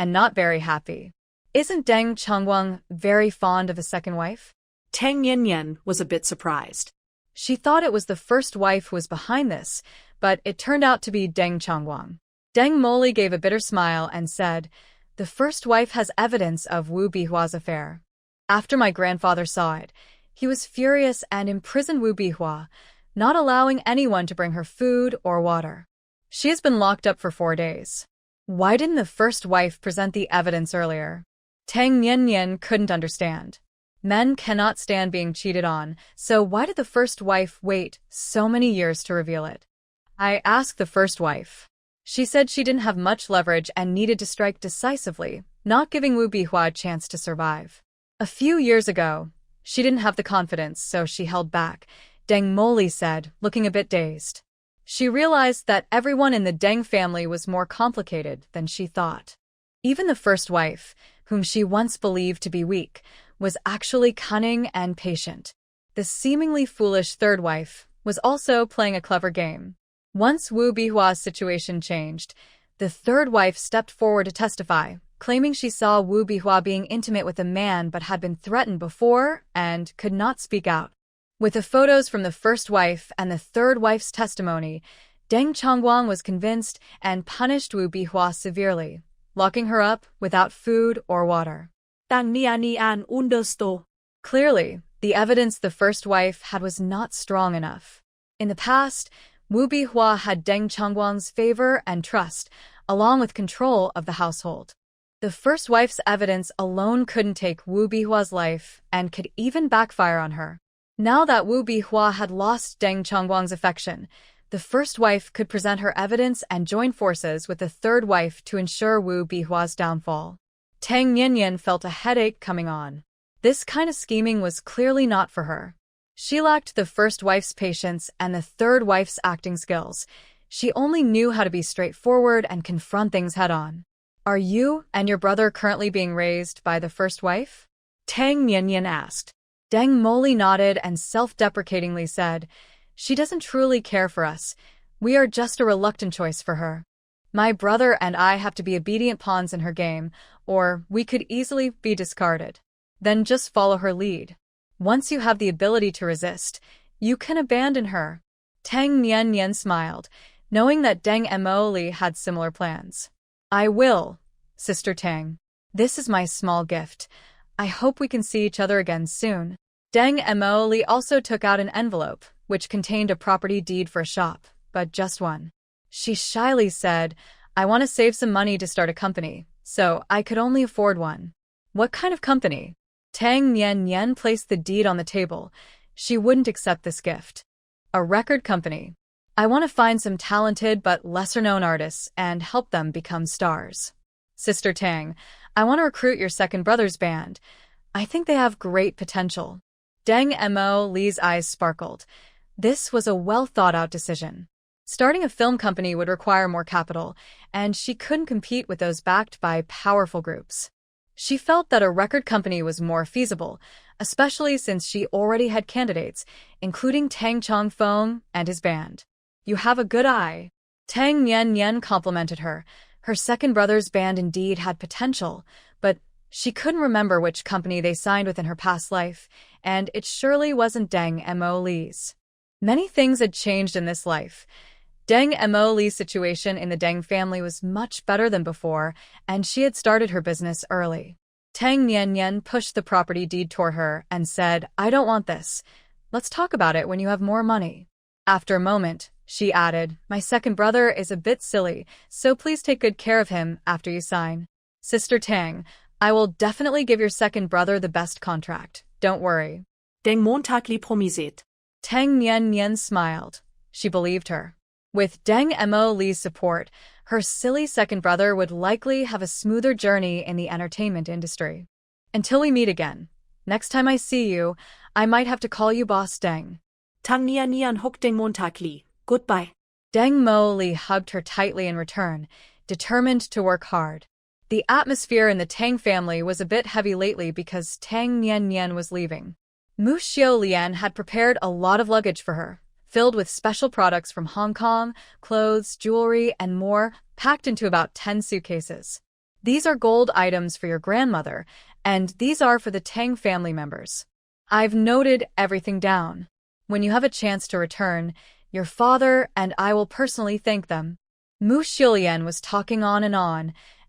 and not very happy. Isn't Deng Chongwang very fond of a second wife? Tang Yanyan was a bit surprised. She thought it was the first wife who was behind this, but it turned out to be Deng Chongwang. Deng Moli gave a bitter smile and said, "The first wife has evidence of Wu Bihua's affair. After my grandfather saw it, he was furious and imprisoned Wu Bihua, not allowing anyone to bring her food or water. She has been locked up for 4 days. Why didn't the first wife present the evidence earlier?" Tang Yanyan couldn't understand. Men cannot stand being cheated on, so why did the first wife wait so many years to reveal it? I asked the first wife. She said she didn't have much leverage and needed to strike decisively, not giving Wu Bihua a chance to survive. A few years ago, she didn't have the confidence, so she held back, Deng Moli said, looking a bit dazed. She realized that everyone in the Deng family was more complicated than she thought. Even the first wife, whom she once believed to be weak, was actually cunning and patient. The seemingly foolish third wife was also playing a clever game. Once Wu Bihua's situation changed, the third wife stepped forward to testify, claiming she saw Wu Bihua being intimate with a man but had been threatened before and could not speak out. With the photos from the first wife and the third wife's testimony, Deng Chongwang was convinced and punished Wu Bihua severely, locking her up without food or water. Tang Nian understood. Clearly, the evidence the first wife had was not strong enough. In the past, Wu Bihua had Deng Chongwang's favor and trust, along with control of the household. The first wife's evidence alone couldn't take Wu Bihua's life and could even backfire on her. Now that Wu Bihua had lost Deng Chongwang's affection, the first wife could present her evidence and join forces with the third wife to ensure Wu Bihua's downfall. Tang Yanyan felt a headache coming on. This kind of scheming was clearly not for her. She lacked the first wife's patience and the third wife's acting skills. She only knew how to be straightforward and confront things head-on. Are you and your brother currently being raised by the first wife? Tang Yanyan asked. Deng Moli nodded and self-deprecatingly said, "She doesn't truly care for us. We are just a reluctant choice for her. My brother and I have to be obedient pawns in her game, or we could easily be discarded. Then just follow her lead. Once you have the ability to resist, you can abandon her." Tang Nian smiled, knowing that Deng Moli had similar plans. "I will, Sister Tang. This is my small gift. I hope we can see each other again soon." Deng Moli also took out an envelope, which contained a property deed for a shop, but just one. She shyly said, "I want to save some money to start a company, so I could only afford one." "What kind of company?" Tang Nian placed the deed on the table. She wouldn't accept this gift. "A record company. I want to find some talented but lesser-known artists and help them become stars. Sister Tang, I want to recruit your second brother's band. I think they have great potential." Deng Moli's eyes sparkled. This was a well-thought-out decision. Starting a film company would require more capital, and she couldn't compete with those backed by powerful groups. She felt that a record company was more feasible, especially since she already had candidates, including Tang Chongfeng and his band. "You have a good eye." Tang Nian complimented her. Her second brother's band indeed had potential, but she couldn't remember which company they signed with in her past life, and it surely wasn't Deng Moli's. Many things had changed in this life. Deng Moli's situation in the Deng family was much better than before, and she had started her business early. Tang Nian pushed the property deed toward her and said, "I don't want this. Let's talk about it when you have more money." After a moment, she added, "My second brother is a bit silly, so please take good care of him after you sign. Sister Tang, I will definitely give your second brother the best contract. Don't worry." Deng Montagli promised. Tang Nian smiled. She believed her. With Deng Moli's support, her silly second brother would likely have a smoother journey in the entertainment industry. "Until we meet again. Next time I see you, I might have to call you Boss Deng." Tang Nian hugged Deng Montagli. "Goodbye." Deng Moli hugged her tightly in return, determined to work hard. The atmosphere in the Tang family was a bit heavy lately because Tang Nian was leaving. Mu Xiaolian had prepared a lot of luggage for her, filled with special products from Hong Kong, clothes, jewelry, and more, packed into about 10 suitcases. These are gold items for your grandmother, and these are for the Tang family members. I've noted everything down. When you have a chance to return, your father and I will personally thank them." Mu Xiulian was talking on,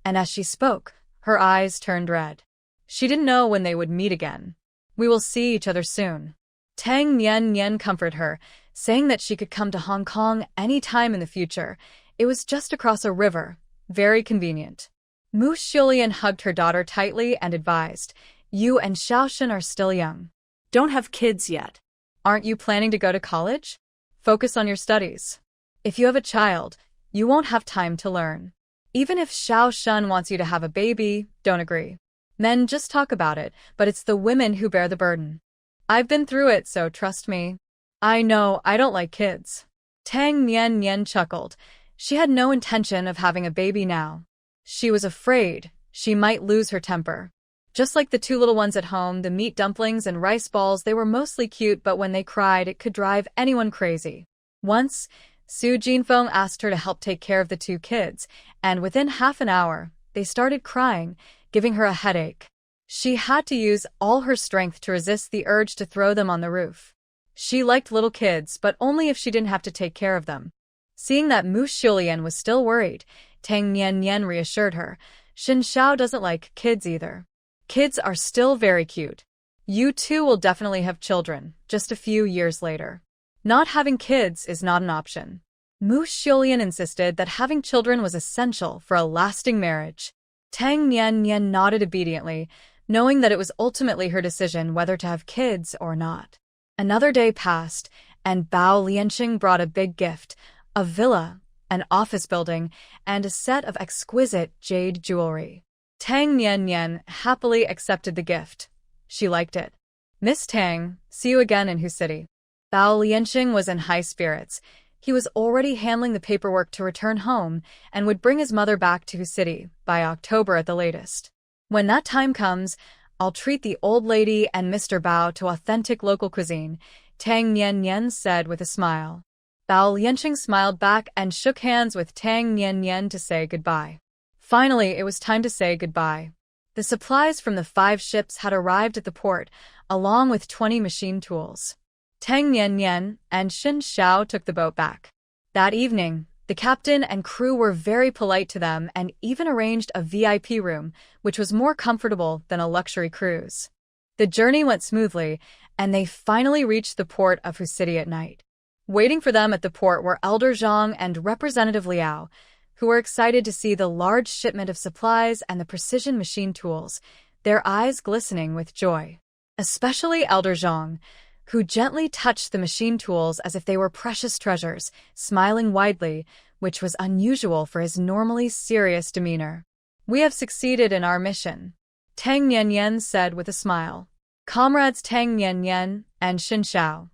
and as she spoke, her eyes turned red. She didn't know when they would meet again. "We will see each other soon." Tang Nian comforted her, saying that she could come to Hong Kong any time in the future. It was just across a river, very convenient. Mu Xiulian hugged her daughter tightly and advised, "You and Xiaoshen are still young. Don't have kids yet. Aren't you planning to go to college? Focus on your studies. If you have a child, you won't have time to learn. Even if Xiaoshen wants you to have a baby, don't agree. Men just talk about it, but it's the women who bear the burden. I've been through it, so trust me." "I know, I don't like kids." Tang Nian chuckled. She had no intention of having a baby now. She was afraid she might lose her temper. Just like the two little ones at home, the meat dumplings and rice balls, they were mostly cute, but when they cried, it could drive anyone crazy. Once, Su Jinfeng asked her to help take care of the two kids, and within half an hour, they started crying, giving her a headache. She had to use all her strength to resist the urge to throw them on the roof. She liked little kids, but only if she didn't have to take care of them. Seeing that Mu Xiulian was still worried, Tang Nian reassured her. "Xin Xiao doesn't like kids either. Kids are still very cute. You two will definitely have children, just a few years later. Not having kids is not an option." Mu Xiulian insisted that having children was essential for a lasting marriage. Tang Nian nodded obediently, knowing that it was ultimately her decision whether to have kids or not. Another day passed, and Bao Lianqing brought a big gift, a villa, an office building, and a set of exquisite jade jewelry. Tang Nian happily accepted the gift. She liked it. "Miss Tang, see you again in whose city?" Bao Lianqing was in high spirits. He was already handling the paperwork to return home and would bring his mother back to his city by October at the latest. "When that time comes, I'll treat the old lady and Mr. Bao to authentic local cuisine," Tang Nian said with a smile. Bao Lianqing smiled back and shook hands with Tang Nian to say goodbye. Finally, it was time to say goodbye. The supplies from the 5 ships had arrived at the port, along with 20 machine tools. Tang Nian and Xin Xiao took the boat back. That evening, the captain and crew were very polite to them and even arranged a VIP room, which was more comfortable than a luxury cruise. The journey went smoothly, and they finally reached the port of Hu City at night. Waiting for them at the port were Elder Zhang and Representative Liao, who were excited to see the large shipment of supplies and the precision machine tools, their eyes glistening with joy. Especially Elder Zhang, who gently touched the machine tools as if they were precious treasures, smiling widely, which was unusual for his normally serious demeanor. "We have succeeded in our mission," Tang Nian said with a smile. "Comrades Tang Nian and Xin Xiao,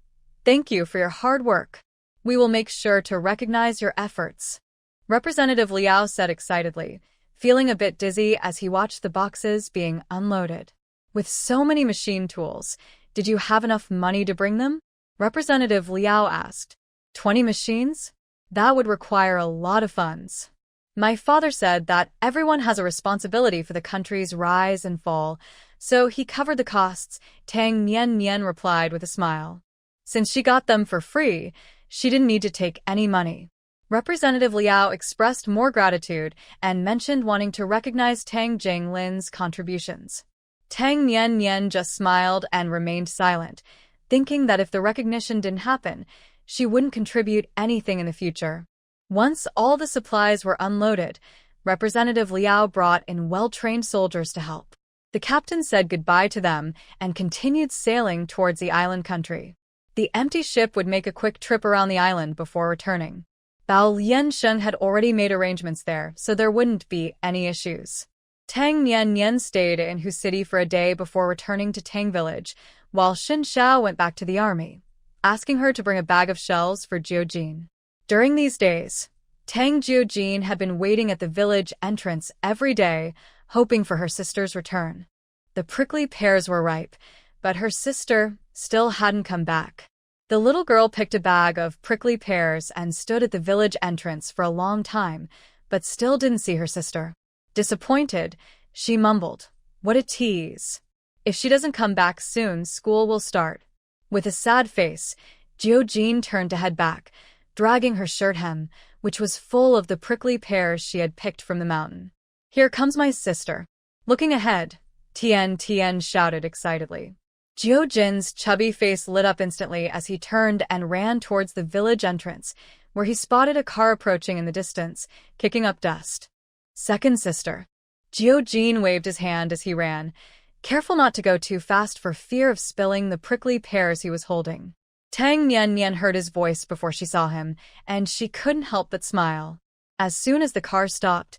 thank you for your hard work. We will make sure to recognize your efforts," Representative Liao said excitedly, feeling a bit dizzy as he watched the boxes being unloaded. "With so many machine tools, did you have enough money to bring them?" Representative Liao asked. 20 machines? That would require a lot of funds. My father said that everyone has a responsibility for the country's rise and fall, so he covered the costs, Tang Nian replied with a smile. Since she got them for free, she didn't need to take any money. Representative Liao expressed more gratitude and mentioned wanting to recognize Tang Jinglin's contributions. Tang Nian just smiled and remained silent, thinking that if the recognition didn't happen, she wouldn't contribute anything in the future. Once all the supplies were unloaded, Representative Liao brought in well-trained soldiers to help. The captain said goodbye to them and continued sailing towards the island country. The empty ship would make a quick trip around the island before returning. Bao Liansheng had already made arrangements there, so there wouldn't be any issues. Tang Nian stayed in Hu City for a day before returning to Tang Village, while Xin Xiao went back to the army, asking her to bring a bag of shells for Jiujin. During these days, Tang Jiujin had been waiting at the village entrance every day, hoping for her sister's return. The prickly pears were ripe, but her sister still hadn't come back. The little girl picked a bag of prickly pears and stood at the village entrance for a long time, but still didn't see her sister. Disappointed, she mumbled, "What a tease. If she doesn't come back soon, school will start." With a sad face, Jiojin turned to head back, dragging her shirt hem, which was full of the prickly pears she had picked from the mountain. "Here comes my sister." Looking ahead, Tian shouted excitedly. Jiojin's chubby face lit up instantly as he turned and ran towards the village entrance, where he spotted a car approaching in the distance, kicking up dust. "Second sister." Jiojin waved his hand as he ran, careful not to go too fast for fear of spilling the prickly pears he was holding. Tang Nian heard his voice before she saw him, and she couldn't help but smile. As soon as the car stopped,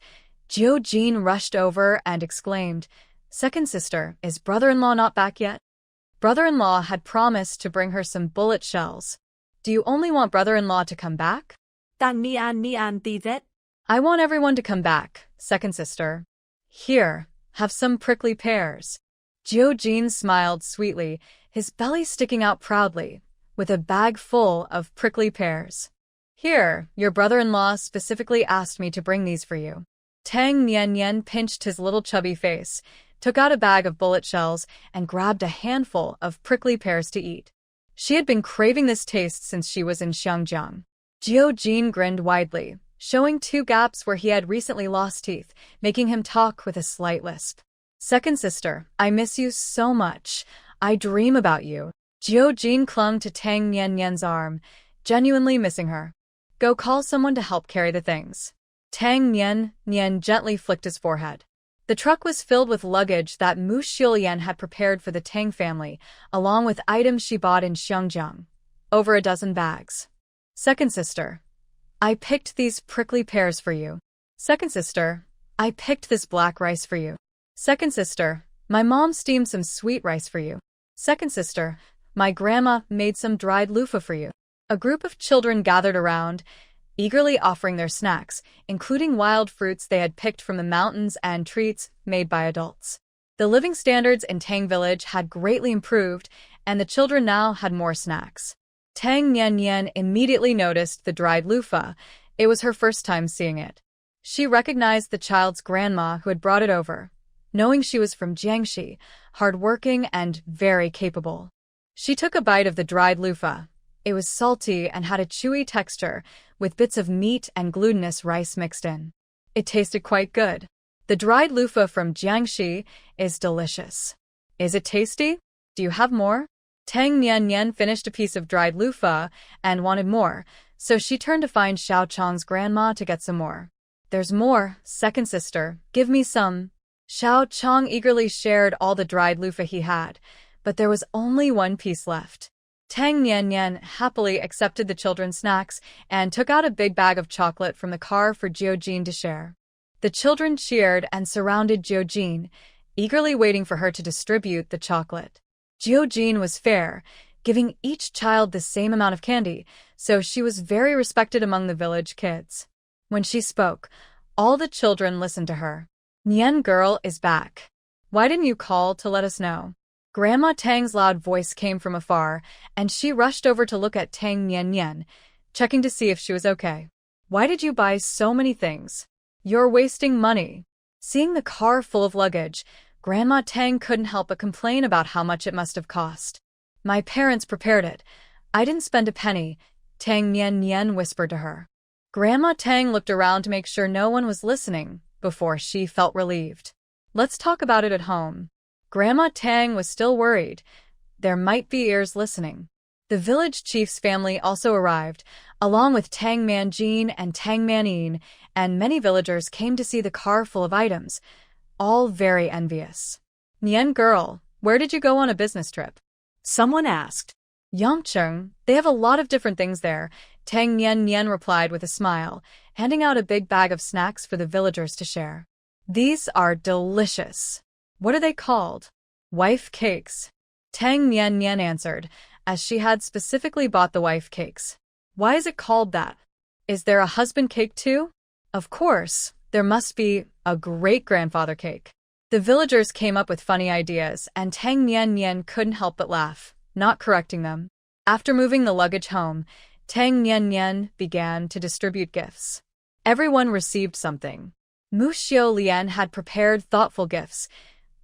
Jiojin rushed over and exclaimed, "Second sister, is brother-in-law not back yet?" Brother-in-law had promised to bring her some bullet shells. "Do you only want brother-in-law to come back?" Tang Nian did that. "I want everyone to come back, second sister. Here, have some prickly pears." Jiojin smiled sweetly, his belly sticking out proudly, with a bag full of prickly pears. "Here, your brother-in-law specifically asked me to bring these for you." Tang Nian pinched his little chubby face, took out a bag of bullet shells, and grabbed a handful of prickly pears to eat. She had been craving this taste since she was in Xiangjiang. Jiojin grinned widely, showing two gaps where he had recently lost teeth, making him talk with a slight lisp. "Second sister, I miss you so much. I dream about you." Jiojin clung to Tang Nian's arm, genuinely missing her. "Go call someone to help carry the things." Tang Nian gently flicked his forehead. The truck was filled with luggage that Mu Xiulian had prepared for the Tang family, along with items she bought in Xiangjiang. Over a dozen bags. "Second sister, I picked these prickly pears for you." "Second sister, I picked this black rice for you." "Second sister, my mom steamed some sweet rice for you." "Second sister, my grandma made some dried loofah for you." A group of children gathered around, eagerly offering their snacks, including wild fruits they had picked from the mountains and treats made by adults. The living standards in Tang Village had greatly improved, and the children now had more snacks. Tang Nian immediately noticed the dried loofah. It was her first time seeing it. She recognized the child's grandma who had brought it over, knowing she was from Jiangxi, hardworking and very capable. She took a bite of the dried loofah. It was salty and had a chewy texture, with bits of meat and glutinous rice mixed in. It tasted quite good. The dried loofah from Jiangxi is delicious. Is it tasty? Do you have more? Tang Nian finished a piece of dried loofah and wanted more, so she turned to find Xiao Chang's grandma to get some more. "There's more, second sister, give me some." Xiao Chang eagerly shared all the dried loofah he had, but there was only one piece left. Tang Nian happily accepted the children's snacks and took out a big bag of chocolate from the car for Jiojin to share. The children cheered and surrounded Jiojin, eagerly waiting for her to distribute the chocolate. Jiojin was fair, giving each child the same amount of candy, so she was very respected among the village kids. When she spoke, all the children listened to her. "Nian girl is back. Why didn't you call to let us know?" Grandma Tang's loud voice came from afar, and she rushed over to look at Tang Nian, checking to see if she was okay. "Why did you buy so many things? You're wasting money." Seeing the car full of luggage, Grandma Tang couldn't help but complain about how much it must have cost. "My parents prepared it. I didn't spend a penny," Tang Nian whispered to her. Grandma Tang looked around to make sure no one was listening before she felt relieved. "Let's talk about it at home." Grandma Tang was still worried. There might be ears listening. The village chief's family also arrived, along with Tang Manjin and Tang Manin, and many villagers came to see the car full of items, all very envious. "Nian girl, where did you go on a business trip?" Someone asked. "Yangcheng, they have a lot of different things there," Tang Nian replied with a smile, handing out a big bag of snacks for the villagers to share. "These are delicious. What are they called?" "Wife cakes," Tang Nian answered, as she had specifically bought the wife cakes. "Why is it called that? Is there a husband cake too?" "Of course, there must be a great-grandfather cake." The villagers came up with funny ideas, and Tang Nian couldn't help but laugh, not correcting them. After moving the luggage home, Tang Nian began to distribute gifts. Everyone received something. Mu Xiao Lian had prepared thoughtful gifts.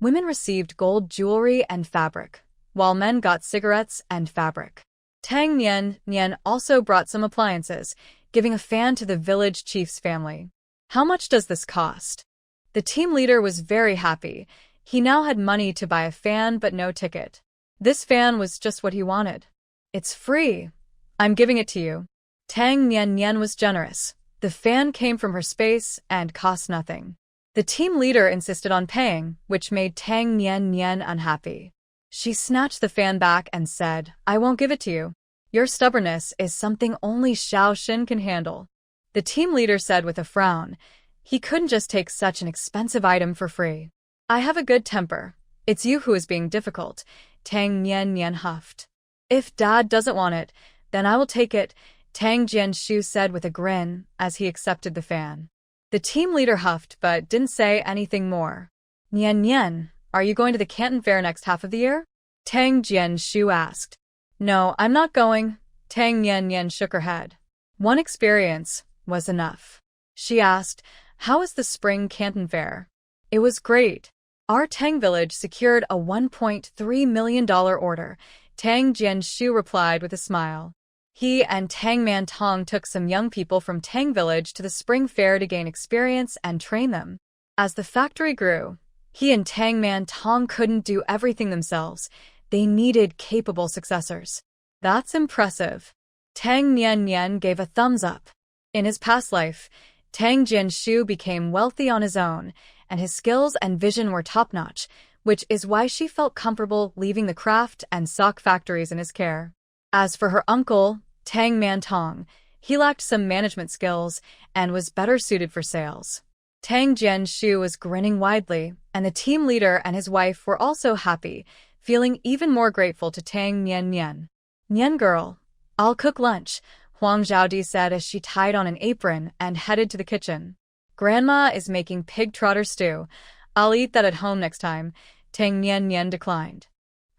Women received gold jewelry and fabric, while men got cigarettes and fabric. Tang Nian also brought some appliances, giving a fan to the village chief's family. How much does this cost? The team leader was very happy. He now had money to buy a fan but no ticket. This fan was just what he wanted. It's free. I'm giving it to you. Tang Nian was generous. The fan came from her space and cost nothing. The team leader insisted on paying, which made Tang Nian unhappy. She snatched the fan back and said, I won't give it to you. Your stubbornness is something only Xiao Xin can handle. The team leader said with a frown, he couldn't just take such an expensive item for free. I have a good temper. It's you who is being difficult, Tang Nian huffed. If Dad doesn't want it, then I will take it, Tang Jianshu said with a grin as he accepted the fan. The team leader huffed but didn't say anything more. Nian, are you going to the Canton Fair next half of the year? Tang Jianshu asked. No, I'm not going. Tang Nian shook her head. One experience was enough. She asked, how was the spring Canton Fair? It was great. Our Tang village secured a $1.3 million order, Tang Jianshu replied with a smile. He and Tang Mantong took some young people from Tang village to the spring fair to gain experience and train them. As the factory grew, he and Tang Mantong couldn't do everything themselves. They needed capable successors. That's impressive. Tang Nian gave a thumbs up. In his past life, Tang Jianshu became wealthy on his own, and his skills and vision were top-notch, which is why she felt comfortable leaving the craft and sock factories in his care. As for her uncle, Tang Mantong, he lacked some management skills and was better suited for sales. Tang Jianshu was grinning widely, and the team leader and his wife were also happy, feeling even more grateful to Tang Nian. Nian girl, I'll cook lunch, Huang Zhaodi said as she tied on an apron and headed to the kitchen. Grandma is making pig trotter stew. I'll eat that at home next time, Tang Nian declined.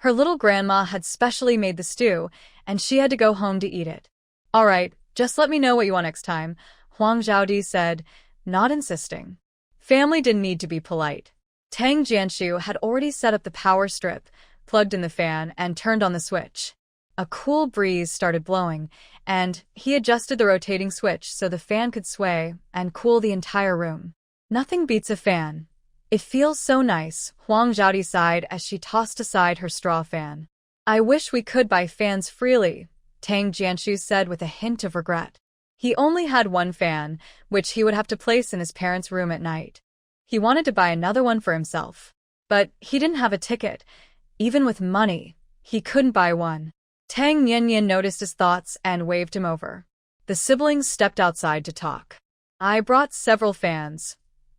Her little grandma had specially made the stew, and she had to go home to eat it. All right, just let me know what you want next time, Huang Zhaodi said, not insisting. Family didn't need to be polite. Tang Jianshu had already set up the power strip, plugged in the fan, and turned on the switch. A cool breeze started blowing, and he adjusted the rotating switch so the fan could sway and cool the entire room. Nothing beats a fan. It feels so nice, Huang Zhaodi sighed as she tossed aside her straw fan. I wish we could buy fans freely, Tang Jianshu said with a hint of regret. He only had one fan, which he would have to place in his parents' room at night. He wanted to buy another one for himself, but he didn't have a ticket. Even with money, he couldn't buy one. Tang Nian noticed his thoughts and waved him over. The siblings stepped outside to talk. I brought several fans.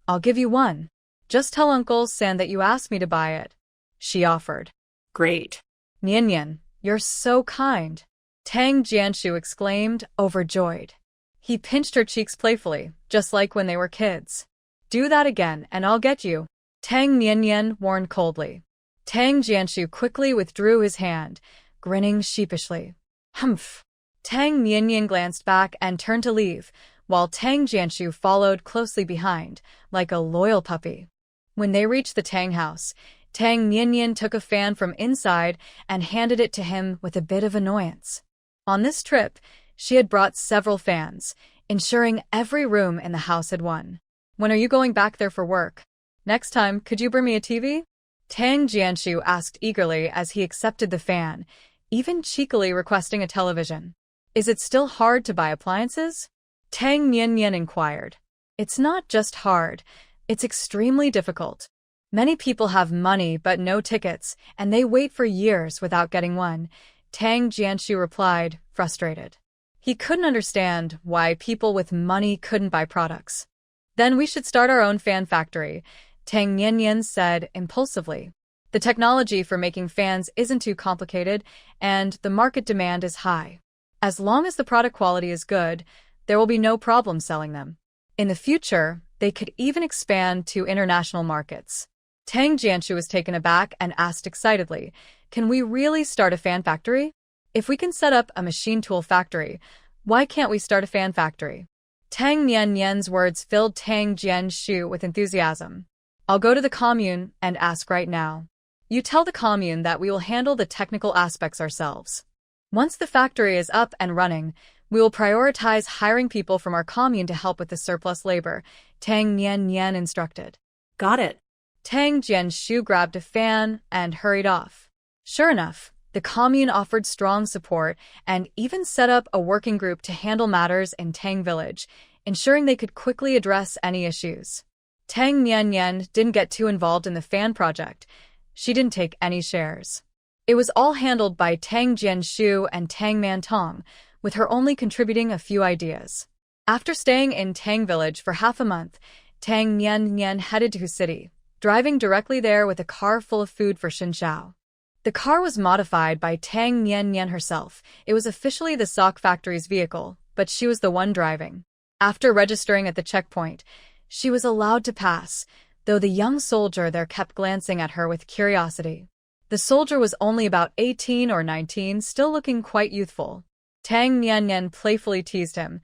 I'll give you one. Just tell Uncle San that you asked me to buy it, she offered. Great. Nian, you're so kind, Tang Jianshu exclaimed, overjoyed. He pinched her cheeks playfully, just like when they were kids. Do that again and I'll get you, Tang Nian warned coldly. Tang Jianshu quickly withdrew his hand, grinning sheepishly. Humph. Tang Nian glanced back and turned to leave, while Tang Jianshu followed closely behind, like a loyal puppy. When they reached the Tang house, Tang Nian took a fan from inside and handed it to him with a bit of annoyance. On this trip, she had brought several fans, ensuring every room in the house had one. When are you going back there for work? Next time, could you bring me a TV? Tang Jianshu asked eagerly as he accepted the fan, even cheekily requesting a television. Is it still hard to buy appliances? Tang Nian inquired. It's not just hard, it's extremely difficult. Many people have money but no tickets, and they wait for years without getting one, Tang Jianshu replied, frustrated. He couldn't understand why people with money couldn't buy products. Then we should start our own fan factory, Tang Nian said impulsively. The technology for making fans isn't too complicated, and the market demand is high. As long as the product quality is good, there will be no problem selling them. In the future, they could even expand to international markets. Tang Jianshu was taken aback and asked excitedly, can we really start a fan factory? If we can set up a machine tool factory, why can't we start a fan factory? Tang Nian's words filled Tang Jianshu with enthusiasm. I'll go to the commune and ask right now. You tell the commune that we will handle the technical aspects ourselves. Once the factory is up and running, we will prioritize hiring people from our commune to help with the surplus labor, Tang Nian instructed. Got it. Tang Jianshu grabbed a fan and hurried off. Sure enough, the commune offered strong support and even set up a working group to handle matters in Tang Village, ensuring they could quickly address any issues. Tang Nian didn't get too involved in the fan project. She didn't take any shares. It was all handled by Tang Jianshu and Tang Mantong, with her only contributing a few ideas. After staying in Tang Village for half a month, Tang Nian headed to his city, driving directly there with a car full of food for Xin Xiao. The car was modified by Tang Nian herself. It was officially the sock factory's vehicle, but she was the one driving. After registering at the checkpoint, she was allowed to pass, though the young soldier there kept glancing at her with curiosity. The soldier was only about 18 or 19, still looking quite youthful. Tang Nian playfully teased him.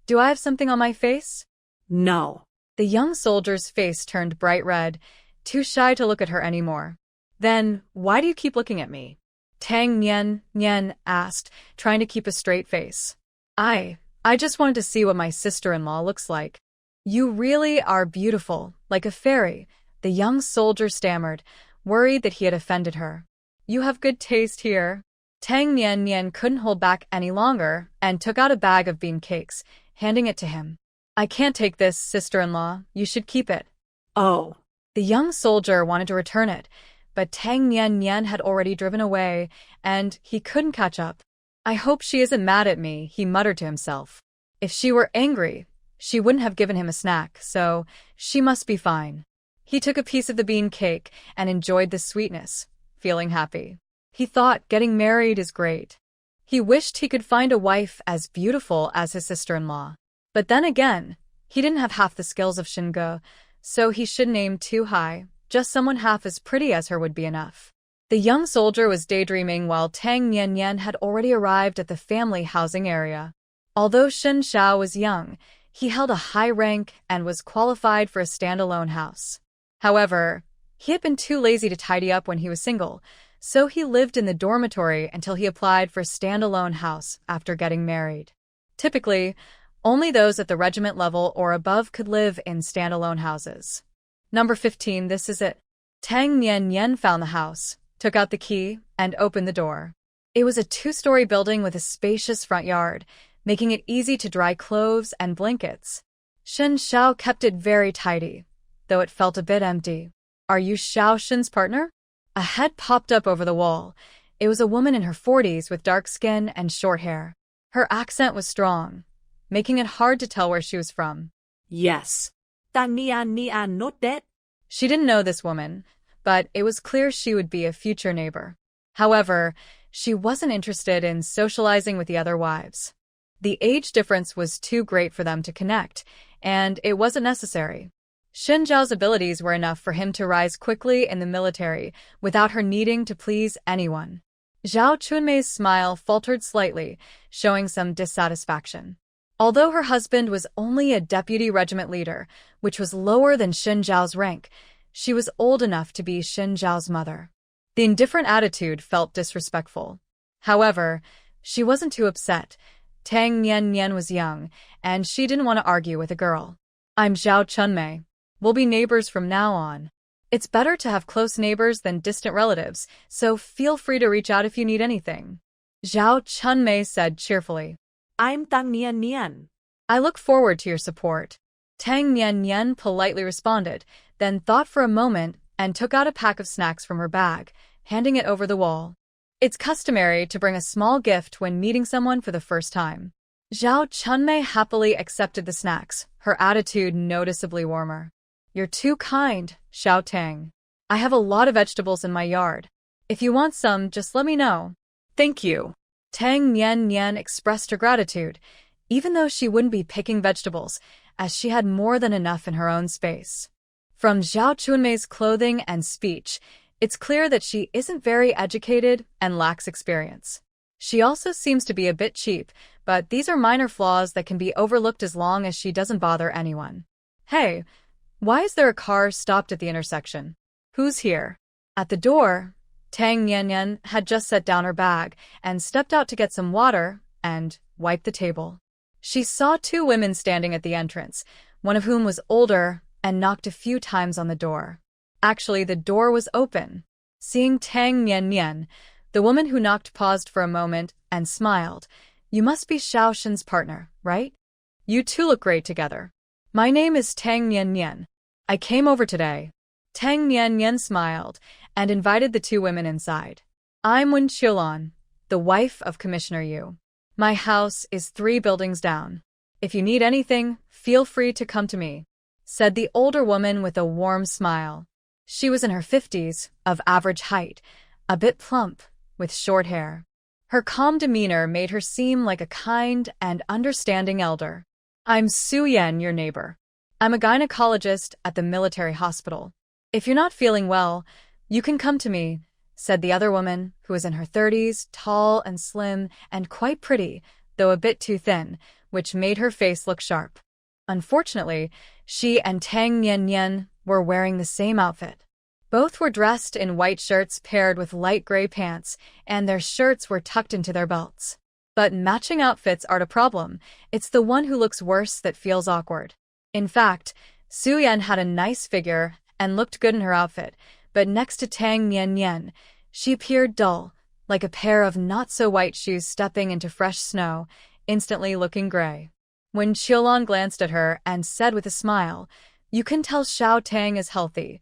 Do I have something on my face? No. The young soldier's face turned bright red, too shy to look at her anymore. Then, why do you keep looking at me? Tang Nian asked, trying to keep a straight face. I just wanted to see what my sister-in-law looks like. You really are beautiful, like a fairy, the young soldier stammered, worried that he had offended her. You have good taste here. Tang Nian couldn't hold back any longer and took out a bag of bean cakes, handing it to him. I can't take this, sister-in-law. You should keep it. Oh. The young soldier wanted to return it, but Tang Nian had already driven away, and he couldn't catch up. I hope she isn't mad at me, he muttered to himself. If she were angry, she wouldn't have given him a snack, so she must be fine. He took a piece of the bean cake and enjoyed the sweetness, feeling happy. He thought getting married is great. He wished he could find a wife as beautiful as his sister-in-law. But then again, he didn't have half the skills of Shingo, so he shouldn't aim too high. Just someone half as pretty as her would be enough. The young soldier was daydreaming while Tang Nian had already arrived at the family housing area. Although Xin Xiao was young, he held a high rank and was qualified for a standalone house. However, he had been too lazy to tidy up when he was single, so he lived in the dormitory until he applied for a standalone house after getting married. Typically, only those at the regiment level or above could live in standalone houses. Number 15, this is it. Tang Nian found the house, took out the key, and opened the door. It was a 2-story building with a spacious front yard, making it easy to dry clothes and blankets. Xin Xiao kept it very tidy, though it felt a bit empty. Are you Xiao Xin's partner? A head popped up over the wall. It was a woman in her 40s with dark skin and short hair. Her accent was strong, making it hard to tell where she was from. Yes. Tang Nian, not that. She didn't know this woman, but it was clear she would be a future neighbor. However, she wasn't interested in socializing with the other wives. The age difference was too great for them to connect, and it wasn't necessary. Xin Zhao's abilities were enough for him to rise quickly in the military without her needing to please anyone. Zhao Chunmei's smile faltered slightly, showing some dissatisfaction. Although her husband was only a deputy regiment leader, which was lower than Xin Zhao's rank, she was old enough to be Xin Zhao's mother. The indifferent attitude felt disrespectful. However, she wasn't too upset. Tang Nian was young, and she didn't want to argue with a girl. I'm Zhao Chunmei. We'll be neighbors from now on. It's better to have close neighbors than distant relatives, so feel free to reach out if you need anything. Zhao Chunmei said cheerfully. I'm Tang Nian. I look forward to your support. Tang Nian politely responded, then thought for a moment and took out a pack of snacks from her bag, handing it over the wall. It's customary to bring a small gift when meeting someone for the first time. Zhao Chunmei happily accepted the snacks, her attitude noticeably warmer. You're too kind, Xiao Tang. I have a lot of vegetables in my yard. If you want some, just let me know. Thank you. Tang Nian expressed her gratitude, even though she wouldn't be picking vegetables, as she had more than enough in her own space. From Zhao Chunmei's clothing and speech, it's clear that she isn't very educated and lacks experience. She also seems to be a bit cheap, but these are minor flaws that can be overlooked as long as she doesn't bother anyone. Hey, why is there a car stopped at the intersection? Who's here? At the door, Tang Nian had just set down her bag and stepped out to get some water and wipe the table. She saw two women standing at the entrance, one of whom was older and knocked a few times on the door. Actually, the door was open. Seeing Tang Nian, the woman who knocked paused for a moment and smiled. You must be Xiao Shen's partner, right? You two look great together. My name is Tang Nian. I came over today. Tang Nian smiled and invited the two women inside. I'm Wen Qiulan, the wife of Commissioner Yu. My house is 3 buildings down. If you need anything, feel free to come to me, said the older woman with a warm smile. She was in her 50s, of average height, a bit plump, with short hair. Her calm demeanor made her seem like a kind and understanding elder. I'm Su Yan, your neighbor. I'm a gynecologist at the military hospital. If you're not feeling well, you can come to me, said the other woman, who was in her 30s, tall and slim and quite pretty, though a bit too thin, which made her face look sharp. Unfortunately, she and Tang Nian were wearing the same outfit. Both were dressed in white shirts paired with light gray pants, and their shirts were tucked into their belts. But matching outfits aren't a problem. It's the one who looks worse that feels awkward. In fact, Su Yan had a nice figure and looked good in her outfit, but next to Tang Nian, she appeared dull, like a pair of not-so-white shoes stepping into fresh snow, instantly looking gray. When Qiulan glanced at her and said with a smile, "You can tell Xiao Tang is healthy.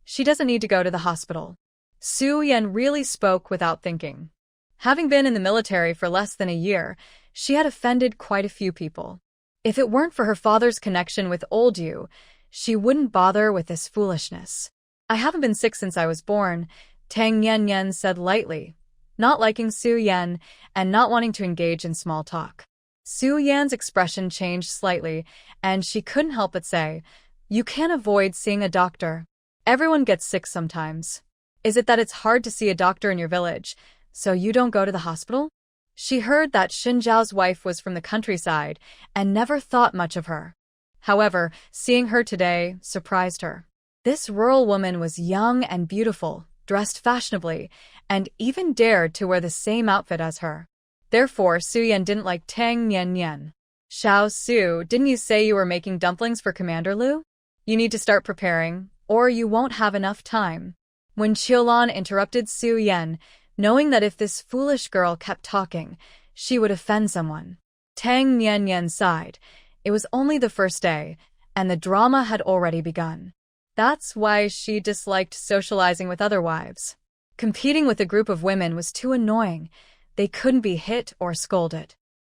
She doesn't need to go to the hospital." Su Yan really spoke without thinking. Having been in the military for less than a year, she had offended quite a few people. If it weren't for her father's connection with old Yu, she wouldn't bother with this foolishness. I haven't been sick since I was born, Tang Nian said lightly, not liking Su Yan and not wanting to engage in small talk. Su Yan's expression changed slightly, and she couldn't help but say, "You can't avoid seeing a doctor. Everyone gets sick sometimes. Is it that it's hard to see a doctor in your village, so you don't go to the hospital?" She heard that Xin Zhao's wife was from the countryside and never thought much of her. However, seeing her today surprised her. This rural woman was young and beautiful, dressed fashionably, and even dared to wear the same outfit as her. Therefore, Su Yan didn't like Tang Nian. "Xiao Su, didn't you say you were making dumplings for Commander Lu? You need to start preparing, or you won't have enough time." When Qiulan interrupted Su Yan, knowing that if this foolish girl kept talking, she would offend someone. Tang Nian sighed. It was only the first day, and the drama had already begun. That's why she disliked socializing with other wives. Competing with a group of women was too annoying. They couldn't be hit or scolded.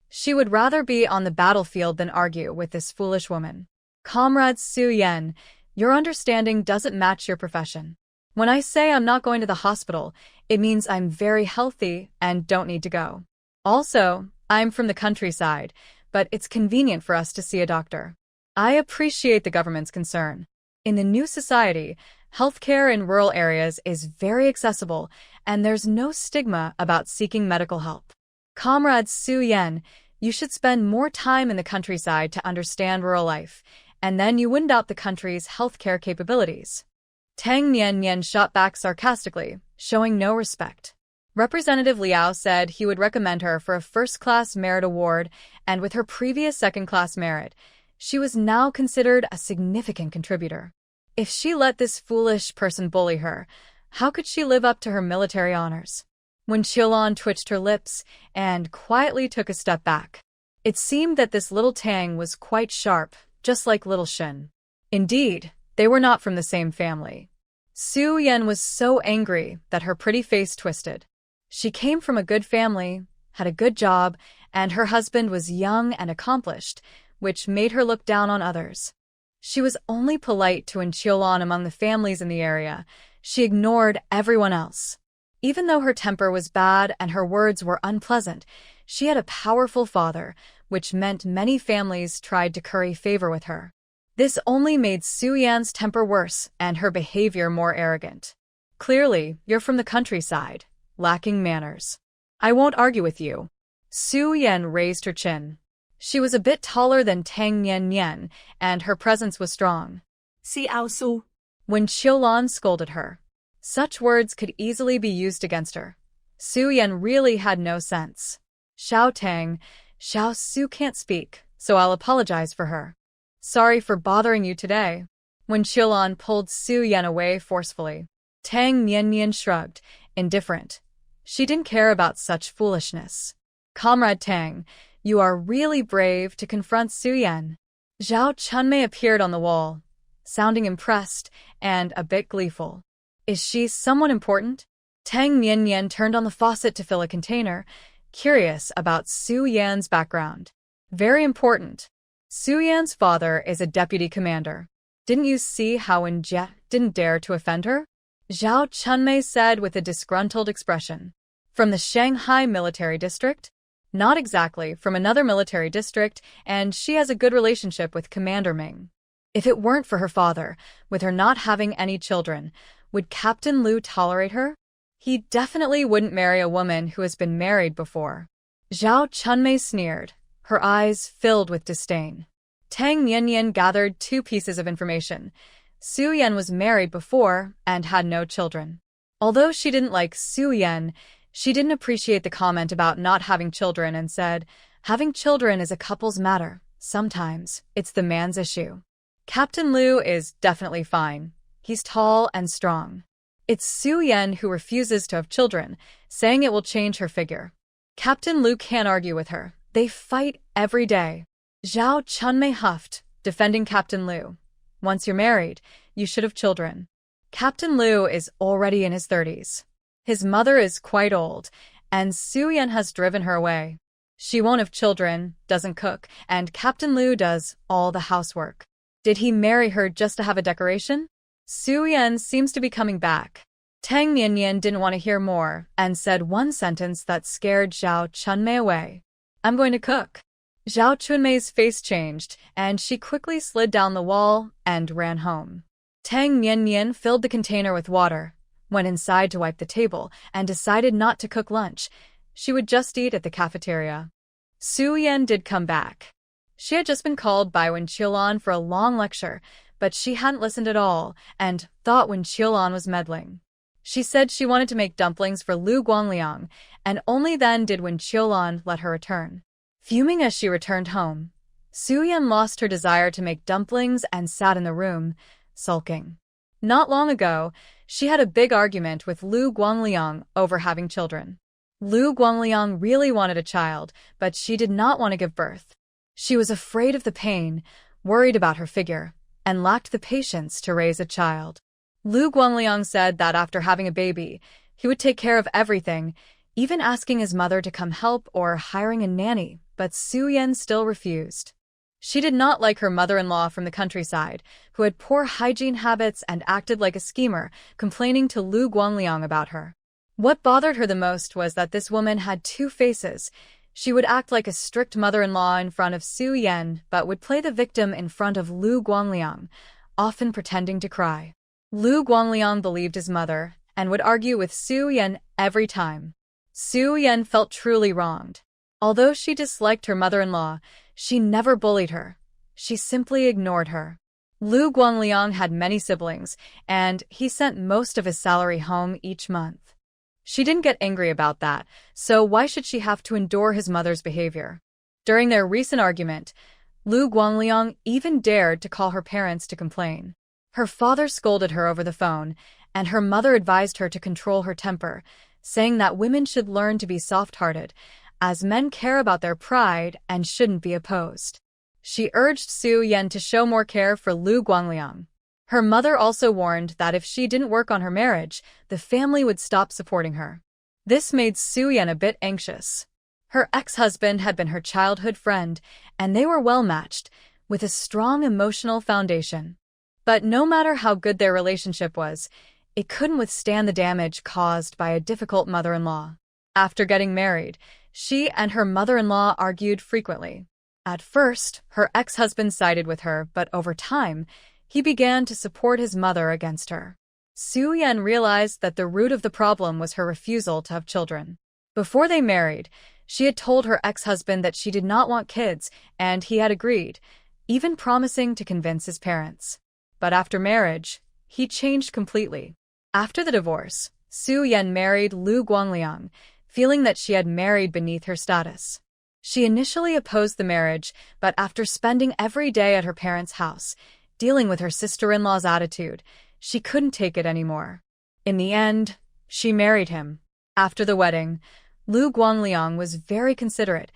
She would rather be on the battlefield than argue with this foolish woman. "Comrade Su Yan, your understanding doesn't match your profession. When I say I'm not going to the hospital, it means I'm very healthy and don't need to go. Also, I'm from the countryside, but it's convenient for us to see a doctor. I appreciate the government's concern. In the new society, healthcare in rural areas is very accessible, and there's no stigma about seeking medical help. Comrade Su Yan, you should spend more time in the countryside to understand rural life, and then you wouldn't doubt the country's healthcare capabilities." Tang Nian shot back sarcastically, showing no respect. Representative Liao said he would recommend her for a first-class merit award, and with her previous second-class merit, she was now considered a significant contributor. If she let this foolish person bully her, how could she live up to her military honors? When Qiulan twitched her lips and quietly took a step back, it seemed that this little Tang was quite sharp, just like little Shen. Indeed, they were not from the same family. Su Yan was so angry that her pretty face twisted. She came from a good family, had a good job, and her husband was young and accomplished, which made her look down on others. She was only polite to Qiulan among the families in the area. She ignored everyone else. Even though her temper was bad and her words were unpleasant, she had a powerful father, which meant many families tried to curry favor with her. This only made Su Yan's temper worse and her behavior more arrogant. "Clearly, you're from the countryside, lacking manners. I won't argue with you. Su Yan raised her chin. She was a bit taller than Tang Nian, and her presence was strong. Xiao Su. When Qiulan scolded her, such words could easily be used against her. Su Yan really had no sense. Xiao Tang, Xiao Su can't speak, so I'll apologize for her. Sorry for bothering you today. When Qiulan pulled Su Yan away forcefully, Tang Nian shrugged, indifferent. She didn't care about such foolishness. Comrade Tang, you are really brave to confront Su Yan. Zhao Chunmei appeared on the wall, sounding impressed and a bit gleeful. Is she someone important? Tang Nian turned on the faucet to fill a container, curious about Su Yan's background. Very important. Su Yan's father is a deputy commander. Didn't you see how Wen Jie didn't dare to offend her? Zhao Chunmei said with a disgruntled expression. From the Shanghai military district? Not exactly, from another military district, and she has a good relationship with Commander Ming. If it weren't for her father, with her not having any children, would Captain Liu tolerate her? He definitely wouldn't marry a woman who has been married before. Zhao Chunmei sneered, her eyes filled with disdain. Tang Nian gathered two pieces of information. Su Yan was married before and had no children. Although she didn't like Su Yan, she didn't appreciate the comment about not having children and said, having children is a couple's matter. Sometimes it's the man's issue. Captain Liu is definitely fine. He's tall and strong. It's Su Yan who refuses to have children, saying it will change her figure. Captain Liu can't argue with her. They fight every day. Zhao Chunmei huffed, defending Captain Liu. Once you're married, you should have children. Captain Liu is already in his 30s. His mother is quite old, and Su Yan has driven her away. She won't have children, doesn't cook, and Captain Liu does all the housework. Did he marry her just to have a decoration? Su Yan seems to be coming back. Tang Nian didn't want to hear more and said one sentence that scared Zhao Chunmei away. I'm going to cook. Zhao Chunmei's face changed, and she quickly slid down the wall and ran home. Tang Nian filled the container with water, went inside to wipe the table, and decided not to cook lunch. She would just eat at the cafeteria. Su Yan did come back. She had just been called by Wen Qiulan for a long lecture, but she hadn't listened at all and thought Wen Qiulan was meddling. She said she wanted to make dumplings for Lu Guangliang, and only then did Wen Qiulan let her return. Fuming as she returned home, Su Yan lost her desire to make dumplings and sat in the room, sulking. Not long ago, she had a big argument with Lu Guangliang over having children. Lu Guangliang really wanted a child, but she did not want to give birth. She was afraid of the pain, worried about her figure, and lacked the patience to raise a child. Lu Guangliang said that after having a baby, he would take care of everything, even asking his mother to come help or hiring a nanny, but Su Yan still refused. She did not like her mother-in-law from the countryside, who had poor hygiene habits and acted like a schemer, complaining to Lu Guangliang about her. What bothered her the most was that this woman had two faces. She would act like a strict mother-in-law in front of Su Yan, but would play the victim in front of Lu Guangliang, often pretending to cry. Lu Guangliang believed his mother and would argue with Su Yan every time. Su Yan felt truly wronged. Although she disliked her mother-in-law, she never bullied her. She simply ignored her. Lu Guangliang had many siblings, and he sent most of his salary home each month. She didn't get angry about that, so why should she have to endure his mother's behavior? During their recent argument, Lu Guangliang even dared to call her parents to complain. Her father scolded her over the phone, and her mother advised her to control her temper, saying that women should learn to be soft-hearted, as men care about their pride and shouldn't be opposed. She urged Su Yan to show more care for Lu Guangliang. Her mother also warned that if she didn't work on her marriage, the family would stop supporting her. This made Su Yan a bit anxious. Her ex-husband had been her childhood friend, and they were well-matched, with a strong emotional foundation. But no matter how good their relationship was, it couldn't withstand the damage caused by a difficult mother-in-law. After getting married, she and her mother-in-law argued frequently. At first, her ex-husband sided with her, but over time, he began to support his mother against her. Su Yan realized that the root of the problem was her refusal to have children. Before they married, She had told her ex-husband that she did not want kids, and he had agreed, even promising to convince his parents. But after marriage, he changed completely. After the divorce, Su Yan married Lu Guangliang, feeling that she had married beneath her status. She initially opposed the marriage, but after spending every day at her parents' house, dealing with her sister-in-law's attitude, she couldn't take it anymore. In the end, she married him. After the wedding, Lu Guangliang was very considerate,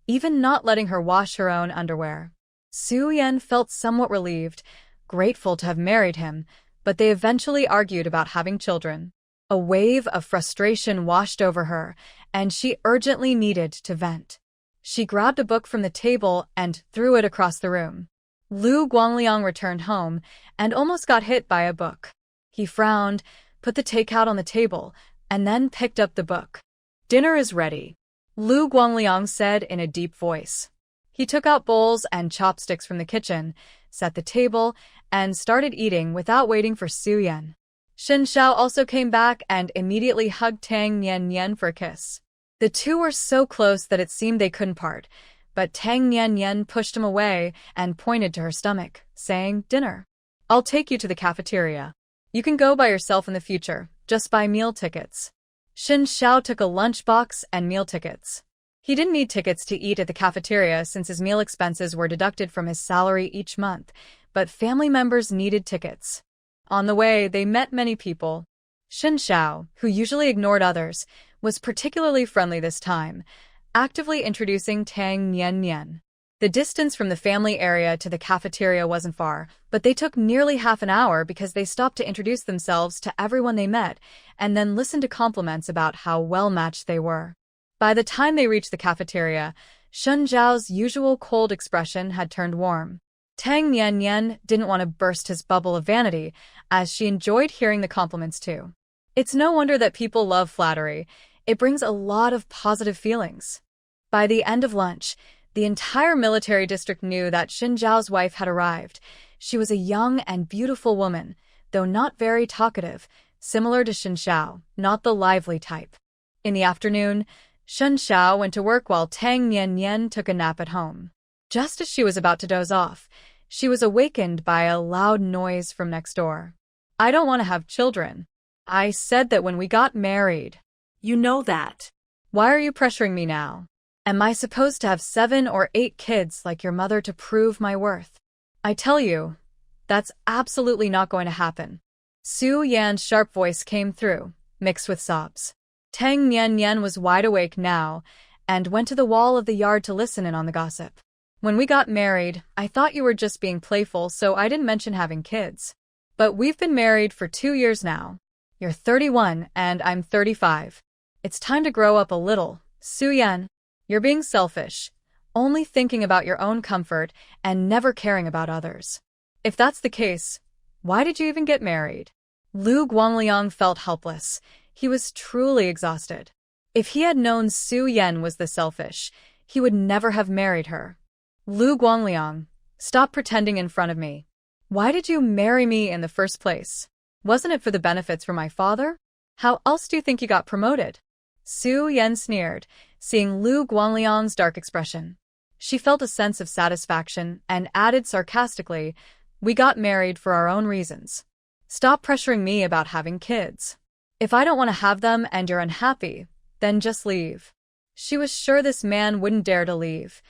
even not letting her wash her own underwear. Su Yan felt somewhat relieved, grateful to have married him, but they eventually argued about having children. A wave of frustration washed over her, and she urgently needed to vent. She grabbed a book from the table and threw it across the room. Lu Guangliang returned home and almost got hit by a book. He frowned, put the takeout on the table, and then picked up the book. "Dinner is ready," Lu Guangliang said in a deep voice. He took out bowls and chopsticks from the kitchen, set the table, and started eating without waiting for Su Yan. Shen Xiao also came back and immediately hugged Tang Nian for a kiss. The two were so close that it seemed they couldn't part, but Tang Nian pushed him away and pointed to her stomach, saying, "Dinner. I'll take you to the cafeteria. You can go by yourself in the future, just buy meal tickets." Shen Xiao took a lunchbox and meal tickets. He didn't need tickets to eat at the cafeteria since his meal expenses were deducted from his salary each month, but family members needed tickets. On the way, they met many people. Shen Xiao, who usually ignored others, was particularly friendly this time, actively introducing Tang Nian. The distance from the family area to the cafeteria wasn't far, but they took nearly half an hour because they stopped to introduce themselves to everyone they met and then listened to compliments about how well-matched they were. By the time they reached the cafeteria, Shen Zhao's usual cold expression had turned warm. Tang Nian didn't want to burst his bubble of vanity, as she enjoyed hearing the compliments too. It's no wonder that people love flattery. It brings a lot of positive feelings. By the end of lunch, the entire military district knew that Shen Zhao's wife had arrived. She was a young and beautiful woman, though not very talkative, similar to Shen Xiao, not the lively type. In the afternoon, Shen Xiao went to work while Tang Nian took a nap at home. Just as she was about to doze off, she was awakened by a loud noise from next door. "I don't want to have children. I said that when we got married." You know that. "Why are you pressuring me now? Am I supposed to have 7 or 8 kids like your mother to prove my worth? I tell you, that's absolutely not going to happen." Su Yan's sharp voice came through, mixed with sobs. Tang Nian was wide awake now and went to the wall of the yard to listen in on the gossip. "When we got married, I thought you were just being playful, so I didn't mention having kids. But we've been married for 2 years now. You're 31 and I'm 35. It's time to grow up a little, Su Yan. You're being selfish, only thinking about your own comfort and never caring about others. If that's the case, why did you even get married?" Lu Guangliang felt helpless. He was truly exhausted. If he had known Su Yan was the selfish, he would never have married her. "Lu Guangliang, stop pretending in front of me. Why did you marry me in the first place? Wasn't it for the benefits for my father? How else do you think you got promoted?" Su Yan sneered, seeing Lu Guangliang's dark expression. She felt a sense of satisfaction and added sarcastically, "We got married for our own reasons. Stop pressuring me about having kids. If I don't want to have them and you're unhappy, then just leave." She was sure this man wouldn't dare to leave.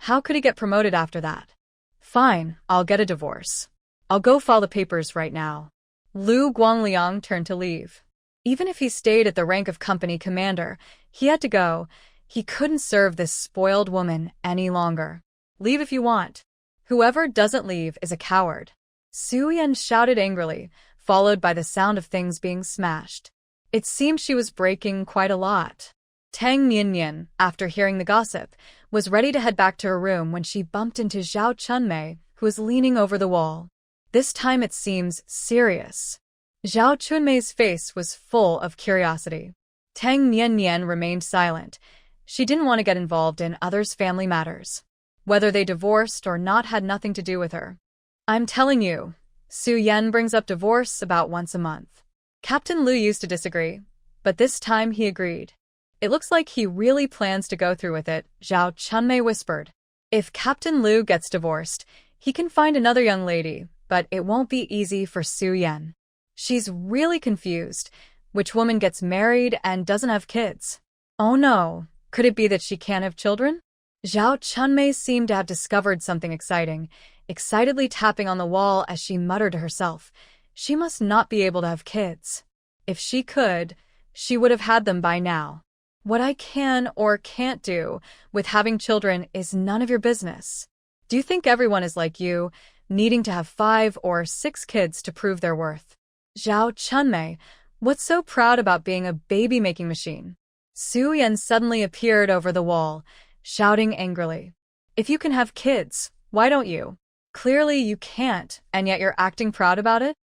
How could he get promoted after that? "Fine, I'll get a divorce. I'll go file the papers right now." Lu Guangliang turned to leave. Even if he stayed at the rank of company commander, he had to go. He couldn't serve this spoiled woman any longer. "Leave if you want. Whoever doesn't leave is a coward." Su Yan shouted angrily, followed by the sound of things being smashed. It seemed she was breaking quite a lot. Tang Nian, after hearing the gossip, was ready to head back to her room when she bumped into Zhao Chunmei, who was leaning over the wall. This time it seems serious. Zhao Chunmei's face was full of curiosity. Tang Nian remained silent. She didn't want to get involved in others' family matters. Whether they divorced or not had nothing to do with her. "I'm telling you, Su Yan brings up divorce about once a month." Captain Lu used to disagree, but this time he agreed. It looks like he really plans to go through with it, Zhao Chunmei whispered. If Captain Lu gets divorced, he can find another young lady, but it won't be easy for Su Yan. She's really confused. Which woman gets married and doesn't have kids? Oh no, could it be that she can't have children? Zhao Chunmei seemed to have discovered something exciting, excitedly tapping on the wall as she muttered to herself. She must not be able to have kids. If she could, she would have had them by now. What I can or can't do with having children is none of your business. Do you think everyone is like you, needing to have 5 or 6 kids to prove their worth? Zhao Chunmei, what's so proud about being a baby-making machine? Su Yan suddenly appeared over the wall, shouting angrily. If you can have kids, why don't you? Clearly you can't, and yet you're acting proud about it?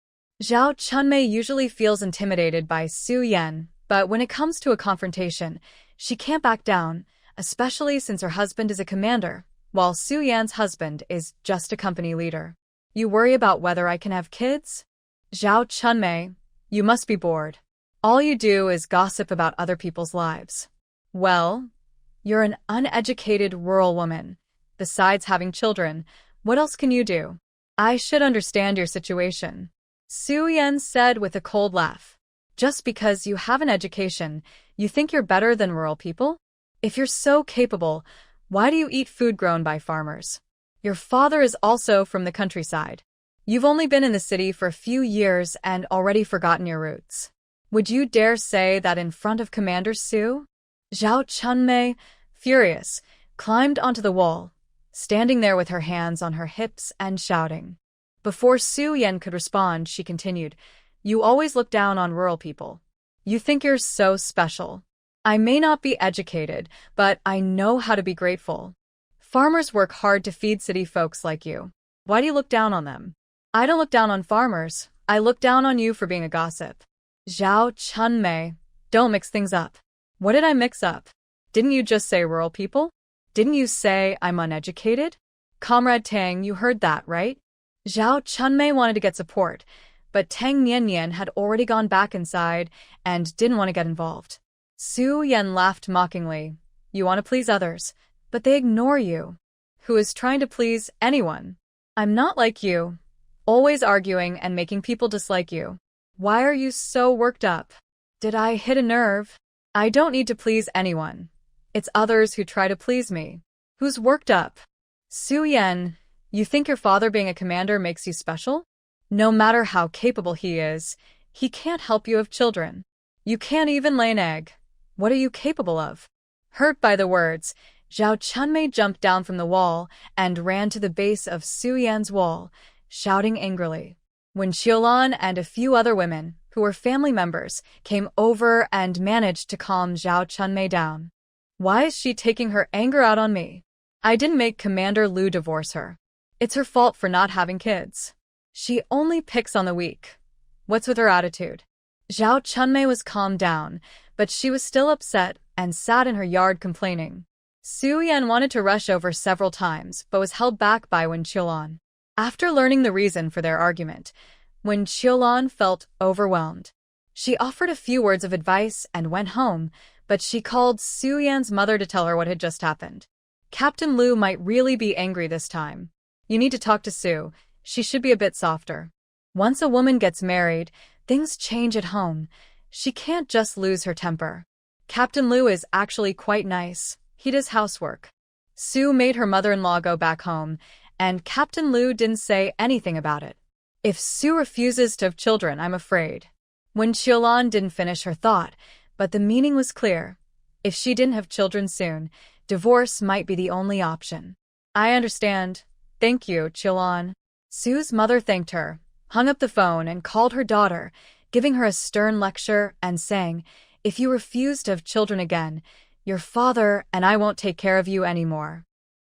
Zhao Chunmei usually feels intimidated by Su Yan, but when it comes to a confrontation, she can't back down, especially since her husband is a commander, while Su Yan's husband is just a company leader. You worry about whether I can have kids? Zhao Chunmei, you must be bored. All you do is gossip about other people's lives. Well, you're an uneducated rural woman. Besides having children, what else can you do? I should understand your situation. Su Yan said with a cold laugh. Just because you have an education, you think you're better than rural people? If you're so capable, why do you eat food grown by farmers? Your father is also from the countryside. You've only been in the city for a few years and already forgotten your roots. Would you dare say that in front of Commander Su? Zhao Chunmei, furious, climbed onto the wall, standing there with her hands on her hips and shouting. Before Su Yan could respond, she continued, You always look down on rural people. You think you're so special. I may not be educated, but I know how to be grateful. Farmers work hard to feed city folks like you. Why do you look down on them? I don't look down on farmers. I look down on you for being a gossip. Zhao Chunmei, don't mix things up. What did I mix up? Didn't you just say rural people? Didn't you say I'm uneducated? Comrade Tang, you heard that, right? Zhao Chunmei wanted to get support, but Tang Niannian had already gone back inside and didn't want to get involved. Su Yan laughed mockingly. You want to please others, but they ignore you. Who is trying to please anyone? I'm not like you, always arguing and making people dislike you. Why are you so worked up? Did I hit a nerve? I don't need to please anyone. It's others who try to please me. Who's worked up? Su Yan, you think your father being a commander makes you special? No matter how capable he is, he can't help you have children. You can't even lay an egg. What are you capable of? Hurt by the words, Zhao Chunmei jumped down from the wall and ran to the base of Su Yan's wall, shouting angrily. When Qiulan and a few other women, who were family members, came over and managed to calm Zhao Chunmei down. Why is she taking her anger out on me? I didn't make Commander Lu divorce her. It's her fault for not having kids. She only picks on the weak. What's with her attitude? Zhao Chunmei was calmed down, but she was still upset and sat in her yard complaining. Su Yan wanted to rush over several times, but was held back by Wen Qiulan. After learning the reason for their argument, Wen Qiulan felt overwhelmed. She offered a few words of advice and went home, but she called Su Yan's mother to tell her what had just happened. Captain Lu might really be angry this time. You need to talk to Su. She should be a bit softer. Once a woman gets married, things change at home. She can't just lose her temper. Captain Lu is actually quite nice. He does housework. Su made her mother-in-law go back home, and Captain Lu didn't say anything about it. If Su refuses to have children, I'm afraid. When Qiulan didn't finish her thought, but the meaning was clear. If she didn't have children soon, divorce might be the only option. I understand. Thank you, Qiulan. Su's mother thanked her, hung up the phone, and called her daughter, giving her a stern lecture and saying, If you refuse to have children again, your father and I won't take care of you anymore.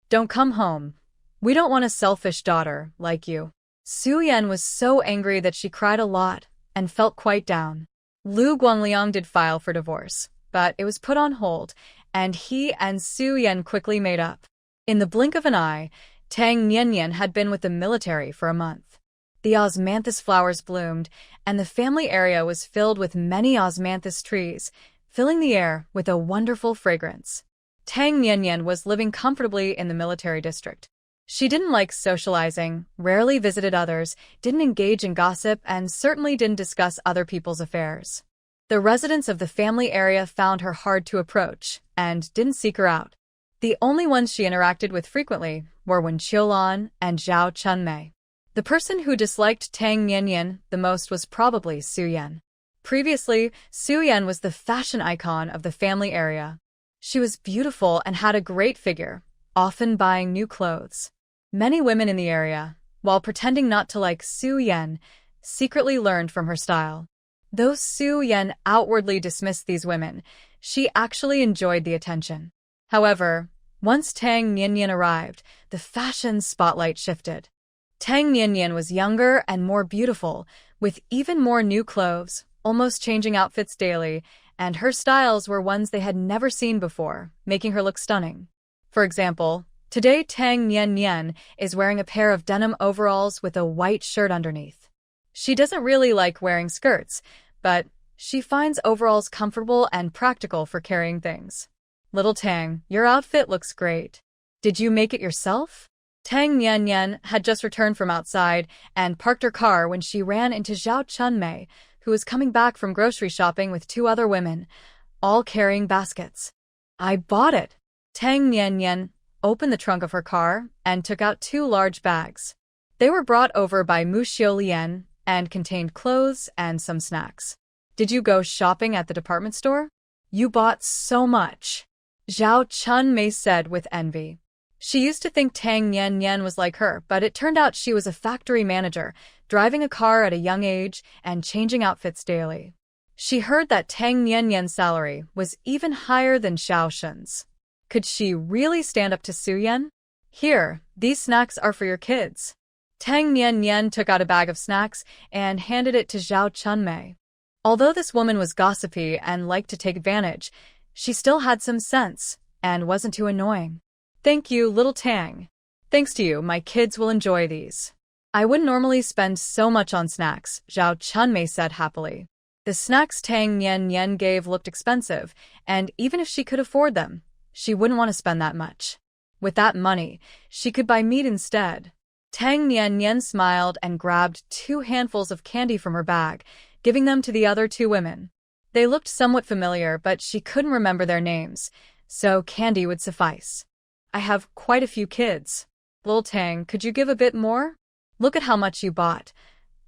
Don't come home. We don't want a selfish daughter like you. Su Yan was so angry that she cried a lot and felt quite down. Lu Guangliang did file for divorce, but it was put on hold, and he and Su Yan quickly made up. In the blink of an eye, Tang Niannian had been with the military for a month. The osmanthus flowers bloomed, and the family area was filled with many osmanthus trees, filling the air with a wonderful fragrance. Tang Nianyan was living comfortably in the military district. She didn't like socializing, rarely visited others, didn't engage in gossip, and certainly didn't discuss other people's affairs. The residents of the family area found her hard to approach and didn't seek her out. The only ones she interacted with frequently were Wen Qiulan and Zhao Chunmei. The person who disliked Tang Nianyan the most was probably Su Yan. Previously, Su Yan was the fashion icon of the family area. She was beautiful and had a great figure, often buying new clothes. Many women in the area, while pretending not to like Su Yan, secretly learned from her style. Though Su Yan outwardly dismissed these women, she actually enjoyed the attention. However, once Tang Nianyan arrived, the fashion spotlight shifted. Tang Nianyan was younger and more beautiful, with even more new clothes, almost changing outfits daily, and her styles were ones they had never seen before, making her look stunning. For example, today Tang Nianyan is wearing a pair of denim overalls with a white shirt underneath. She doesn't really like wearing skirts, but she finds overalls comfortable and practical for carrying things. Little Tang, your outfit looks great. Did you make it yourself? Tang Nianyan had just returned from outside and parked her car when she ran into Zhao Chunmei, who was coming back from grocery shopping with two other women, all carrying baskets. I bought it. Tang Nianyan opened the trunk of her car and took out two large bags. They were brought over by Mu Xiulian and contained clothes and some snacks. Did you go shopping at the department store? You bought so much, Zhao Chunmei said with envy. She used to think Tang Nianyan was like her, but it turned out she was a factory manager, driving a car at a young age and changing outfits daily. She heard that Tang Nianyan's salary was even higher than Xiao Shun's. Could she really stand up to Su Yan? Here, these snacks are for your kids. Tang Nianyan took out a bag of snacks and handed it to Zhao Chunmei. Although this woman was gossipy and liked to take advantage, she still had some sense and wasn't too annoying. Thank you, little Tang. Thanks to you, my kids will enjoy these. I wouldn't normally spend so much on snacks, Zhao Chunmei said happily. The snacks Tang Nianyan gave looked expensive, and even if she could afford them, she wouldn't want to spend that much. With that money, she could buy meat instead. Tang Nianyan smiled and grabbed 2 handfuls of candy from her bag, giving them to the other 2 women. They looked somewhat familiar, but she couldn't remember their names, so candy would suffice. I have quite a few kids. Little Tang, could you give a bit more? Look at how much you bought.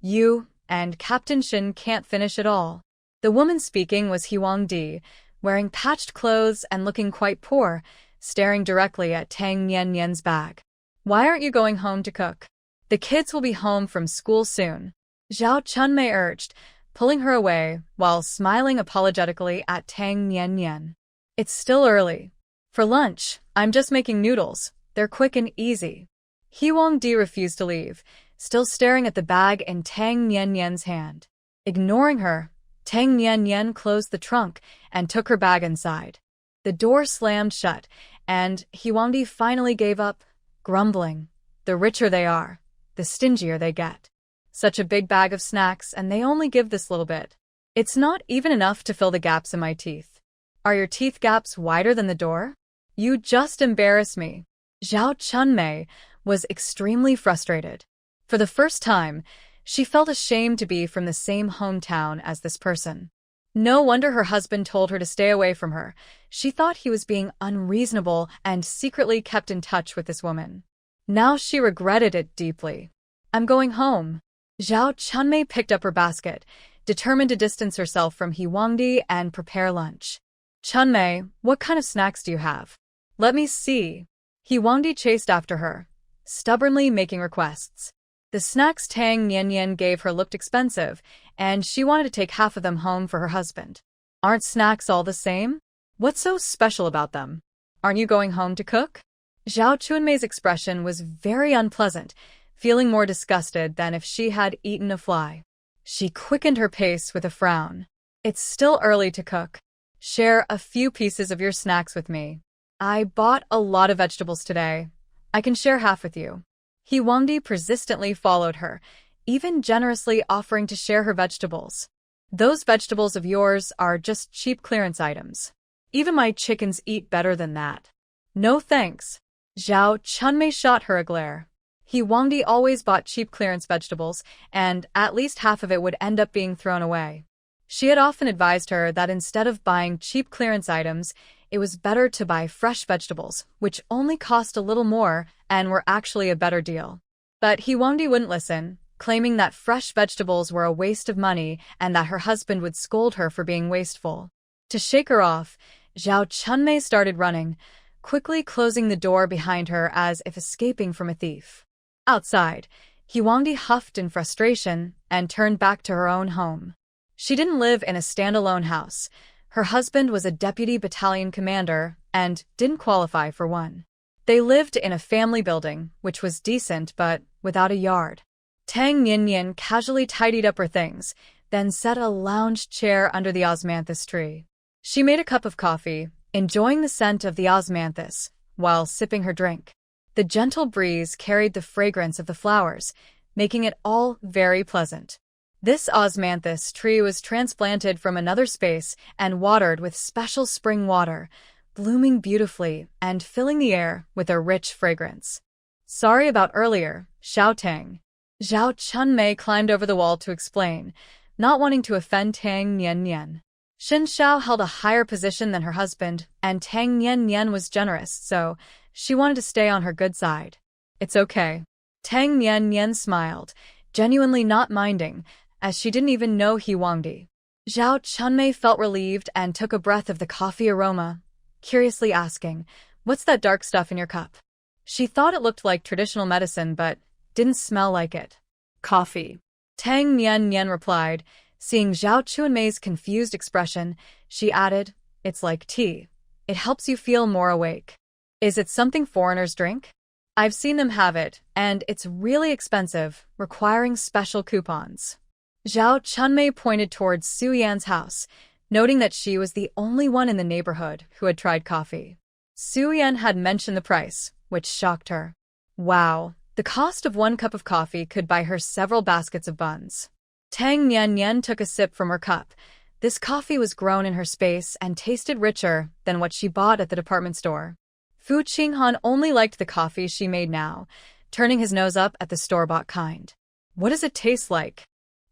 You and Captain Shin can't finish it all. The woman speaking was Huangdi, wearing patched clothes and looking quite poor, staring directly at Tang Nianyan's bag. Why aren't you going home to cook? The kids will be home from school soon, Zhao Chunmei urged, pulling her away while smiling apologetically at Tang Nianyan. It's still early. For lunch, I'm just making noodles. They're quick and easy. Huangdi refused to leave, still staring at the bag in Tang Nianyan's hand. Ignoring her, Tang Nianyan closed the trunk and took her bag inside. The door slammed shut, and Huangdi finally gave up, grumbling. The richer they are, the stingier they get. Such a big bag of snacks, and they only give this little bit. It's not even enough to fill the gaps in my teeth. Are your teeth gaps wider than the door? You just embarrass me. Zhao Chunmei was extremely frustrated. For the first time, she felt ashamed to be from the same hometown as this person. No wonder her husband told her to stay away from her. She thought he was being unreasonable and secretly kept in touch with this woman. Now she regretted it deeply. I'm going home. Zhao Chunmei picked up her basket, determined to distance herself from Huangdi and prepare lunch. Chunmei, what kind of snacks do you have? Let me see. Huangdi chased after her, stubbornly making requests. The snacks Tang Nianyan gave her looked expensive, and she wanted to take half of them home for her husband. Aren't snacks all the same? What's so special about them? Aren't you going home to cook? Zhao Chunmei's expression was very unpleasant, feeling more disgusted than if she had eaten a fly. She quickened her pace with a frown. It's still early to cook. Share a few pieces of your snacks with me. I bought a lot of vegetables today. I can share half with you. Huangdi persistently followed her, even generously offering to share her vegetables. Those vegetables of yours are just cheap clearance items. Even my chickens eat better than that. No thanks. Zhao Chunmei shot her a glare. Wangdi always bought cheap clearance vegetables, and at least half of it would end up being thrown away. She had often advised her that instead of buying cheap clearance items, it was better to buy fresh vegetables, which only cost a little more and were actually a better deal. But Wangdi wouldn't listen, claiming that fresh vegetables were a waste of money and that her husband would scold her for being wasteful. To shake her off, Zhao Chunmei started running, quickly closing the door behind her as if escaping from a thief. Outside, Wangdi huffed in frustration and turned back to her own home. She didn't live in a standalone house. Her husband was a deputy battalion commander and didn't qualify for one. They lived in a family building, which was decent but without a yard. Tang Nian casually tidied up her things, then set a lounge chair under the osmanthus tree. She made a cup of coffee, enjoying the scent of the osmanthus, while sipping her drink. The gentle breeze carried the fragrance of the flowers, making it all very pleasant. This osmanthus tree was transplanted from another space and watered with special spring water, blooming beautifully and filling the air with a rich fragrance. Sorry about earlier, Xiao Tang. Zhao Chunmei climbed over the wall to explain, not wanting to offend Tang Nian. Shen Xiao held a higher position than her husband, and Tang Nian was generous, so she wanted to stay on her good side. It's okay. Tang Nian smiled, genuinely not minding, as she didn't even know Wangdi. Zhao Chunmei felt relieved and took a breath of the coffee aroma, curiously asking, "What's that dark stuff in your cup?" She thought it looked like traditional medicine, but didn't smell like it. "Coffee." Tang Nian replied. Seeing Zhao Chunmei's confused expression, she added, "It's like tea. It helps you feel more awake." "Is it something foreigners drink?" "I've seen them have it, and it's really expensive, requiring special coupons." Zhao Chunmei pointed towards Su Yan's house, noting that she was the only one in the neighborhood who had tried coffee. Su Yan had mentioned the price, which shocked her. Wow, the cost of one cup of coffee could buy her several baskets of buns. Tang Nian took a sip from her cup. This coffee was grown in her space and tasted richer than what she bought at the department store. Fu Qinghan only liked the coffee she made now, turning his nose up at the store-bought kind. "What does it taste like?"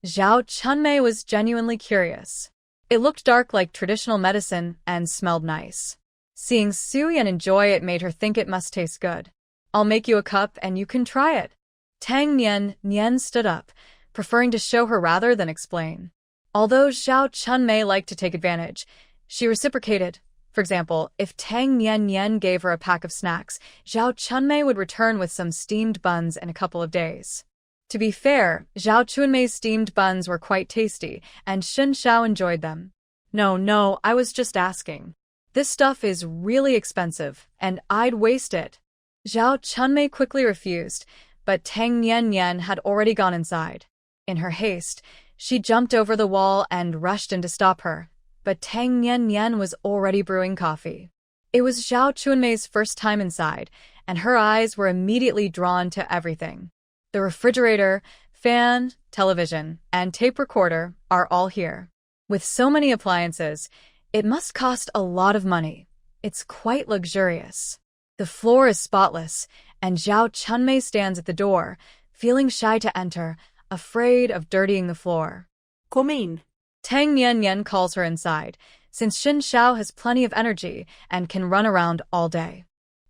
Zhao Chunmei was genuinely curious. It looked dark like traditional medicine and smelled nice. Seeing Su Yan enjoy it made her think it must taste good. "I'll make you a cup and you can try it." Tang Nian stood up, preferring to show her rather than explain. Although Zhao Chunmei liked to take advantage, she reciprocated. For example, if Tang Nian gave her a pack of snacks, Zhao Chunmei would return with some steamed buns in a couple of days. To be fair, Zhao Chunmei's steamed buns were quite tasty, and Shen Xiao enjoyed them. No, I was just asking. This stuff is really expensive, and I'd waste it." Zhao Chunmei quickly refused, but Tang Nian had already gone inside. In her haste, she jumped over the wall and rushed in to stop her, but Tang Nian was already brewing coffee. It was Zhao Chunmei's first time inside, and her eyes were immediately drawn to everything. The refrigerator, fan, television, and tape recorder are all here. With so many appliances, it must cost a lot of money. It's quite luxurious. The floor is spotless, and Zhao Chunmei stands at the door, feeling shy to enter, afraid of dirtying the floor. "Come in." Tang Nian calls her inside, since Shen Xiao has plenty of energy and can run around all day.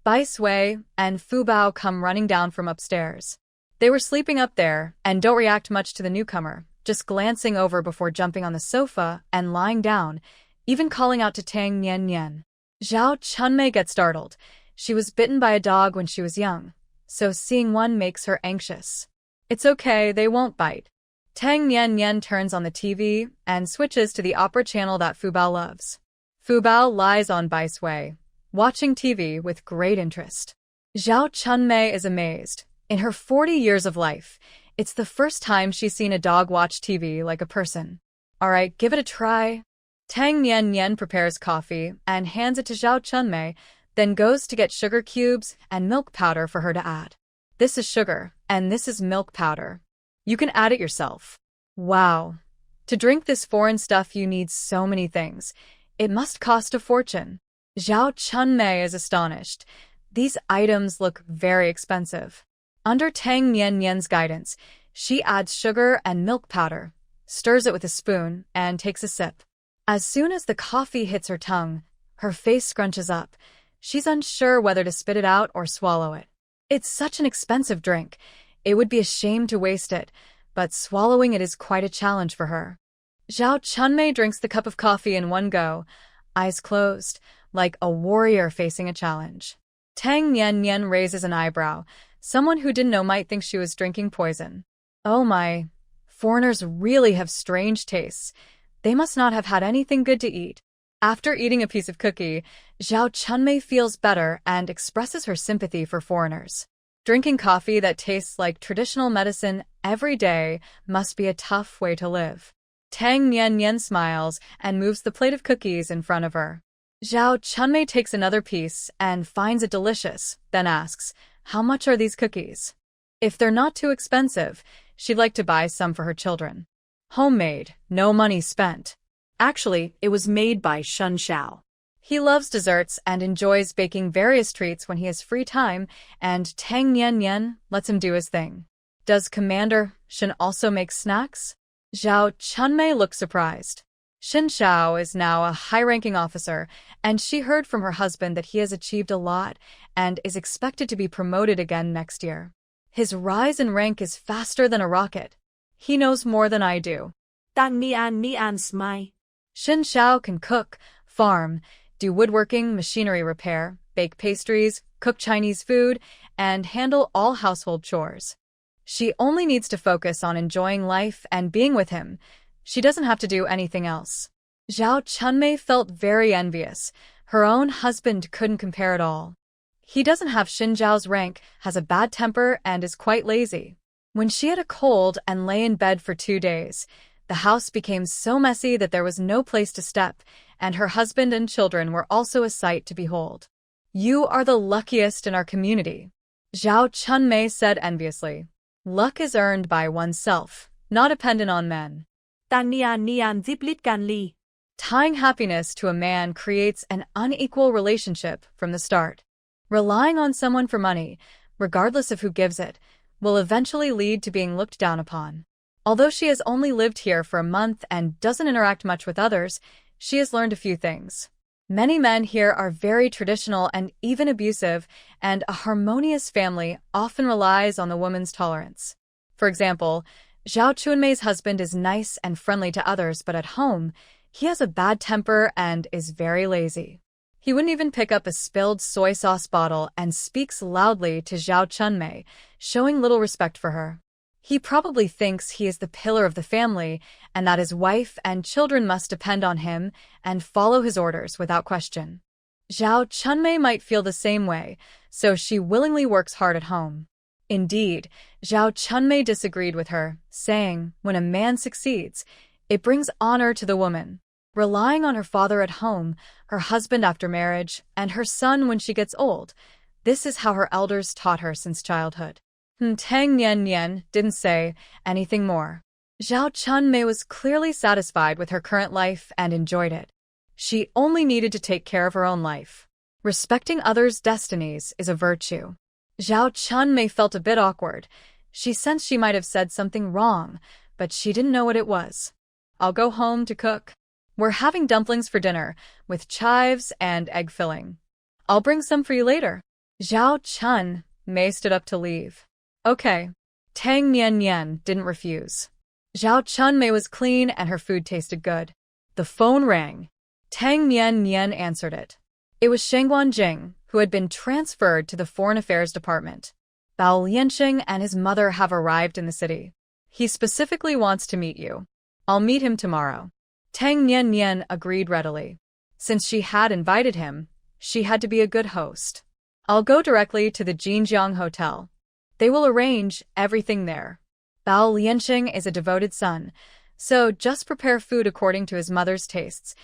Bai Sui and Fu Bao come running down from upstairs. They were sleeping up there and don't react much to the newcomer, just glancing over before jumping on the sofa and lying down, even calling out to Tang Nian. Zhao Chunmei gets startled. She was bitten by a dog when she was young, so seeing one makes her anxious. "It's okay, they won't bite." Tang Nian turns on the TV and switches to the opera channel that Fu Bao loves. Fu Bao lies on Bai Sui, watching TV with great interest. Zhao Chunmei is amazed. In her 40 years of life, it's the first time she's seen a dog watch TV like a person. "Alright, give it a try." Tang Nian prepares coffee and hands it to Zhao Chunmei, then goes to get sugar cubes and milk powder for her to add. "This is sugar, and this is milk powder. You can add it yourself." Wow. To drink this foreign stuff you need so many things. It must cost a fortune. Zhao Chunmei is astonished. These items look very expensive. Under Tang Nian's guidance, she adds sugar and milk powder, stirs it with a spoon, and takes a sip. As soon as the coffee hits her tongue, her face scrunches up. She's unsure whether to spit it out or swallow it. It's such an expensive drink. It would be a shame to waste it, but swallowing it is quite a challenge for her. Zhao Chunmei drinks the cup of coffee in one go, eyes closed, like a warrior facing a challenge. Tang Nian raises an eyebrow. Someone who didn't know might think she was drinking poison. Oh my, foreigners really have strange tastes. They must not have had anything good to eat. After eating a piece of cookie, Zhao Chunmei feels better and expresses her sympathy for foreigners. Drinking coffee that tastes like traditional medicine every day must be a tough way to live. Tang Nian smiles and moves the plate of cookies in front of her. Zhao Chunmei takes another piece and finds it delicious, then asks, "How much are these cookies?" If they're not too expensive, she'd like to buy some for her children. Homemade, no money spent. Actually, it was made by Shun Xiao. He loves desserts and enjoys baking various treats when he has free time, and Tang Nian lets him do his thing. Does Commander Shen also make snacks? Zhao Chunmei looks surprised. Shen Xiao is now a high-ranking officer, and she heard from her husband that he has achieved a lot and is expected to be promoted again next year. His rise in rank is faster than a rocket. He knows more than I do. Tan Nian smile. Shen Xiao can cook, farm, do woodworking, machinery repair, bake pastries, cook Chinese food, and handle all household chores. She only needs to focus on enjoying life and being with him. She doesn't have to do anything else. Zhao Chunmei felt very envious. Her own husband couldn't compare at all. He doesn't have Xin Zhao's rank, has a bad temper, and is quite lazy. When she had a cold and lay in bed for 2 days, the house became so messy that there was no place to step, and her husband and children were also a sight to behold. "You are the luckiest in our community," Zhao Chunmei said enviously. Luck is earned by oneself, not dependent on men. Tan Nian ziplit gan li. Tying happiness to a man creates an unequal relationship from the start. Relying on someone for money, regardless of who gives it, will eventually lead to being looked down upon. Although she has only lived here for a month and doesn't interact much with others, she has learned a few things. Many men here are very traditional and even abusive, and a harmonious family often relies on the woman's tolerance. For example, Zhao Chunmei's husband is nice and friendly to others, but at home, he has a bad temper and is very lazy. He wouldn't even pick up a spilled soy sauce bottle and speaks loudly to Zhao Chunmei, showing little respect for her. He probably thinks he is the pillar of the family and that his wife and children must depend on him and follow his orders without question. Zhao Chunmei might feel the same way, so she willingly works hard at home. Indeed, Zhao Chunmei disagreed with her, saying, when a man succeeds, it brings honor to the woman. Relying on her father at home, her husband after marriage, and her son when she gets old, this is how her elders taught her since childhood. Tang Nian didn't say anything more. Zhao Chunmei was clearly satisfied with her current life and enjoyed it. She only needed to take care of her own life. Respecting others' destinies is a virtue. Zhao Chunmei felt a bit awkward. She sensed she might have said something wrong, but she didn't know what it was. "I'll go home to cook. We're having dumplings for dinner, with chives and egg filling. I'll bring some for you later." Zhao Chunmei stood up to leave. Okay. Tang Nian didn't refuse. Zhao Chunmei was clean and her food tasted good. The phone rang. Tang Nian answered it. It was Shengguan Jing, who had been transferred to the Foreign Affairs Department. Bao Lianxing and his mother have arrived in the city. He specifically wants to meet you. I'll meet him tomorrow. Tang Nian agreed readily. Since she had invited him, she had to be a good host. I'll go directly to the Jinjiang Hotel. They will arrange everything there. Bao Lianxing is a devoted son, so just prepare food according to his mother's tastes.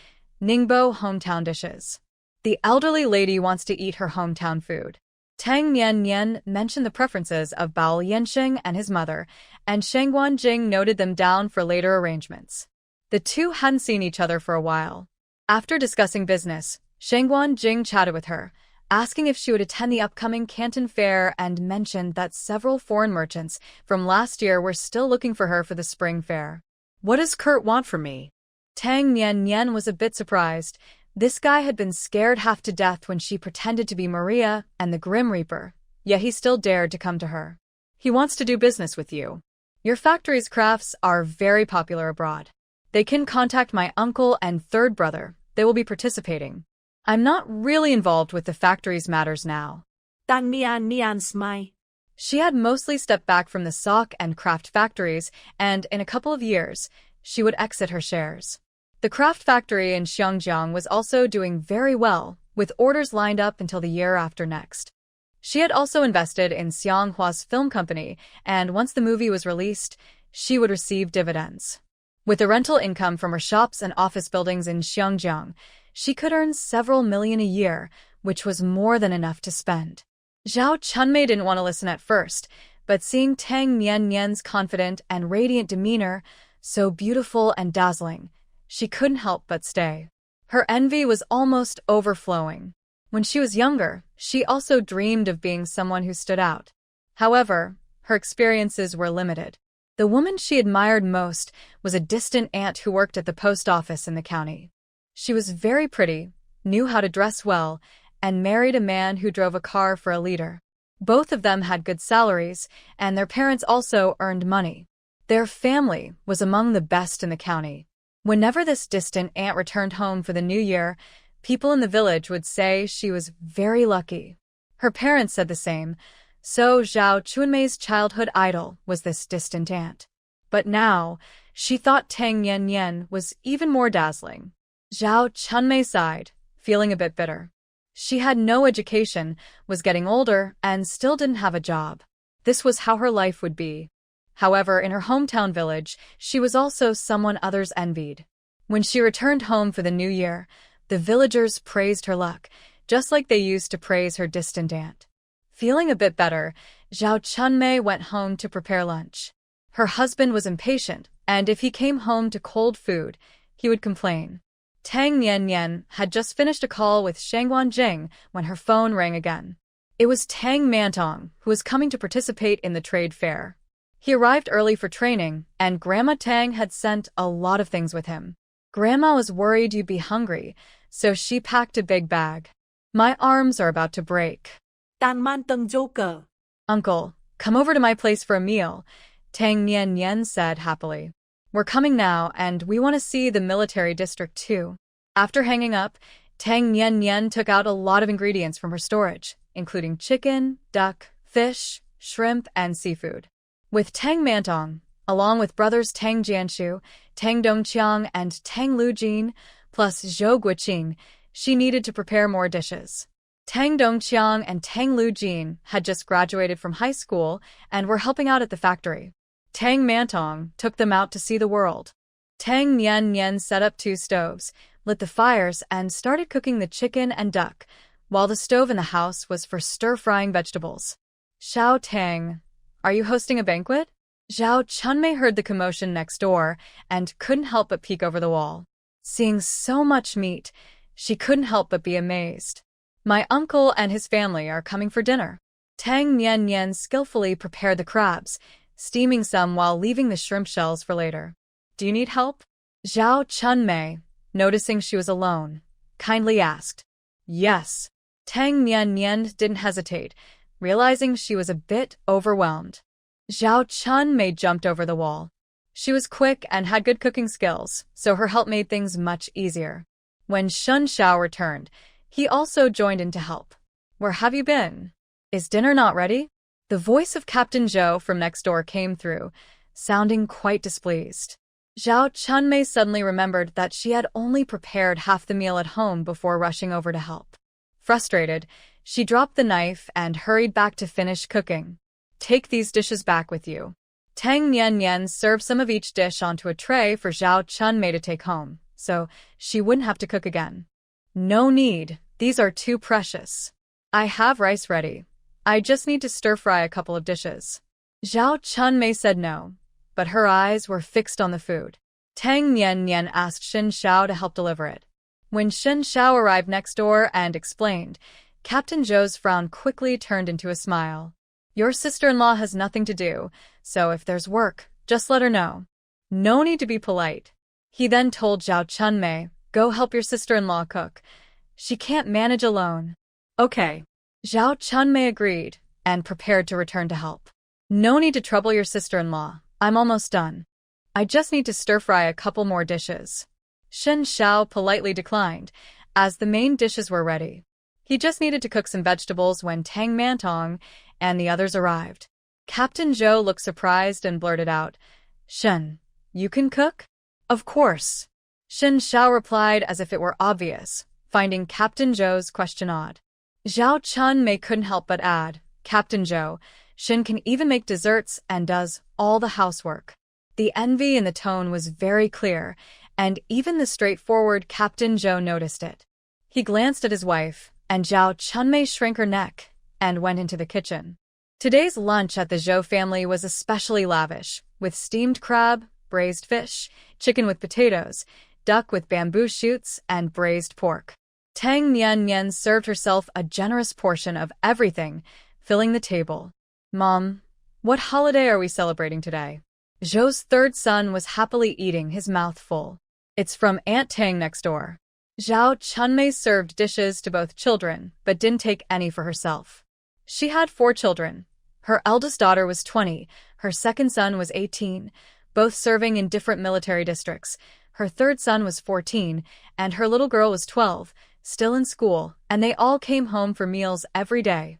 Ningbo hometown dishes. The elderly lady wants to eat her hometown food. Tang Nian mentioned the preferences of Bao Lianxing and his mother, and Shengguan Jing noted them down for later arrangements. The two hadn't seen each other for a while. After discussing business, Shengguan Jing chatted with her, asking if she would attend the upcoming Canton Fair and mentioned that several foreign merchants from last year were still looking for her for the spring fair. What does Kurt want from me? Tang Nian was a bit surprised. This guy had been scared half to death when she pretended to be Maria and the Grim Reaper, yet he still dared to come to her. He wants to do business with you. Your factory's crafts are very popular abroad. They can contact my uncle and third brother. They will be participating. I'm not really involved with the factory's matters now. Tang Nian smiled. She had mostly stepped back from the sock and craft factories, and in a couple of years, she would exit her shares. The craft factory in Xiangjiang was also doing very well, with orders lined up until the year after next. She had also invested in Xianghua's film company, and once the movie was released, she would receive dividends. With the rental income from her shops and office buildings in Xiangjiang, she could earn several million a year, which was more than enough to spend. Zhao Chunmei didn't want to listen at first, but seeing Tang Nian's confident and radiant demeanor, so beautiful and dazzling, she couldn't help but stay. Her envy was almost overflowing. When she was younger, she also dreamed of being someone who stood out. However, her experiences were limited. The woman she admired most was a distant aunt who worked at the post office in the county. She was very pretty, knew how to dress well, and married a man who drove a car for a leader. Both of them had good salaries, and their parents also earned money. Their family was among the best in the county. Whenever this distant aunt returned home for the new year, people in the village would say she was very lucky. Her parents said the same, so Zhao Chunmei's childhood idol was this distant aunt. But now, she thought Tang Nian was even more dazzling. Zhao Chunmei sighed, feeling a bit bitter. She had no education, was getting older, and still didn't have a job. This was how her life would be. However, in her hometown village, she was also someone others envied. When she returned home for the new year, the villagers praised her luck, just like they used to praise her distant aunt. Feeling a bit better, Zhao Chunmei went home to prepare lunch. Her husband was impatient, and if he came home to cold food, he would complain. Tang Nian had just finished a call with Shengguan Jing when her phone rang again. It was Tang Mantong, who was coming to participate in the trade fair. He arrived early for training, and Grandma Tang had sent a lot of things with him. Grandma was worried you'd be hungry, so she packed a big bag. My arms are about to break. Tang Mantong Joker. Uncle, come over to my place for a meal, Tang Nian said happily. We're coming now, and we want to see the military district too. After hanging up, Tang Nian took out a lot of ingredients from her storage, including chicken, duck, fish, shrimp, and seafood. With Tang Mantong, along with brothers Tang Jianshu, Tang Dongqiang, and Tang Lujin, plus Zhou Guiqing, she needed to prepare more dishes. Tang Dongqiang and Tang Lujin had just graduated from high school and were helping out at the factory. Tang Mantong took them out to see the world. Tang Nian set up 2 stoves, lit the fires, and started cooking the chicken and duck, while the stove in the house was for stir-frying vegetables. Xiao Tang, are you hosting a banquet? Zhao Chunmei heard the commotion next door and couldn't help but peek over the wall. Seeing so much meat, she couldn't help but be amazed. My uncle and his family are coming for dinner. Tang Nian skillfully prepared the crabs, steaming some while leaving the shrimp shells for later. Do you need help? Zhao Chunmei, noticing she was alone, kindly asked. Yes. Tang Nian didn't hesitate, realizing she was a bit overwhelmed. Zhao Chunmei jumped over the wall. She was quick and had good cooking skills, so her help made things much easier. When Shun Xiao returned, he also joined in to help. Where have you been? Is dinner not ready? The voice of Captain Zhou from next door came through, sounding quite displeased. Zhao Chunmei suddenly remembered that she had only prepared half the meal at home before rushing over to help. Frustrated, she dropped the knife and hurried back to finish cooking. Take these dishes back with you. Tang Nian served some of each dish onto a tray for Zhao Chunmei to take home, so she wouldn't have to cook again. No need, these are too precious. I have rice ready. I just need to stir-fry a couple of dishes. Zhao Chunmei said no, but her eyes were fixed on the food. Tang Nian asked Shen Shao to help deliver it. When Shen Shao arrived next door and explained, Captain Zhou's frown quickly turned into a smile. Your sister-in-law has nothing to do, so if there's work, just let her know. No need to be polite. He then told Zhao Chunmei, go help your sister-in-law cook. She can't manage alone. Okay. Zhao Chunmei agreed and prepared to return to help. No need to trouble your sister-in-law. I'm almost done. I just need to stir-fry a couple more dishes. Shen Shao politely declined, as the main dishes were ready. He just needed to cook some vegetables when Tang Mantong and the others arrived. Captain Zhou looked surprised and blurted out, Shen, you can cook? Of course. Shen Shao replied as if it were obvious, finding Captain Zhou's question odd. Zhao Chunmei couldn't help but add, Captain Zhou, Shen can even make desserts and does all the housework. The envy in the tone was very clear, and even the straightforward Captain Zhou noticed it. He glanced at his wife, and Zhao Chunmei shrank her neck and went into the kitchen. Today's lunch at the Zhou family was especially lavish, with steamed crab, braised fish, chicken with potatoes, duck with bamboo shoots, and braised pork. Tang Nian served herself a generous portion of everything, filling the table. Mom, what holiday are we celebrating today? Zhou's third son was happily eating his mouth full. It's from Aunt Tang next door. Zhao Chunmei served dishes to both children, but didn't take any for herself. She had 4 children. Her eldest daughter was 20, her second son was 18, both serving in different military districts. Her third son was 14, and her little girl was 12, still in school, and they all came home for meals every day.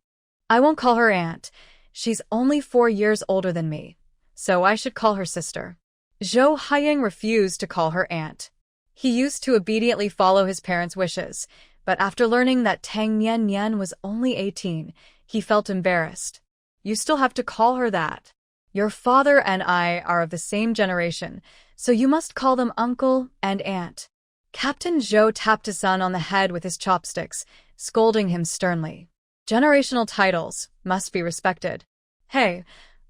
I won't call her aunt. She's only 4 years older than me, so I should call her sister. Zhou Haiying refused to call her aunt. He used to obediently follow his parents' wishes, but after learning that Tang Nian was only 18, he felt embarrassed. You still have to call her that. Your father and I are of the same generation, so you must call them uncle and aunt. Captain Zhou tapped his son on the head with his chopsticks, scolding him sternly. Generational titles must be respected. Hey,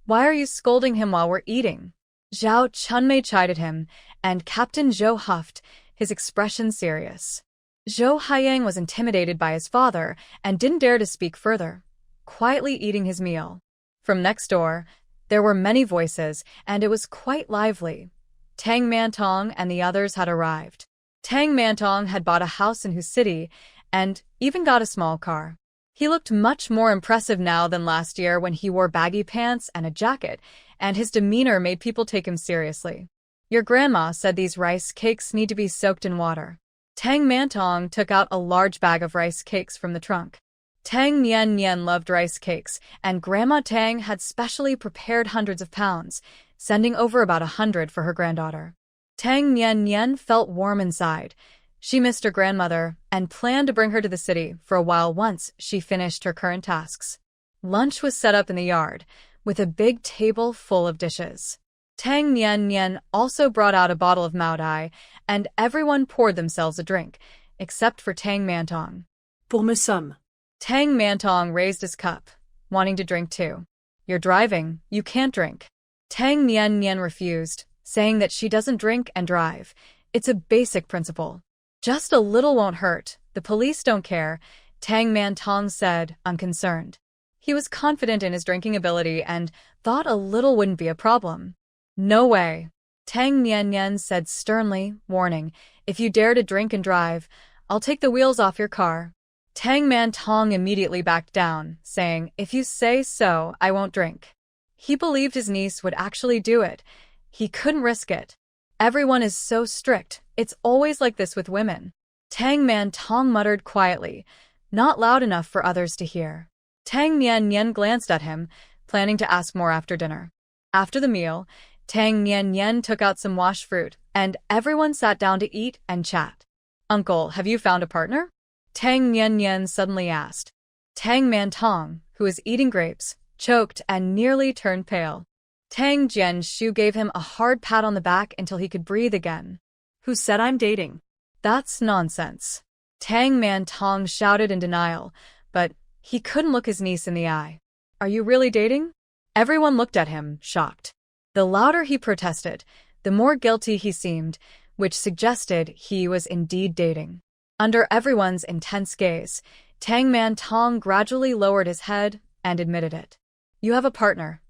why are you scolding him while we're eating? Zhao Chunmei chided him, and Captain Zhou huffed, his expression serious. Zhou Haiying was intimidated by his father and didn't dare to speak further, quietly eating his meal. From next door, there were many voices, and it was quite lively. Tang Mantong and the others had arrived. Tang Mantong had bought a house in whose city and even got a small car. He looked much more impressive now than last year when he wore baggy pants and a jacket, and his demeanor made people take him seriously. Your grandma said these rice cakes need to be soaked in water. Tang Mantong took out a large bag of rice cakes from the trunk. Tang Nian loved rice cakes, and Grandma Tang had specially prepared hundreds of pounds, sending over about 100 for her granddaughter. Tang Nian felt warm inside. She missed her grandmother and planned to bring her to the city for a while once she finished her current tasks. Lunch was set up in the yard, with a big table full of dishes. Tang Nian also brought out a bottle of Maodai, and everyone poured themselves a drink, except for Tang Mantong. Pour me some. Tang Mantong raised his cup, wanting to drink too. You're driving, you can't drink. Tang Nian refused, saying that she doesn't drink and drive. It's a basic principle. Just a little won't hurt. The police don't care, Tang Mantong said, unconcerned. He was confident in his drinking ability and thought a little wouldn't be a problem. No way. Tang Nian said sternly, warning, if you dare to drink and drive, I'll take the wheels off your car. Tang Mantong immediately backed down, saying, if you say so, I won't drink. He believed his niece would actually do it. He couldn't risk it. Everyone is so strict. It's always like this with women. Tang Mantong muttered quietly, not loud enough for others to hear. Tang Nian glanced at him, planning to ask more after dinner. After the meal, Tang Nian took out some washed fruit, and everyone sat down to eat and chat. Uncle, have you found a partner? Tang Nian suddenly asked. Tang Mantong, who was eating grapes, choked and nearly turned pale. Tang Jianshu gave him a hard pat on the back until he could breathe again. Who said I'm dating? That's nonsense. Tang Mantong shouted in denial, but he couldn't look his niece in the eye. Are you really dating? Everyone looked at him, shocked. The louder he protested, the more guilty he seemed, which suggested he was indeed dating. Under everyone's intense gaze, Tang Man-tong gradually lowered his head and admitted it. You have a partner.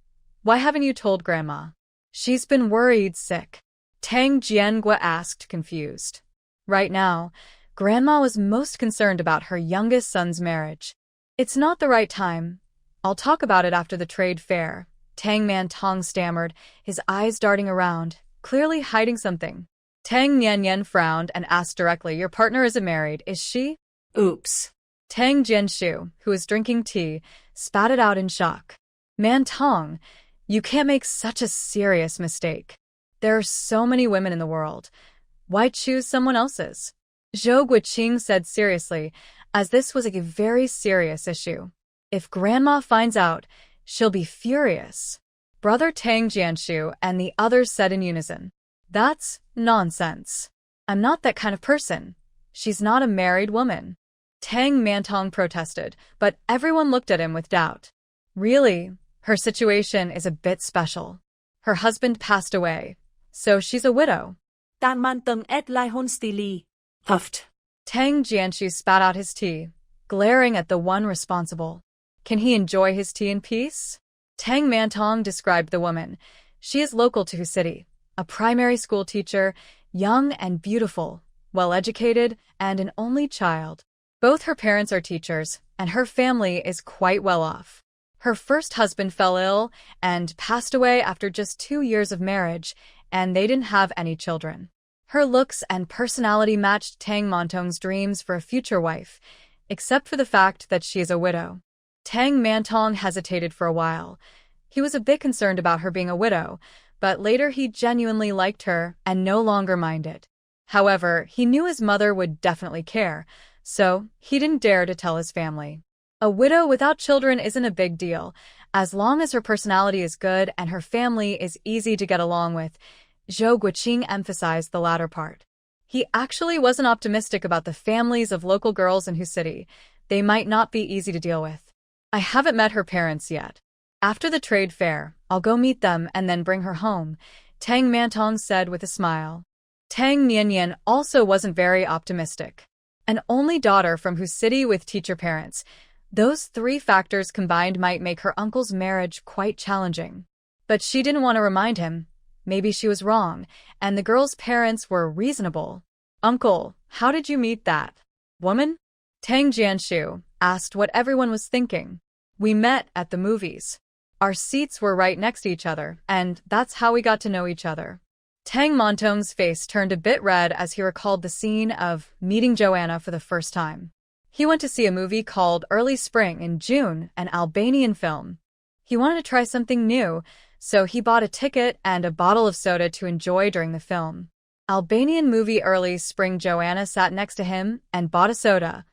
Why haven't you told Grandma? She's been worried sick. Tang Jiangua asked, confused. Right now, Grandma was most concerned about her youngest son's marriage. It's not the right time. I'll talk about it after the trade fair, Tang Man-tong stammered, his eyes darting around, clearly hiding something. Tang Nianyan frowned and asked directly, Your partner isn't married, is she? Oops. Tang Jianshu, who was drinking tea, spat it out in shock. Man-tong, you can't make such a serious mistake. There are so many women in the world. Why choose someone else's? Zhou Guiqing said seriously, as this was a very serious issue. If Grandma finds out, she'll be furious. Brother Tang Jianshu and the others said in unison. That's nonsense. I'm not that kind of person. She's not a married woman. Tang Man-tong protested, but everyone looked at him with doubt. Really, her situation is a bit special. Her husband passed away, so she's a widow. Tan man từng et lai hôn stili. Huffed. Tang Jianshu spat out his tea, glaring at the one responsible. Can he enjoy his tea in peace? Tang Man-tong described the woman. She is local to his city, a primary school teacher, young and beautiful, well-educated, and an only child. Both her parents are teachers, and her family is quite well off. Her first husband fell ill and passed away after just 2 years of marriage, and they didn't have any children. Her looks and personality matched Tang Man-tong's dreams for a future wife, except for the fact that she is a widow. Tang Man-tong hesitated for a while. He was a bit concerned about her being a widow, but later he genuinely liked her and no longer minded. However, he knew his mother would definitely care, so he didn't dare to tell his family. A widow without children isn't a big deal, as long as her personality is good and her family is easy to get along with. Zhou Guiqing emphasized the latter part. He actually wasn't optimistic about the families of local girls in his city. They might not be easy to deal with. I haven't met her parents yet. After the trade fair, I'll go meet them and then bring her home, Tang Man-tong said with a smile. Tang Nianyan also wasn't very optimistic. An only daughter from whose city with teacher parents, those 3 factors combined might make her uncle's marriage quite challenging. But she didn't want to remind him. Maybe she was wrong, and the girl's parents were reasonable. Uncle, how did you meet that woman? Tang Jianshu asked what everyone was thinking. We met at the movies. Our seats were right next to each other, and that's how we got to know each other. Tang Man-tong's face turned a bit red as he recalled the scene of meeting Joanna for the first time. He went to see a movie called Early Spring in June, an Albanian film. He wanted to try something new, so he bought a ticket and a bottle of soda to enjoy during the film. Albanian movie Early Spring. Joanna sat next to him and bought a soda,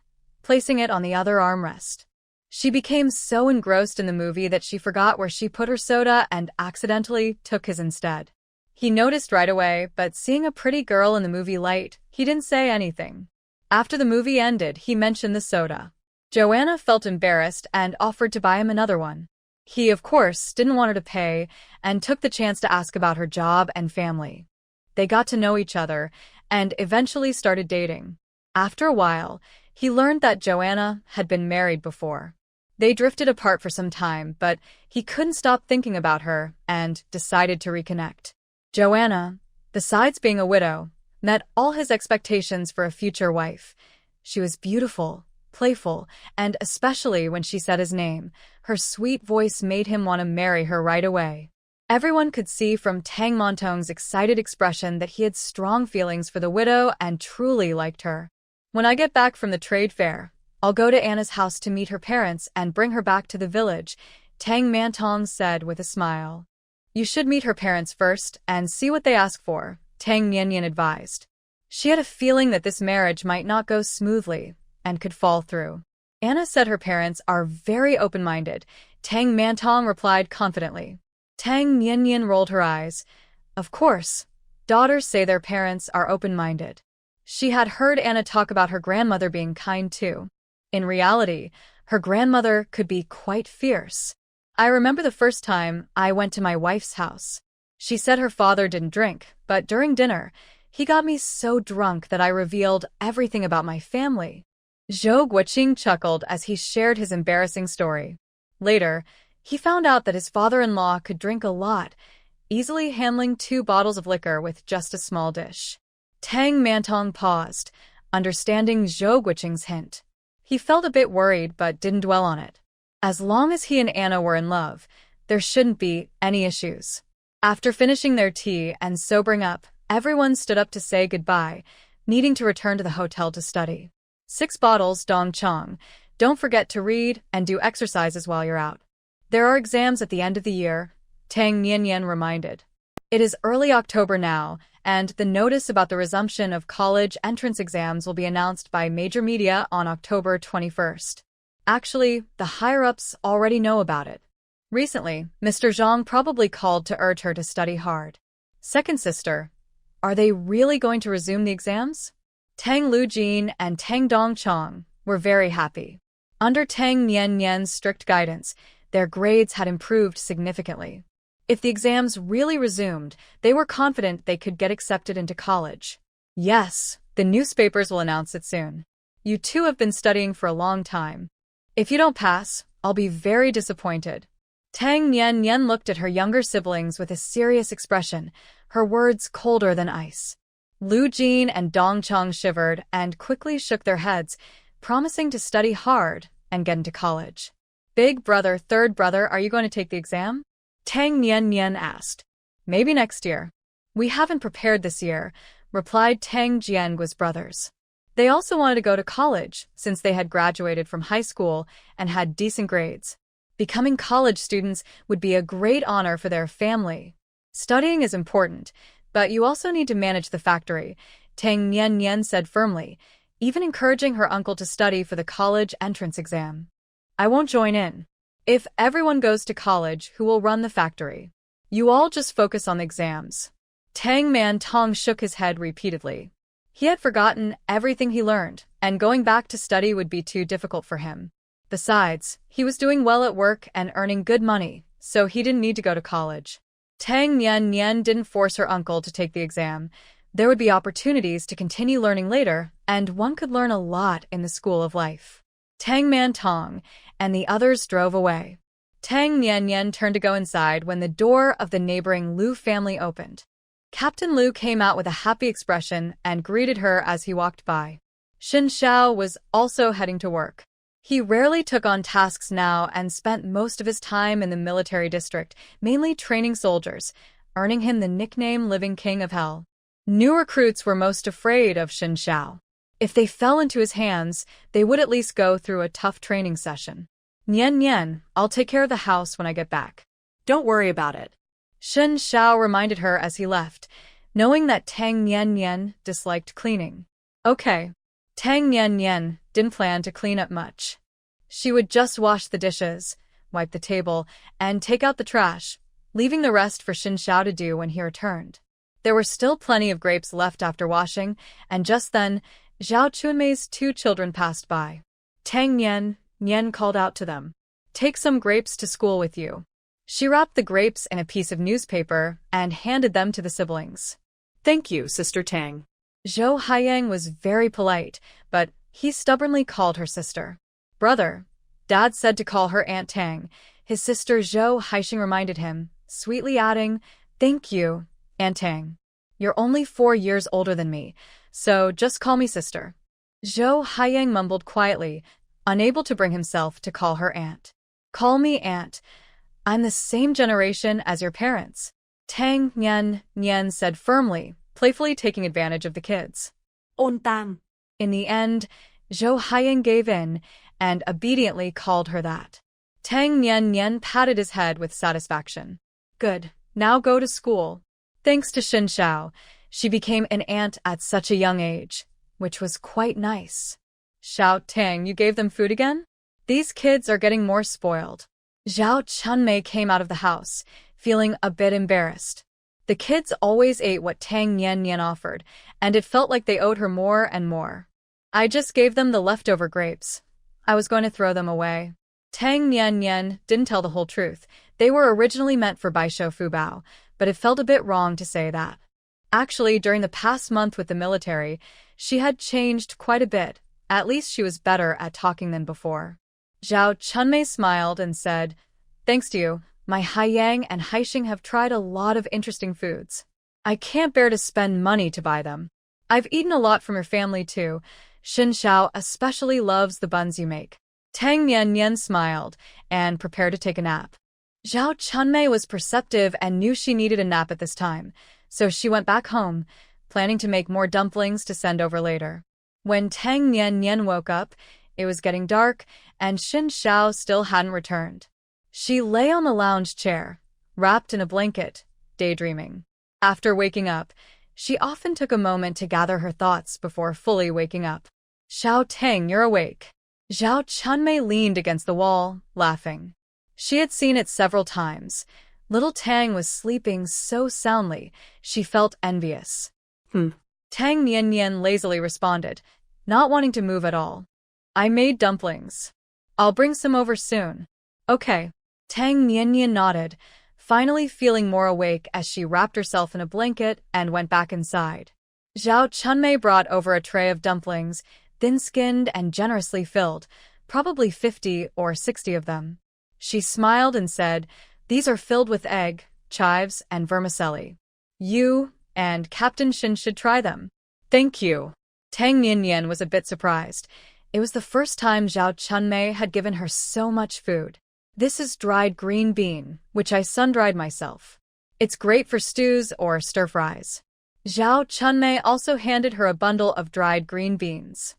placing it on the other armrest. She became so engrossed in the movie that she forgot where she put her soda and accidentally took his instead. He noticed right away, but seeing a pretty girl in the movie light, he didn't say anything. After the movie ended, he mentioned the soda. Joanna felt embarrassed and offered to buy him another one. He, of course, didn't want her to pay and took the chance to ask about her job and family. They got to know each other and eventually started dating. After a while, he learned that Joanna had been married before. They drifted apart for some time, but he couldn't stop thinking about her and decided to reconnect. Joanna, besides being a widow, met all his expectations for a future wife. She was beautiful, playful, and especially when she said his name, her sweet voice made him want to marry her right away. Everyone could see from Tang Man-tong's excited expression that he had strong feelings for the widow and truly liked her. When I get back from the trade fair, I'll go to Anna's house to meet her parents and bring her back to the village, Tang Man-tong said with a smile. You should meet her parents first and see what they ask for, Tang Nianyan advised. She had a feeling that this marriage might not go smoothly and could fall through. Anna said her parents are very open-minded, Tang Man-tong replied confidently. Tang Nianyan rolled her eyes. Of course, daughters say their parents are open-minded. She had heard Anna talk about her grandmother being kind too. In reality, her grandmother could be quite fierce. I remember the first time I went to my wife's house. She said her father didn't drink, but during dinner, he got me so drunk that I revealed everything about my family. Zhou Guoqing chuckled as he shared his embarrassing story. Later, he found out that his father-in-law could drink a lot, easily handling 2 bottles of liquor with just a small dish. Tang Mantong paused, understanding Zhou Guoqing's hint. He felt a bit worried but didn't dwell on it. As long as he and Anna were in love, there shouldn't be any issues. After finishing their tea and sobering up, everyone stood up to say goodbye, needing to return to the hotel to study. 6 bottles, Dong Chong. Don't forget to read and do exercises while you're out. There are exams at the end of the year, Tang Nianyan reminded. It is early October now, and the notice about the resumption of college entrance exams will be announced by major media on October 21st. Actually, the higher-ups already know about it. Recently, Mr. Zhang probably called to urge her to study hard. Second sister, are they really going to resume the exams? Tang Lujin and Tang Dongchang were very happy. Under Tang Nianyan's strict guidance, their grades had improved significantly. If the exams really resumed, they were confident they could get accepted into college. Yes, the newspapers will announce it soon. You two have been studying for a long time. If you don't pass, I'll be very disappointed. Tang Nianyan looked at her younger siblings with a serious expression, her words colder than ice. Lu Jin and Dong Chong shivered and quickly shook their heads, promising to study hard and get into college. Big brother, third brother, are you going to take the exam? Tang Nianyan asked. Maybe next year. We haven't prepared this year, replied Tang Jianguo's brothers. They also wanted to go to college, since they had graduated from high school and had decent grades. Becoming college students would be a great honor for their family. Studying is important, but you also need to manage the factory, Tang Nianyan said firmly, even encouraging her uncle to study for the college entrance exam. I won't join in. If everyone goes to college, who will run the factory? You all just focus on the exams. Tang Man-tong shook his head repeatedly. He had forgotten everything he learned, and going back to study would be too difficult for him. Besides, he was doing well at work and earning good money, so he didn't need to go to college. Tang Nian didn't force her uncle to take the exam. There would be opportunities to continue learning later, and one could learn a lot in the school of life. Tang Man-tong and the others drove away. Tang Nianyan turned to go inside when the door of the neighboring Lu family opened. Captain Lu came out with a happy expression and greeted her as he walked by. Xin Xiao was also heading to work. He rarely took on tasks now and spent most of his time in the military district, mainly training soldiers, earning him the nickname Living King of Hell. New recruits were most afraid of Xin Xiao. If they fell into his hands, they would at least go through a tough training session. Nian, I'll take care of the house when I get back. Don't worry about it. Xin Xiao reminded her as he left, knowing that Tang Nian disliked cleaning. Okay. Tang Nian didn't plan to clean up much. She would just wash the dishes, wipe the table, and take out the trash, leaving the rest for Xin Xiao to do when he returned. There were still plenty of grapes left after washing, and just then, Zhao Chunmei's 2 children passed by. Tang Nian called out to them. Take some grapes to school with you. She wrapped the grapes in a piece of newspaper and handed them to the siblings. Thank you, Sister Tang. Zhou Haiyang was very polite, but he stubbornly called her sister. Brother. Dad said to call her Aunt Tang. His sister Zhou Haixing reminded him, sweetly adding, Thank you, Aunt Tang. You're only 4 years older than me, so just call me sister. Zhou Haiyang mumbled quietly, unable to bring himself to call her aunt. Call me aunt. I'm the same generation as your parents. Tang Nian said firmly, playfully taking advantage of the kids. Tam. In the end, Zhou Haiyang gave in and obediently called her that. Tang Nian patted his head with satisfaction. Good, now go to school. Thanks to Xin Xiao, she became an aunt at such a young age, which was quite nice. Xiao Tang, you gave them food again? These kids are getting more spoiled. Zhao Chunmei came out of the house, feeling a bit embarrassed. The kids always ate what Tang Nian offered, and it felt like they owed her more and more. I just gave them the leftover grapes. I was going to throw them away. Tang Nian didn't tell the whole truth. They were originally meant for Baisho Fubao, but it felt a bit wrong to say that. Actually, during the past month with the military, she had changed quite a bit. At least she was better at talking than before. Zhao Chunmei smiled and said, "Thanks to you, my Haiyang and Haixing have tried a lot of interesting foods. I can't bear to spend money to buy them. I've eaten a lot from your family too. Xin Xiao especially loves the buns you make." Tang Nian smiled and prepared to take a nap. Zhao Chunmei was perceptive and knew she needed a nap at this time, so she went back home, planning to make more dumplings to send over later. When Tang Nian woke up, it was getting dark, and Xin Xiao still hadn't returned. She lay on the lounge chair, wrapped in a blanket, daydreaming. After waking up, she often took a moment to gather her thoughts before fully waking up. "Xiao Tang, you're awake." Zhao Chunmei leaned against the wall, laughing. She had seen it several times. Little Tang was sleeping so soundly, she felt envious. Tang Nian lazily responded, not wanting to move at all. "I made dumplings. I'll bring some over soon." "Okay." Tang Nian nodded, finally feeling more awake as she wrapped herself in a blanket and went back inside. Zhao Chunmei brought over a tray of dumplings, thin-skinned and generously filled, probably 50 or 60 of them. She smiled and said, "These are filled with egg, chives, and vermicelli. You and Captain Shin should try them." "Thank you." Tang Nian was a bit surprised. It was the first time Zhao Chunmei had given her so much food. "This is dried green bean, which I sun-dried myself. It's great for stews or stir-fries." Zhao Chunmei also handed her a bundle of dried green beans.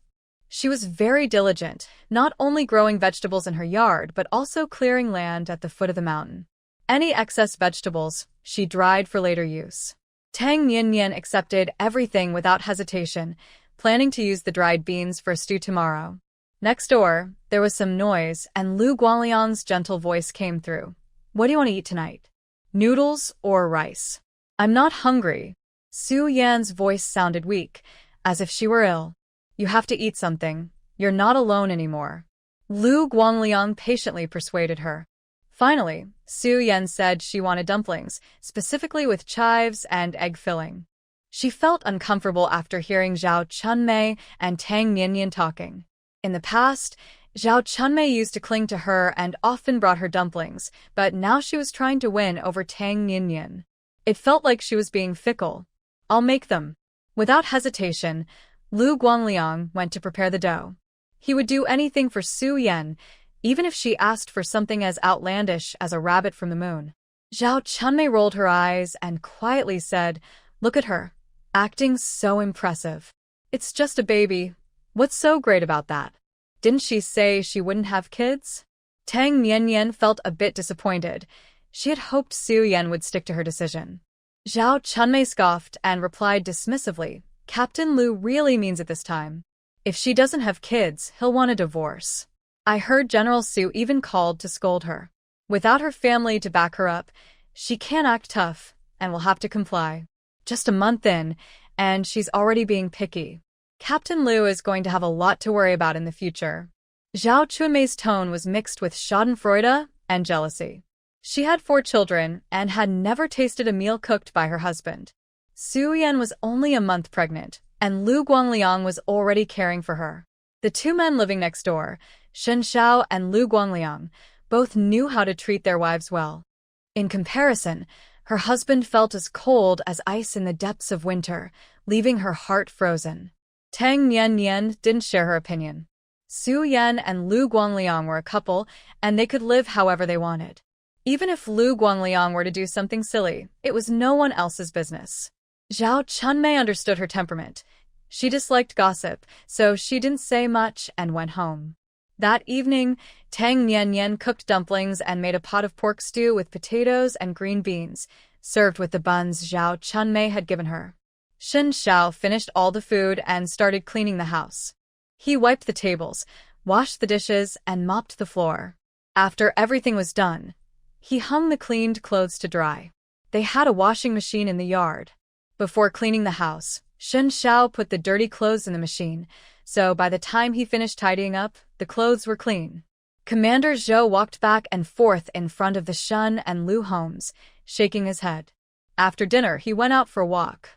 She was very diligent, not only growing vegetables in her yard but also clearing land at the foot of the mountain. Any excess vegetables, she dried for later use. Tang Nian accepted everything without hesitation, planning to use the dried beans for a stew tomorrow. Next door, there was some noise and Lu Guangliang's gentle voice came through. "What do you want to eat tonight? Noodles or rice?" "I'm not hungry." Su Yan's voice sounded weak, as if she were ill. "You have to eat something. You're not alone anymore." Lu Guangliang patiently persuaded her. Finally, Su Yan said she wanted dumplings, specifically with chives and egg filling. She felt uncomfortable after hearing Zhao Chunmei and Tang Nian talking. In the past, Zhao Chunmei used to cling to her and often brought her dumplings, but now she was trying to win over Tang Nian. It felt like she was being fickle. "I'll make them." Without hesitation, Lu Guangliang went to prepare the dough. He would do anything for Su Yan, even if she asked for something as outlandish as a rabbit from the moon. Zhao Chunmei rolled her eyes and quietly said, "Look at her, acting so impressive. It's just a baby. What's so great about that? Didn't she say she wouldn't have kids?" Tang Nian felt a bit disappointed. She had hoped Su Yan would stick to her decision. Zhao Chunmei scoffed and replied dismissively, "Captain Lu really means it this time. If she doesn't have kids, he'll want a divorce." I heard General Su even called to scold her. Without her family to back her up, she can't act tough and will have to comply. Just a month in, and she's already being picky. Captain Lu is going to have a lot to worry about in the future. Zhao Chunmei's tone was mixed with schadenfreude and jealousy. She had 4 children and had never tasted a meal cooked by her husband. Su Yan was only a month pregnant, and Lu Guangliang was already caring for her. The 2 men living next door, Shen Xiao and Lu Guangliang, both knew how to treat their wives well. In comparison, her husband felt as cold as ice in the depths of winter, leaving her heart frozen. Tang Nian didn't share her opinion. Su Yan and Lu Guangliang were a couple, and they could live however they wanted. Even if Lu Guangliang were to do something silly, it was no one else's business. Zhao Chunmei understood her temperament. She disliked gossip, so she didn't say much and went home. That evening, Tang Nian cooked dumplings and made a pot of pork stew with potatoes and green beans, served with the buns Zhao Chunmei had given her. Shen Xiao finished all the food and started cleaning the house. He wiped the tables, washed the dishes, and mopped the floor. After everything was done, he hung the cleaned clothes to dry. They had a washing machine in the yard. Before cleaning the house, Shen Xiao put the dirty clothes in the machine, so by the time he finished tidying up, the clothes were clean. Commander Zhou walked back and forth in front of the Shen and Lu homes, shaking his head. After dinner, he went out for a walk.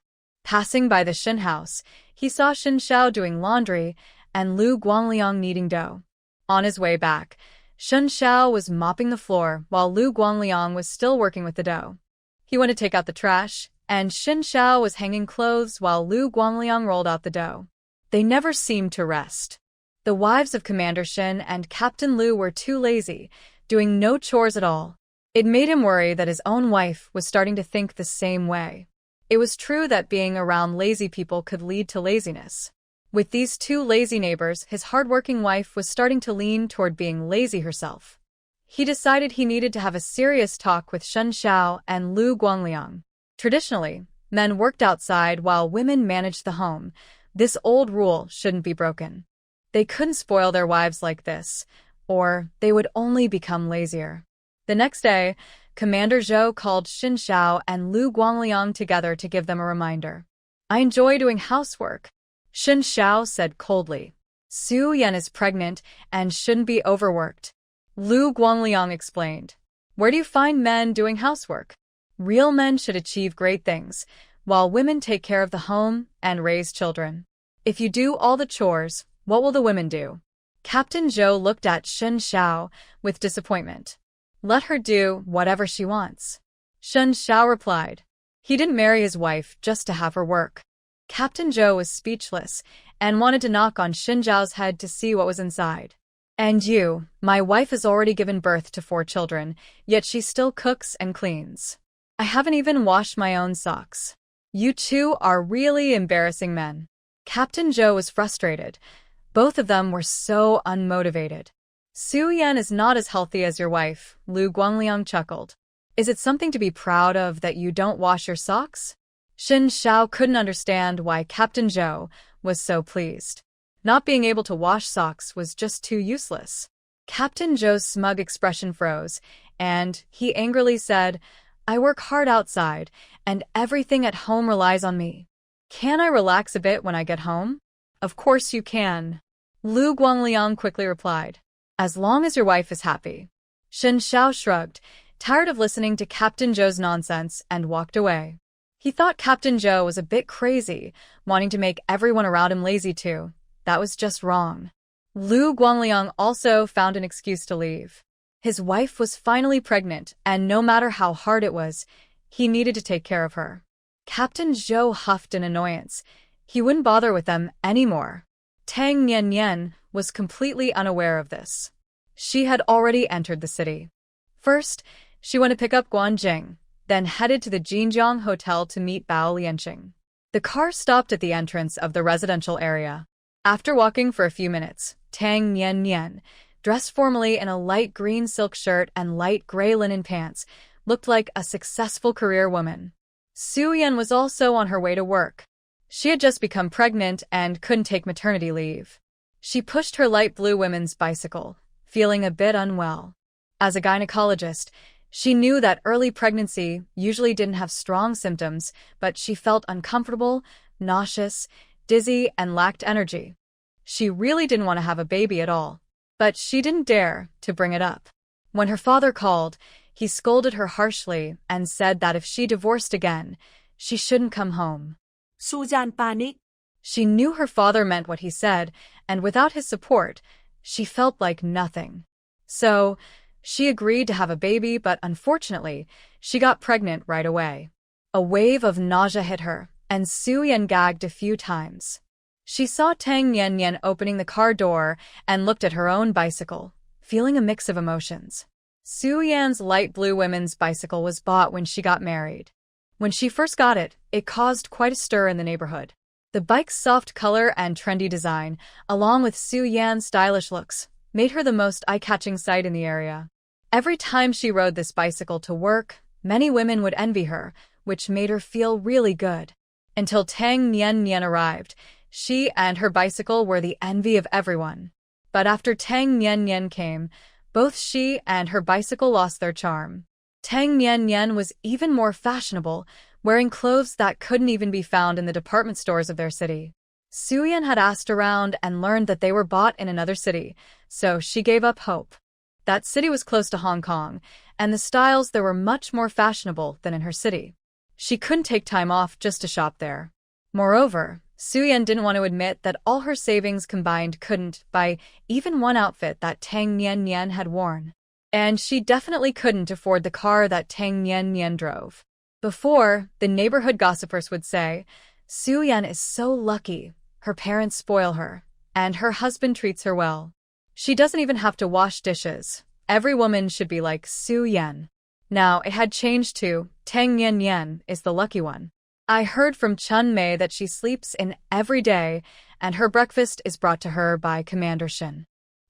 Passing by the Shin house, he saw Shin Xiao doing laundry and Lu Guangliang kneading dough. On his way back, Shin Xiao was mopping the floor while Lu Guangliang was still working with the dough. He went to take out the trash, and Shin Xiao was hanging clothes while Lu Guangliang rolled out the dough. They never seemed to rest. The wives of Commander Shin and Captain Lu were too lazy, doing no chores at all. It made him worry that his own wife was starting to think the same way. It was true that being around lazy people could lead to laziness. With these two lazy neighbors, his hardworking wife was starting to lean toward being lazy herself. He decided he needed to have a serious talk with Shen Xiao and Lu Guangliang. Traditionally, men worked outside while women managed the home. This old rule shouldn't be broken. They couldn't spoil their wives like this, or they would only become lazier. The next day, Commander Zhou called Shin Xiao and Lu Guangliang together to give them a reminder. "I enjoy doing housework," Shin Xiao said coldly. "Su Yan is pregnant and shouldn't be overworked." Lu Guangliang explained. "Where do you find men doing housework? Real men should achieve great things, while women take care of the home and raise children. If you do all the chores, what will the women do?" Captain Zhou looked at Shin Xiao with disappointment. "Let her do whatever she wants," Shin Xiao replied. He didn't marry his wife just to have her work. Captain Zhou was speechless and wanted to knock on Shin Xiao's head to see what was inside. "And you, my wife has already given birth to 4 children, yet she still cooks and cleans. I haven't even washed my own socks. You two are really embarrassing men." Captain Zhou was frustrated. Both of them were so unmotivated. "Su Yan is not as healthy as your wife," Lu Guangliang chuckled. "Is it something to be proud of that you don't wash your socks?" Shin Xiao couldn't understand why Captain Zhou was so pleased. Not being able to wash socks was just too useless. Captain Zhou's smug expression froze, and he angrily said, "I work hard outside, and everything at home relies on me. Can I relax a bit when I get home?" "Of course you can," Lu Guangliang quickly replied. "As long as your wife is happy." Shin Xiao shrugged, tired of listening to Captain Zhou's nonsense, and walked away. He thought Captain Zhou was a bit crazy, wanting to make everyone around him lazy too. That was just wrong. Lu Guangliang also found an excuse to leave. His wife was finally pregnant, and no matter how hard it was, he needed to take care of her. Captain Zhou huffed in annoyance. He wouldn't bother with them anymore. Tang Nian was completely unaware of this. She had already entered the city. First, she went to pick up Guan Jing, then headed to the Jinjiang Hotel to meet Bao Lianqing. The car stopped at the entrance of the residential area. After walking for a few minutes, Tang Nian, dressed formally in a light green silk shirt and light gray linen pants, looked like a successful career woman. Su Yan was also on her way to work. She had just become pregnant and couldn't take maternity leave. She pushed her light blue women's bicycle, feeling a bit unwell. As a gynecologist, she knew that early pregnancy usually didn't have strong symptoms, but she felt uncomfortable, nauseous, dizzy, and lacked energy. She really didn't want to have a baby at all, but she didn't dare to bring it up. When her father called, he scolded her harshly and said that if she divorced again, she shouldn't come home. Susan panicked. She knew her father meant what he said, and without his support, she felt like nothing. So, she agreed to have a baby, but unfortunately, she got pregnant right away. A wave of nausea hit her, and Su Yan gagged a few times. She saw Tang Nian opening the car door and looked at her own bicycle, feeling a mix of emotions. Su Yan's light blue women's bicycle was bought when she got married. When she first got it, it caused quite a stir in the neighborhood. The bike's soft color and trendy design, along with Su Yan's stylish looks, made her the most eye-catching sight in the area. Every time she rode this bicycle to work, many women would envy her, which made her feel really good. Until Tang Nian arrived, she and her bicycle were the envy of everyone. But after Tang Nian came, both she and her bicycle lost their charm. Tang Nian was even more fashionable, wearing clothes that couldn't even be found in the department stores of their city. Su Yan had asked around and learned that they were bought in another city, so she gave up hope. That city was close to Hong Kong, and the styles there were much more fashionable than in her city. She couldn't take time off just to shop there. Moreover, Su-Yan didn't want to admit that all her savings combined couldn't buy even one outfit that Tang Nian had worn. And she definitely couldn't afford the car that Tang Nian drove. Before, the neighborhood gossipers would say, Su-Yan is so lucky, her parents spoil her, and her husband treats her well. She doesn't even have to wash dishes. Every woman should be like Su-Yan. Now, it had changed to, Tang Nian is the lucky one. I heard from Chun Mei that she sleeps in every day, and her breakfast is brought to her by Commander Shin.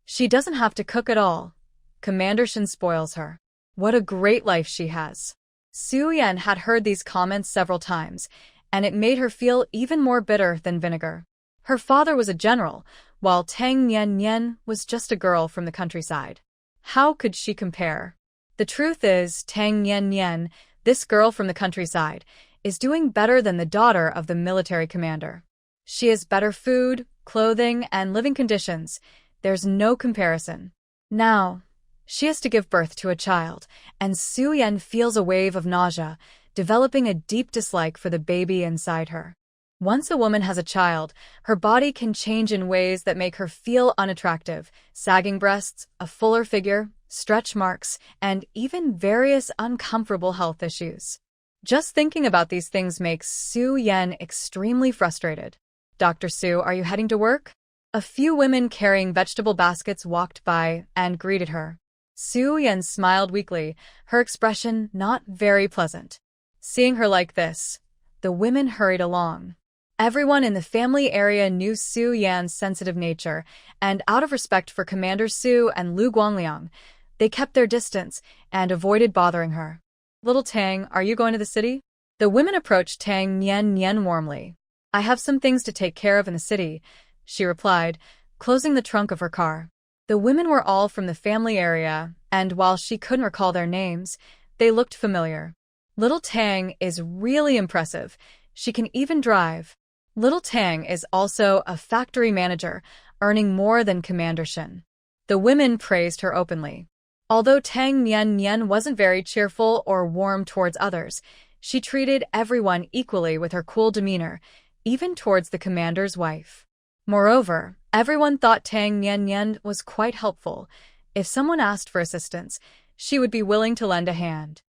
She doesn't have to cook at all. Commander Shin spoils her. What a great life she has. Su-Yan had heard these comments several times, and it made her feel even more bitter than vinegar. Her father was a general, while Tang Nian was just a girl from the countryside. How could she compare? The truth is, Tang Nian, this girl from the countryside, is doing better than the daughter of the military commander. She has better food, clothing, and living conditions. There's no comparison. Now, she has to give birth to a child, and Su-Yan feels a wave of nausea, developing a deep dislike for the baby inside her. Once a woman has a child, her body can change in ways that make her feel unattractive: sagging breasts, a fuller figure, stretch marks, and even various uncomfortable health issues. Just thinking about these things makes Su-Yan extremely frustrated. Dr. Su, are you heading to work? A few women carrying vegetable baskets walked by and greeted her. Su-Yan smiled weakly, her expression not very pleasant. Seeing her like this, the women hurried along. Everyone in the family area knew Su-Yan's sensitive nature, and out of respect for Commander Su and Lu Guangliang, they kept their distance and avoided bothering her. Little Tang, are you going to the city? The women approached Tang Nian warmly. I have some things to take care of in the city, she replied, closing the trunk of her car. The women were all from the family area, and while she couldn't recall their names, they looked familiar. Little Tang is really impressive. She can even drive. Little Tang is also a factory manager, earning more than Commander Shin. The women praised her openly. Although Tang Nian wasn't very cheerful or warm towards others, she treated everyone equally with her cool demeanor, even towards the commander's wife. Moreover, everyone thought Tang Nian was quite helpful. If someone asked for assistance, she would be willing to lend a hand.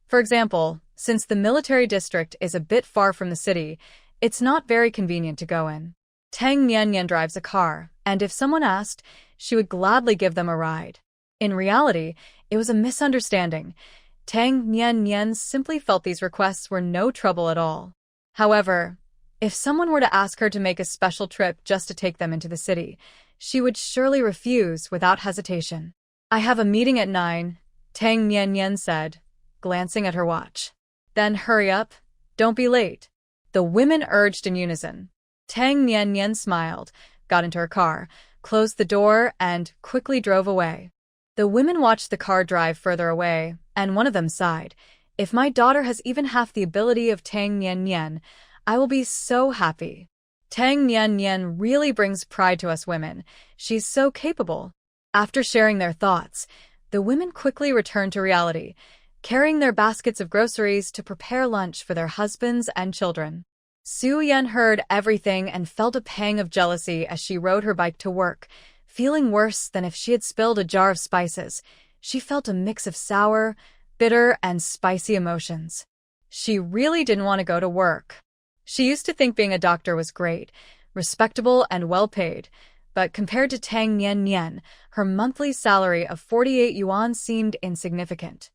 For example, since the military district is a bit far from the city, it's not very convenient to go in. Tang Nian drives a car, and if someone asked, she would gladly give them a ride. In reality, it was a misunderstanding. Tang Nian simply felt these requests were no trouble at all. However, if someone were to ask her to make a special trip just to take them into the city, she would surely refuse without hesitation. I have a meeting at 9, Tang Nian said, glancing at her watch. Then hurry up, don't be late. The women urged in unison. Tang Nian smiled, got into her car, closed the door, and quickly drove away. The women watched the car drive further away, and one of them sighed. If my daughter has even half the ability of Tang Nian, I will be so happy. Tang Nian really brings pride to us women. She's so capable. After sharing their thoughts, the women quickly returned to reality, carrying their baskets of groceries to prepare lunch for their husbands and children. Su-Yan heard everything and felt a pang of jealousy as she rode her bike to work. Feeling worse than if she had spilled a jar of spices, she felt a mix of sour, bitter, and spicy emotions. She really didn't want to go to work. She used to think being a doctor was great, respectable, and well-paid, but compared to Tang Nian, her monthly salary of 48 yuan seemed insignificant.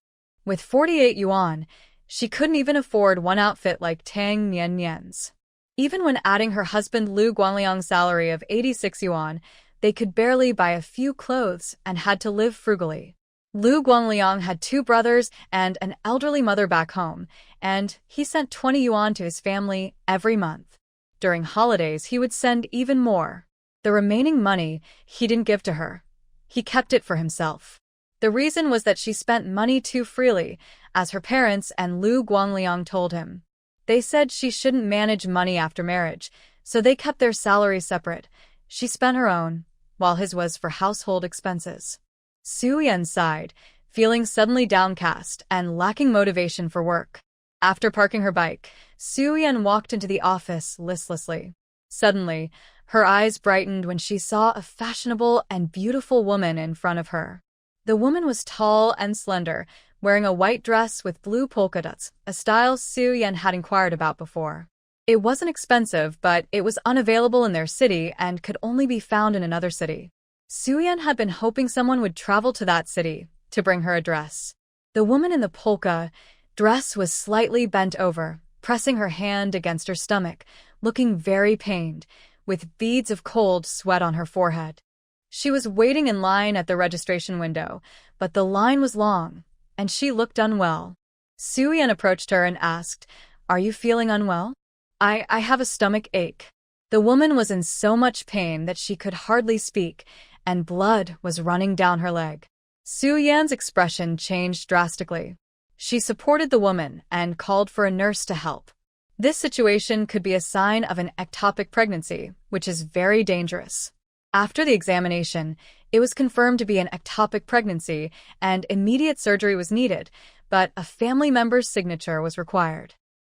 With 48 yuan, she couldn't even afford one outfit like Tang Nian's. Even when adding her husband Lu Guangliang's salary of 86 yuan, they could barely buy a few clothes and had to live frugally. Lu Guangliang had 2 brothers and an elderly mother back home, and he sent 20 yuan to his family every month. During holidays, he would send even more. The remaining money he didn't give to her. He kept it for himself. The reason was that she spent money too freely, as her parents and Lu Guangliang told him. They said she shouldn't manage money after marriage, so they kept their salaries separate. She spent her own, while his was for household expenses. Su-Yan sighed, feeling suddenly downcast and lacking motivation for work. After parking her bike, Su-Yan walked into the office listlessly. Suddenly, her eyes brightened when she saw a fashionable and beautiful woman in front of her. The woman was tall and slender, wearing a white dress with blue polka dots, a style Su-Yan had inquired about before. It wasn't expensive, but it was unavailable in their city and could only be found in another city. Su-Yan had been hoping someone would travel to that city to bring her a dress. The woman in the polka dress was slightly bent over, pressing her hand against her stomach, looking very pained, with beads of cold sweat on her forehead. She was waiting in line at the registration window, but the line was long, and she looked unwell. Su-Yan approached her and asked, "Are you feeling unwell?" I have a stomach ache." The woman was in so much pain that she could hardly speak, and blood was running down her leg. Su-Yan's expression changed drastically. She supported the woman and called for a nurse to help. This situation could be a sign of an ectopic pregnancy, which is very dangerous. After the examination, it was confirmed to be an ectopic pregnancy and immediate surgery was needed, but a family member's signature was required.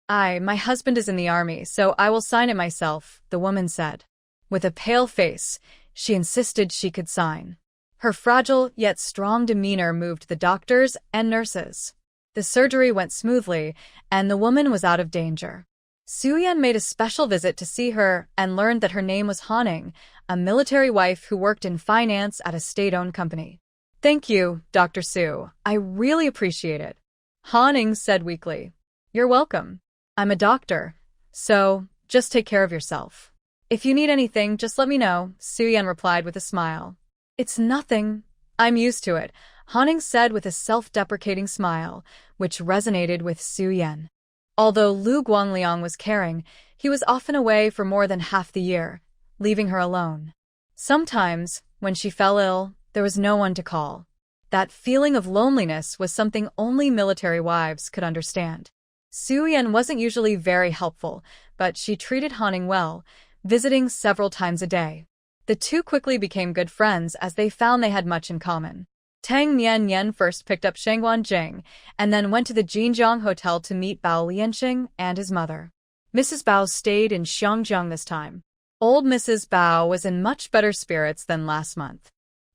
My husband is in the army, so I will sign it myself," the woman said. With a pale face, she insisted she could sign. Her fragile yet strong demeanor moved the doctors and nurses. The surgery went smoothly, and the woman was out of danger. Su-Yan made a special visit to see her and learned that her name was Han-Ning, a military wife who worked in finance at a state-owned company. "Thank you, Dr. Su. I really appreciate it," Han-Ning said weakly. "You're welcome. I'm a doctor, so just take care of yourself. If you need anything, just let me know," Su-Yan replied with a smile. "It's nothing. I'm used to it," Han-Ning said with a self-deprecating smile, which resonated with Su-Yan. Although Lu Guangliang was caring, he was often away for more than half the year, leaving her alone. Sometimes, when she fell ill, there was no one to call. That feeling of loneliness was something only military wives could understand. Su-Yan wasn't usually very helpful, but she treated Han-Ning well, visiting several times a day. The two quickly became good friends as they found they had much in common. Tang Nian first picked up Shangguan Jing and then went to the Jinjiang Hotel to meet Bao Lianqing and his mother. Mrs. Bao stayed in Xiangjiang this time. Old Mrs. Bao was in much better spirits than last month.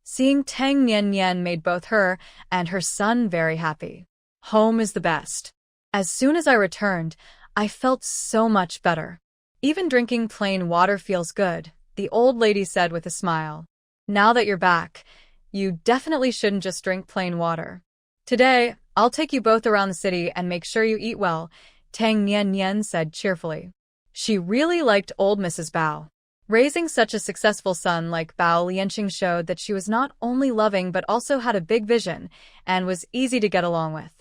Seeing Tang Nian made both her and her son very happy. Home is the best. As soon as I returned, I felt so much better. Even drinking plain water feels good, the old lady said with a smile. Now that you're back, you definitely shouldn't just drink plain water. Today, I'll take you both around the city and make sure you eat well, Tang Nian said cheerfully. She really liked old Mrs. Bao. Raising such a successful son like Bao Lianqing showed that she was not only loving but also had a big vision and was easy to get along with.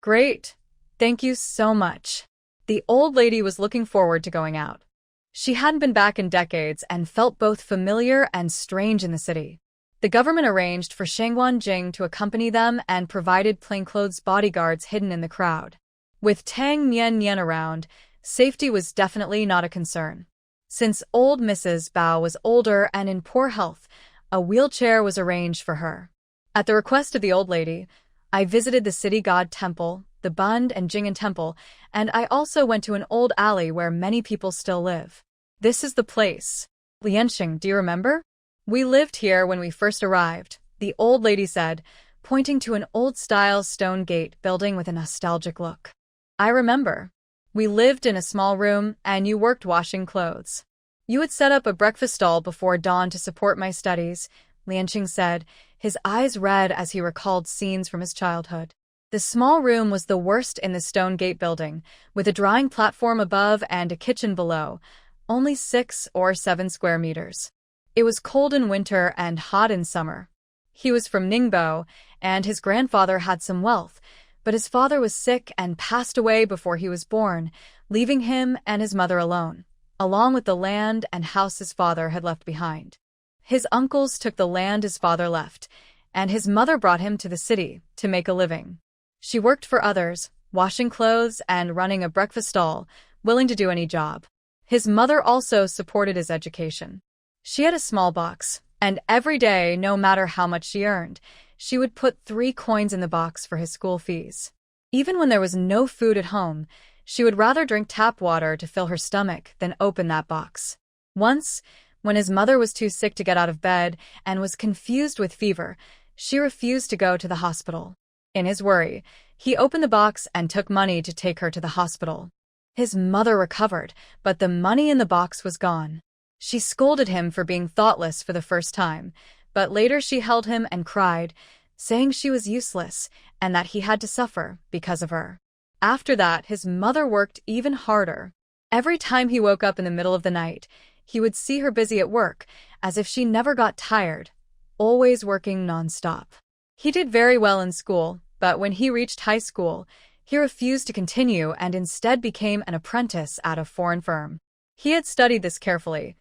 Great. Thank you so much. The old lady was looking forward to going out. She hadn't been back in decades and felt both familiar and strange in the city. The government arranged for Shangguan Jing to accompany them and provided plainclothes bodyguards hidden in the crowd. With Tang Nian around, safety was definitely not a concern. Since old Mrs. Bao was older and in poor health, a wheelchair was arranged for her. At the request of the old lady, I visited the city god temple, the Bund and Jing'an temple, and I also went to an old alley where many people still live. This is the place. Lianqing, do you remember? We lived here when we first arrived, the old lady said, pointing to an old-style stone gate building with a nostalgic look. I remember. We lived in a small room, and you worked washing clothes. You would set up a breakfast stall before dawn to support my studies, Lianqing said, his eyes red as he recalled scenes from his childhood. The small room was the worst in the stone gate building, with a drying platform above and a kitchen below, only 6 or 7 square meters. It was cold in winter and hot in summer. He was from Ningbo, and his grandfather had some wealth, but his father was sick and passed away before he was born, leaving him and his mother alone, along with the land and house his father had left behind. His uncles took the land his father left, and his mother brought him to the city to make a living. She worked for others, washing clothes and running a breakfast stall, willing to do any job. His mother also supported his education. She had a small box, and every day, no matter how much she earned, she would put 3 coins in the box for his school fees. Even when there was no food at home, She would rather drink tap water to fill her stomach than open that box. Once, when his mother was too sick to get out of bed and was confused with fever, she refused to go to the hospital. In his worry, he opened the box and took money to take her to the hospital. His mother recovered, but the money in the box was gone. She scolded him for being thoughtless for the first time, but later she held him and cried, saying she was useless and that he had to suffer because of her. After that, his mother worked even harder. Every time he woke up in the middle of the night, he would see her busy at work, as if she never got tired, always working non-stop. He did very well in school, but when he reached high school, he refused to continue and instead became an apprentice at a foreign firm. He had studied this carefully.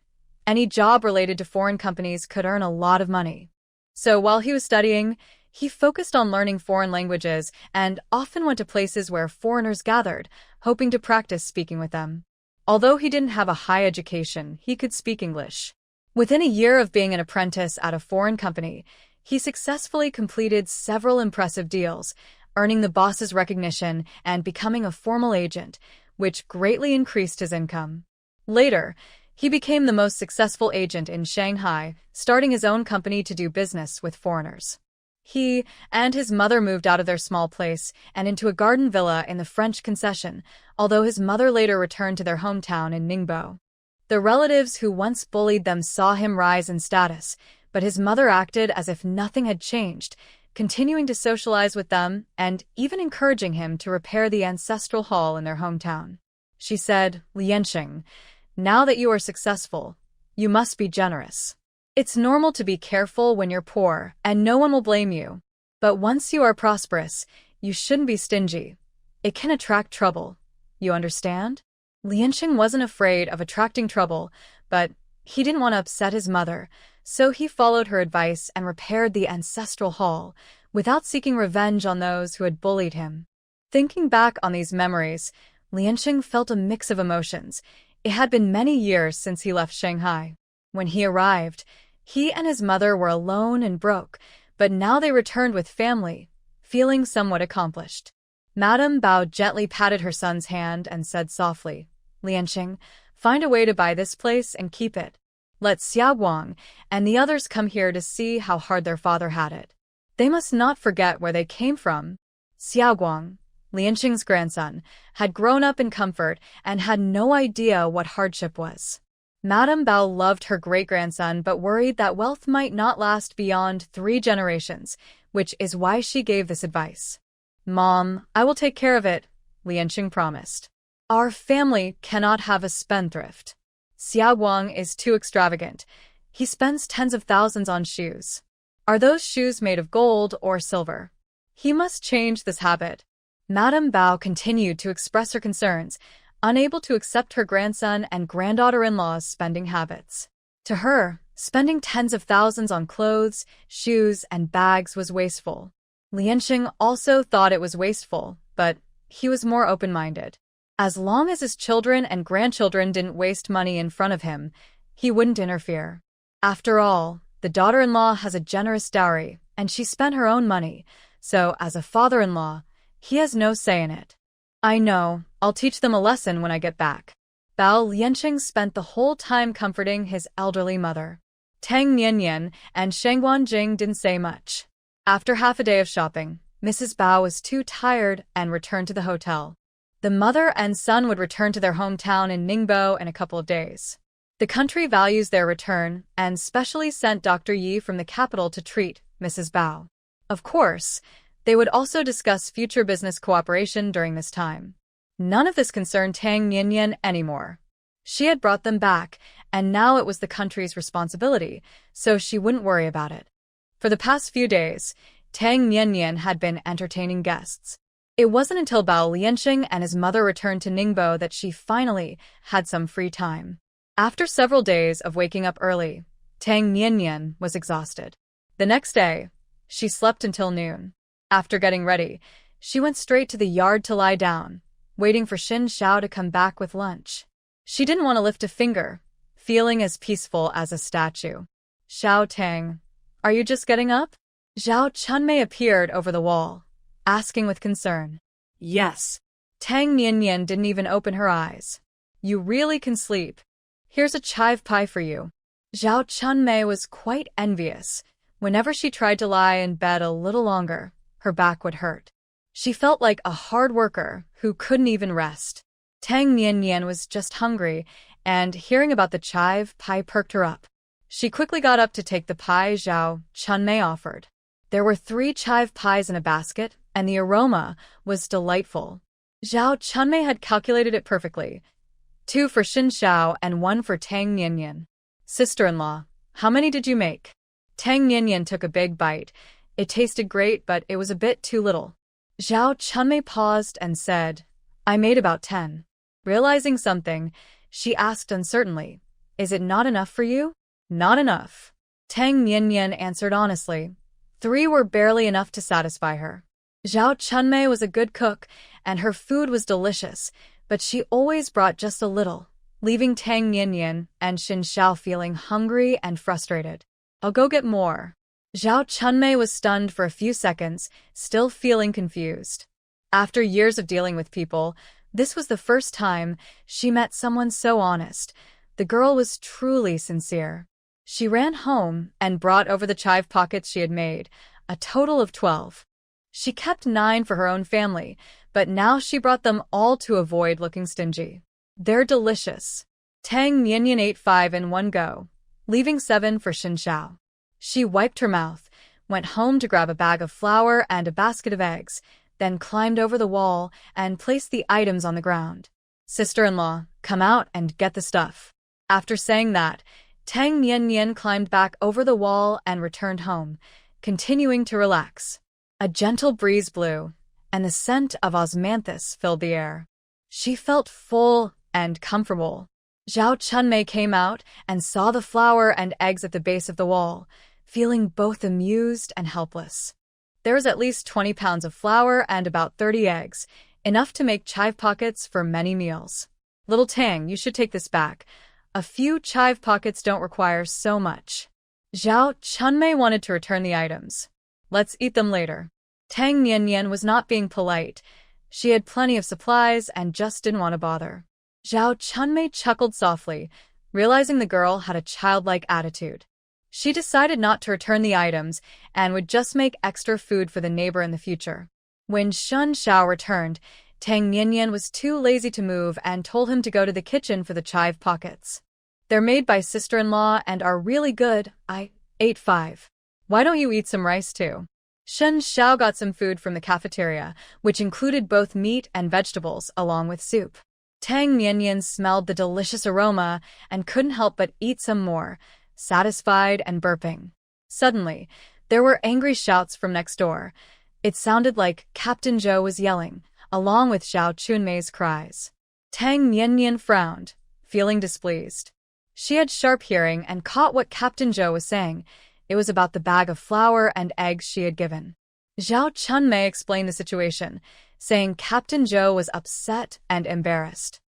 Any job related to foreign companies could earn a lot of money. So while he was studying, he focused on learning foreign languages and often went to places where foreigners gathered, hoping to practice speaking with them. Although he didn't have a high education, he could speak English. Within a year of being an apprentice at a foreign company, he successfully completed several impressive deals, earning the boss's recognition and becoming a formal agent, which greatly increased his income. Later, he became the most successful agent in Shanghai, starting his own company to do business with foreigners. He and his mother moved out of their small place and into a garden villa in the French concession, although his mother later returned to their hometown in Ningbo. The relatives who once bullied them saw him rise in status, but his mother acted as if nothing had changed, continuing to socialize with them and even encouraging him to repair the ancestral hall in their hometown. She said, "Lianxing, now that you are successful, you must be generous. It's normal to be careful when you're poor, and no one will blame you. But once you are prosperous, you shouldn't be stingy. It can attract trouble. You understand?" Lianxing wasn't afraid of attracting trouble, but he didn't want to upset his mother, so he followed her advice and repaired the ancestral hall, without seeking revenge on those who had bullied him. Thinking back on these memories, Lianxing felt a mix of emotions. It had been many years since he left Shanghai. When he arrived, he and his mother were alone and broke, but now they returned with family, feeling somewhat accomplished. Madame Bao gently patted her son's hand and said softly, "Lianxing, find a way to buy this place and keep it. Let Xiaoguang and the others come here to see how hard their father had it. They must not forget where they came from." Xiaoguang, Lianxing's grandson, had grown up in comfort and had no idea what hardship was. Madame Bao loved her great-grandson but worried that wealth might not last beyond 3 generations, which is why she gave this advice. "Mom, I will take care of it," Lianxing promised. "Our family cannot have a spendthrift. Xiaoguang is too extravagant. He spends tens of thousands on shoes. Are those shoes made of gold or silver? He must change this habit." Madame Bao continued to express her concerns, unable to accept her grandson and granddaughter-in-law's spending habits. To her, spending tens of thousands on clothes, shoes, and bags was wasteful. Lianxing also thought it was wasteful, but he was more open-minded. As long as his children and grandchildren didn't waste money in front of him, he wouldn't interfere. After all, the daughter-in-law has a generous dowry, and she spent her own money, so as a father-in-law, he has no say in it. "I know, I'll teach them a lesson when I get back." Bao Lianxing spent the whole time comforting his elderly mother. Tang Nianyan and Sheng Guanjing didn't say much. After half a day of shopping, Mrs. Bao was too tired and returned to the hotel. The mother and son would return to their hometown in Ningbo in a couple of days. The country values their return and specially sent Dr. Yi from the capital to treat Mrs. Bao. Of course, they would also discuss future business cooperation during this time. None of this concerned Tang Nianyan anymore. She had brought them back, and now it was the country's responsibility, so she wouldn't worry about it. For the past few days, Tang Nianyan had been entertaining guests. It wasn't until Bao Lianxing and his mother returned to Ningbo that she finally had some free time. After several days of waking up early, Tang Nianyan was exhausted. The next day, she slept until noon. After getting ready, she went straight to the yard to lie down, waiting for Xin Xiao to come back with lunch. She didn't want to lift a finger, feeling as peaceful as a statue. "Xiao Tang, are you just getting up?" Zhao Chunmei appeared over the wall, asking with concern. "Yes." Tang Nianyan didn't even open her eyes. You really can sleep. Here's a chive pie for you. Zhao Chunmei was quite envious. Whenever she tried to lie in bed a little longer, her back would hurt. She felt like a hard worker who couldn't even rest. Tang Nianyan was just hungry, and hearing about the chive pie perked her up. She quickly got up to take the pie Zhao Chunmei offered. There were 3 chive pies in a basket, and the aroma was delightful. Zhao Chunmei had calculated it perfectly. 2 for Xin Xiao and 1 for Tang Nianyan. Sister-in-law, how many did you make? Tang Nianyan took a big bite. It tasted great, but it was a bit too little. Zhao Chunmei paused and said, I made about 10. Realizing something, she asked uncertainly, Is it not enough for you? Not enough. Tang Nianyan answered honestly. 3 were barely enough to satisfy her. Zhao Chunmei was a good cook, and her food was delicious, but she always brought just a little, leaving Tang Nianyan and Xin Xiao feeling hungry and frustrated. I'll go get more. Zhao Chunmei was stunned for a few seconds, still feeling confused. After years of dealing with people, this was the first time she met someone so honest. The girl was truly sincere. She ran home and brought over the chive pockets she had made, a total of 12. She kept 9 for her own family, but now she brought them all to avoid looking stingy. They're delicious. Tang Nianyan ate 5 in one go, leaving 7 for Xin Xiao. She wiped her mouth, went home to grab a bag of flour and a basket of eggs, then climbed over the wall and placed the items on the ground. Sister-in-law, come out and get the stuff. After saying that, Tang Nianyan climbed back over the wall and returned home, continuing to relax. A gentle breeze blew, and the scent of osmanthus filled the air. She felt full and comfortable. Zhao Chunmei came out and saw the flour and eggs at the base of the wall, feeling both amused and helpless. There was at least 20 pounds of flour and about 30 eggs, enough to make chive pockets for many meals. Little Tang, you should take this back. A few chive pockets don't require so much. Zhao Chunmei wanted to return the items. Let's eat them later. Tang Nianyan was not being polite. She had plenty of supplies and just didn't want to bother. Zhao Chunmei chuckled softly, realizing the girl had a childlike attitude. She decided not to return the items and would just make extra food for the neighbor in the future. When Xin Xiao returned, Tang Nianyan was too lazy to move and told him to go to the kitchen for the chive pockets. They're made by sister-in-law and are really good. I ate 5. Why don't you eat some rice too? Xin Xiao got some food from the cafeteria, which included both meat and vegetables along with soup. Tang Nianyan smelled the delicious aroma and couldn't help but eat some more, satisfied and burping. Suddenly, there were angry shouts from next door. It sounded like Captain Zhou was yelling, along with Zhao Chunmei's cries. Tang Nianyan frowned, feeling displeased. She had sharp hearing and caught what Captain Zhou was saying. It was about the bag of flour and eggs she had given. Zhao Chunmei explained the situation, saying Captain Zhou was upset and embarrassed.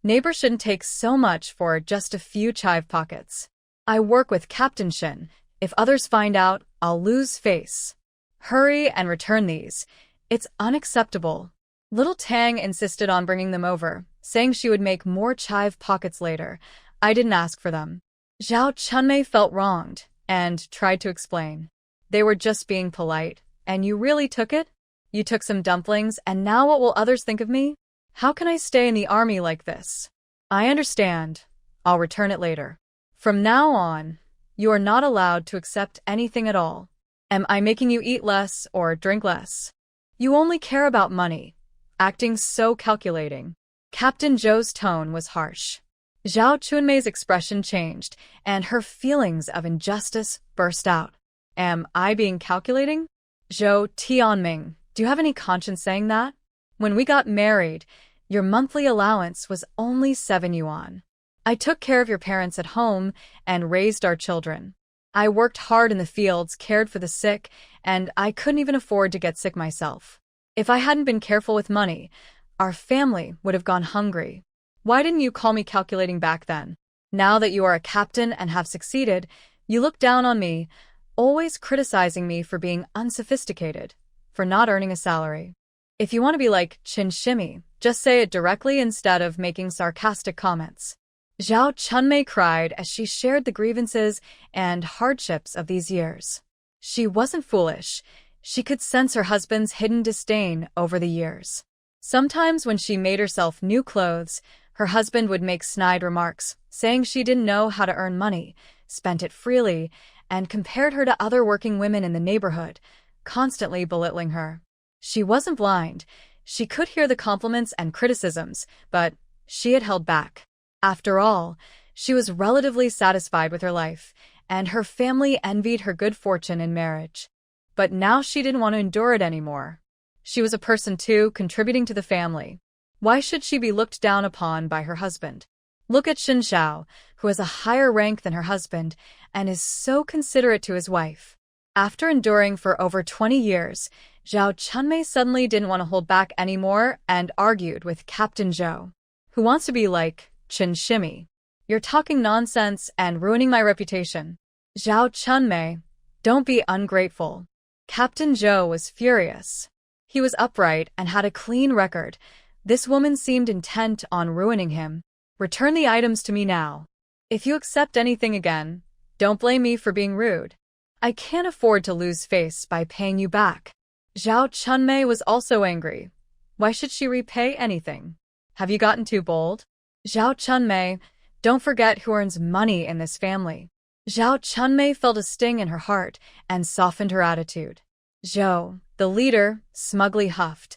Neighbor shouldn't take so much for just a few chive pockets. I work with Captain Shin. If others find out, I'll lose face. Hurry and return these. It's unacceptable. Little Tang insisted on bringing them over, saying she would make more chive pockets later. I didn't ask for them. Zhao Chunmei felt wronged and tried to explain. They were just being polite, and you really took it? You took some dumplings, and now what will others think of me? How can I stay in the army like this? I understand. I'll return it later. From now on, you are not allowed to accept anything at all. Am I making you eat less or drink less? You only care about money, acting so calculating. Captain Zhou's tone was harsh. Zhao Chunmei's expression changed, and her feelings of injustice burst out. Am I being calculating? Zhou Tianming, do you have any conscience saying that? When we got married, your monthly allowance was only 7 yuan. I took care of your parents at home and raised our children. I worked hard in the fields, cared for the sick, and I couldn't even afford to get sick myself. If I hadn't been careful with money, our family would have gone hungry. Why didn't you call me calculating back then? Now that you are a captain and have succeeded, you look down on me, always criticizing me for being unsophisticated, for not earning a salary. If you want to be like Qin Shimi, Just say it directly instead of making sarcastic comments. Zhao Chunmei cried as she shared the grievances and hardships of these years. She wasn't foolish. She could sense her husband's hidden disdain over the years. Sometimes when she made herself new clothes, her husband would make snide remarks, saying she didn't know how to earn money, spent it freely, and compared her to other working women in the neighborhood, constantly belittling her. She wasn't blind. She could hear the compliments and criticisms, but she had held back. After all, she was relatively satisfied with her life, and her family envied her good fortune in marriage. But now she didn't want to endure it anymore. She was a person too, contributing to the family. Why should she be looked down upon by her husband? Look at Xin Xiao, who has a higher rank than her husband and is so considerate to his wife. After enduring for over 20 years, Zhao Chunmei suddenly didn't want to hold back anymore and argued with Captain Zhou, who wants to be like Qin Shimi. You're talking nonsense and ruining my reputation. Zhao Chunmei, don't be ungrateful. Captain Zhou was furious. He was upright and had a clean record. This woman seemed intent on ruining him. Return the items to me now. If you accept anything again, don't blame me for being rude. I can't afford to lose face by paying you back. Zhao Chunmei was also angry. Why should she repay anything? Have you gotten too bold? Zhao Chunmei, don't forget who earns money in this family. Zhao Chunmei felt a sting in her heart and softened her attitude. Zhou, the leader, smugly huffed.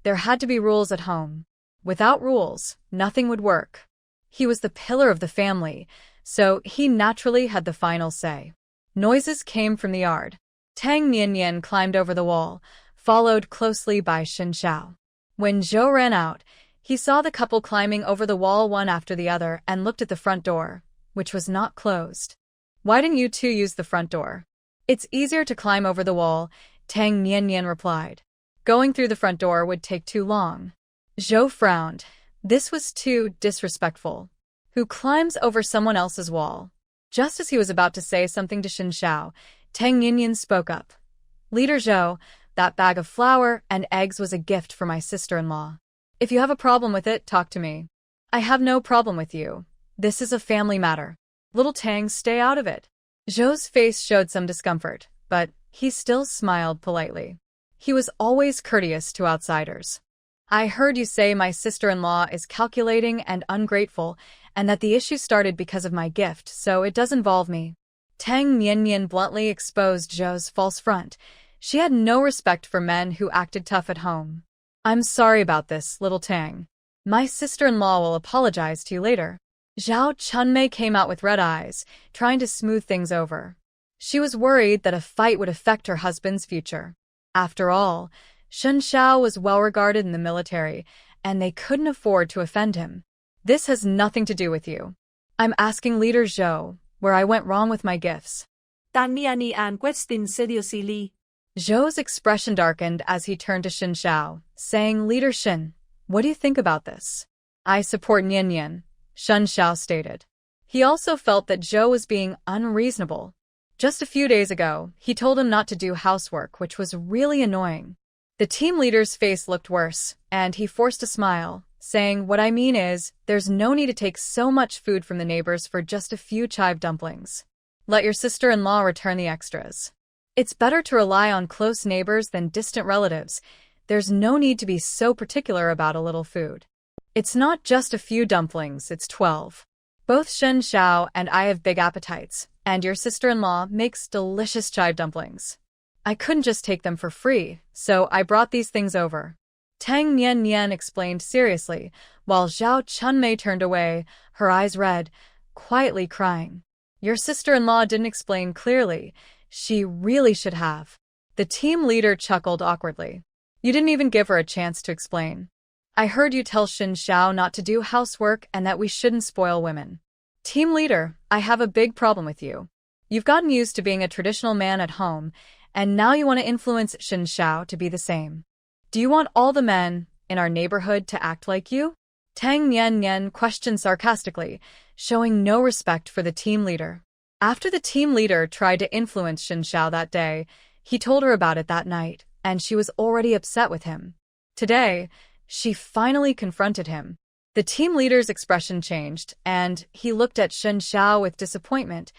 There had to be rules at home. Without rules, nothing would work. He was the pillar of the family, so he naturally had the final say. Noises came from the yard. Tang Niannian climbed over the wall, followed closely by Xin Xiao. When Zhou ran out, he saw the couple climbing over the wall one after the other and looked at the front door, which was not closed. Why didn't you two use the front door? It's easier to climb over the wall, Tang Niannian replied. Going through the front door would take too long. Zhou frowned. This was too disrespectful. Who climbs over someone else's wall? Just as he was about to say something to Xin Xiao, Tang Niannian spoke up. Leader Zhou, that bag of flour and eggs was a gift for my sister-in-law. If you have a problem with it, talk to me. I have no problem with you. This is a family matter. Little Tang, stay out of it. Zhou's face showed some discomfort, but he still smiled politely. He was always courteous to outsiders. I heard you say my sister-in-law is calculating and ungrateful, and that the issue started because of my gift, so it does involve me. Tang Niannian bluntly exposed Zhou's false front. She had no respect for men who acted tough at home. I'm sorry about this, little Tang. My sister-in-law will apologize to you later. Zhao Chunmei came out with red eyes, trying to smooth things over. She was worried that a fight would affect her husband's future. After all, Xin Xiao was well regarded in the military, and they couldn't afford to offend him. This has nothing to do with you. I'm asking Leader Zhou where I went wrong with my gifts. Tang Niannian questioned seriously. Zhou's expression darkened as he turned to Xin Xiao, saying, Leader Xin, what do you think about this? I support Niannian, Xin Xiao stated. He also felt that Zhou was being unreasonable. Just a few days ago, he told him not to do housework, which was really annoying. The team leader's face looked worse, and he forced a smile, saying, what I mean is, there's no need to take so much food from the neighbors for just a few chive dumplings. Let your sister-in-law return the extras. It's better to rely on close neighbors than distant relatives. There's no need to be so particular about a little food. It's not just a few dumplings, it's 12. Both Xin Xiao and I have big appetites, and your sister-in-law makes delicious chive dumplings. I couldn't just take them for free, so I brought these things over. Tang Niannian explained seriously, while Zhao Chunmei turned away, her eyes red, quietly crying. Your sister-in-law didn't explain clearly. She really should have. The team leader chuckled awkwardly. You didn't even give her a chance to explain. I heard you tell Xin Xiao not to do housework and that we shouldn't spoil women. Team leader, I have a big problem with you. You've gotten used to being a traditional man at home, and now you want to influence Xin Xiao to be the same. Do you want all the men in our neighborhood to act like you? Tang Niannian questioned sarcastically, showing no respect for the team leader. After the team leader tried to influence Xin Xiao that day, he told her about it that night, and she was already upset with him. Today, She finally confronted him. The team leader's expression changed, and he looked at Shen Xiao with disappointment,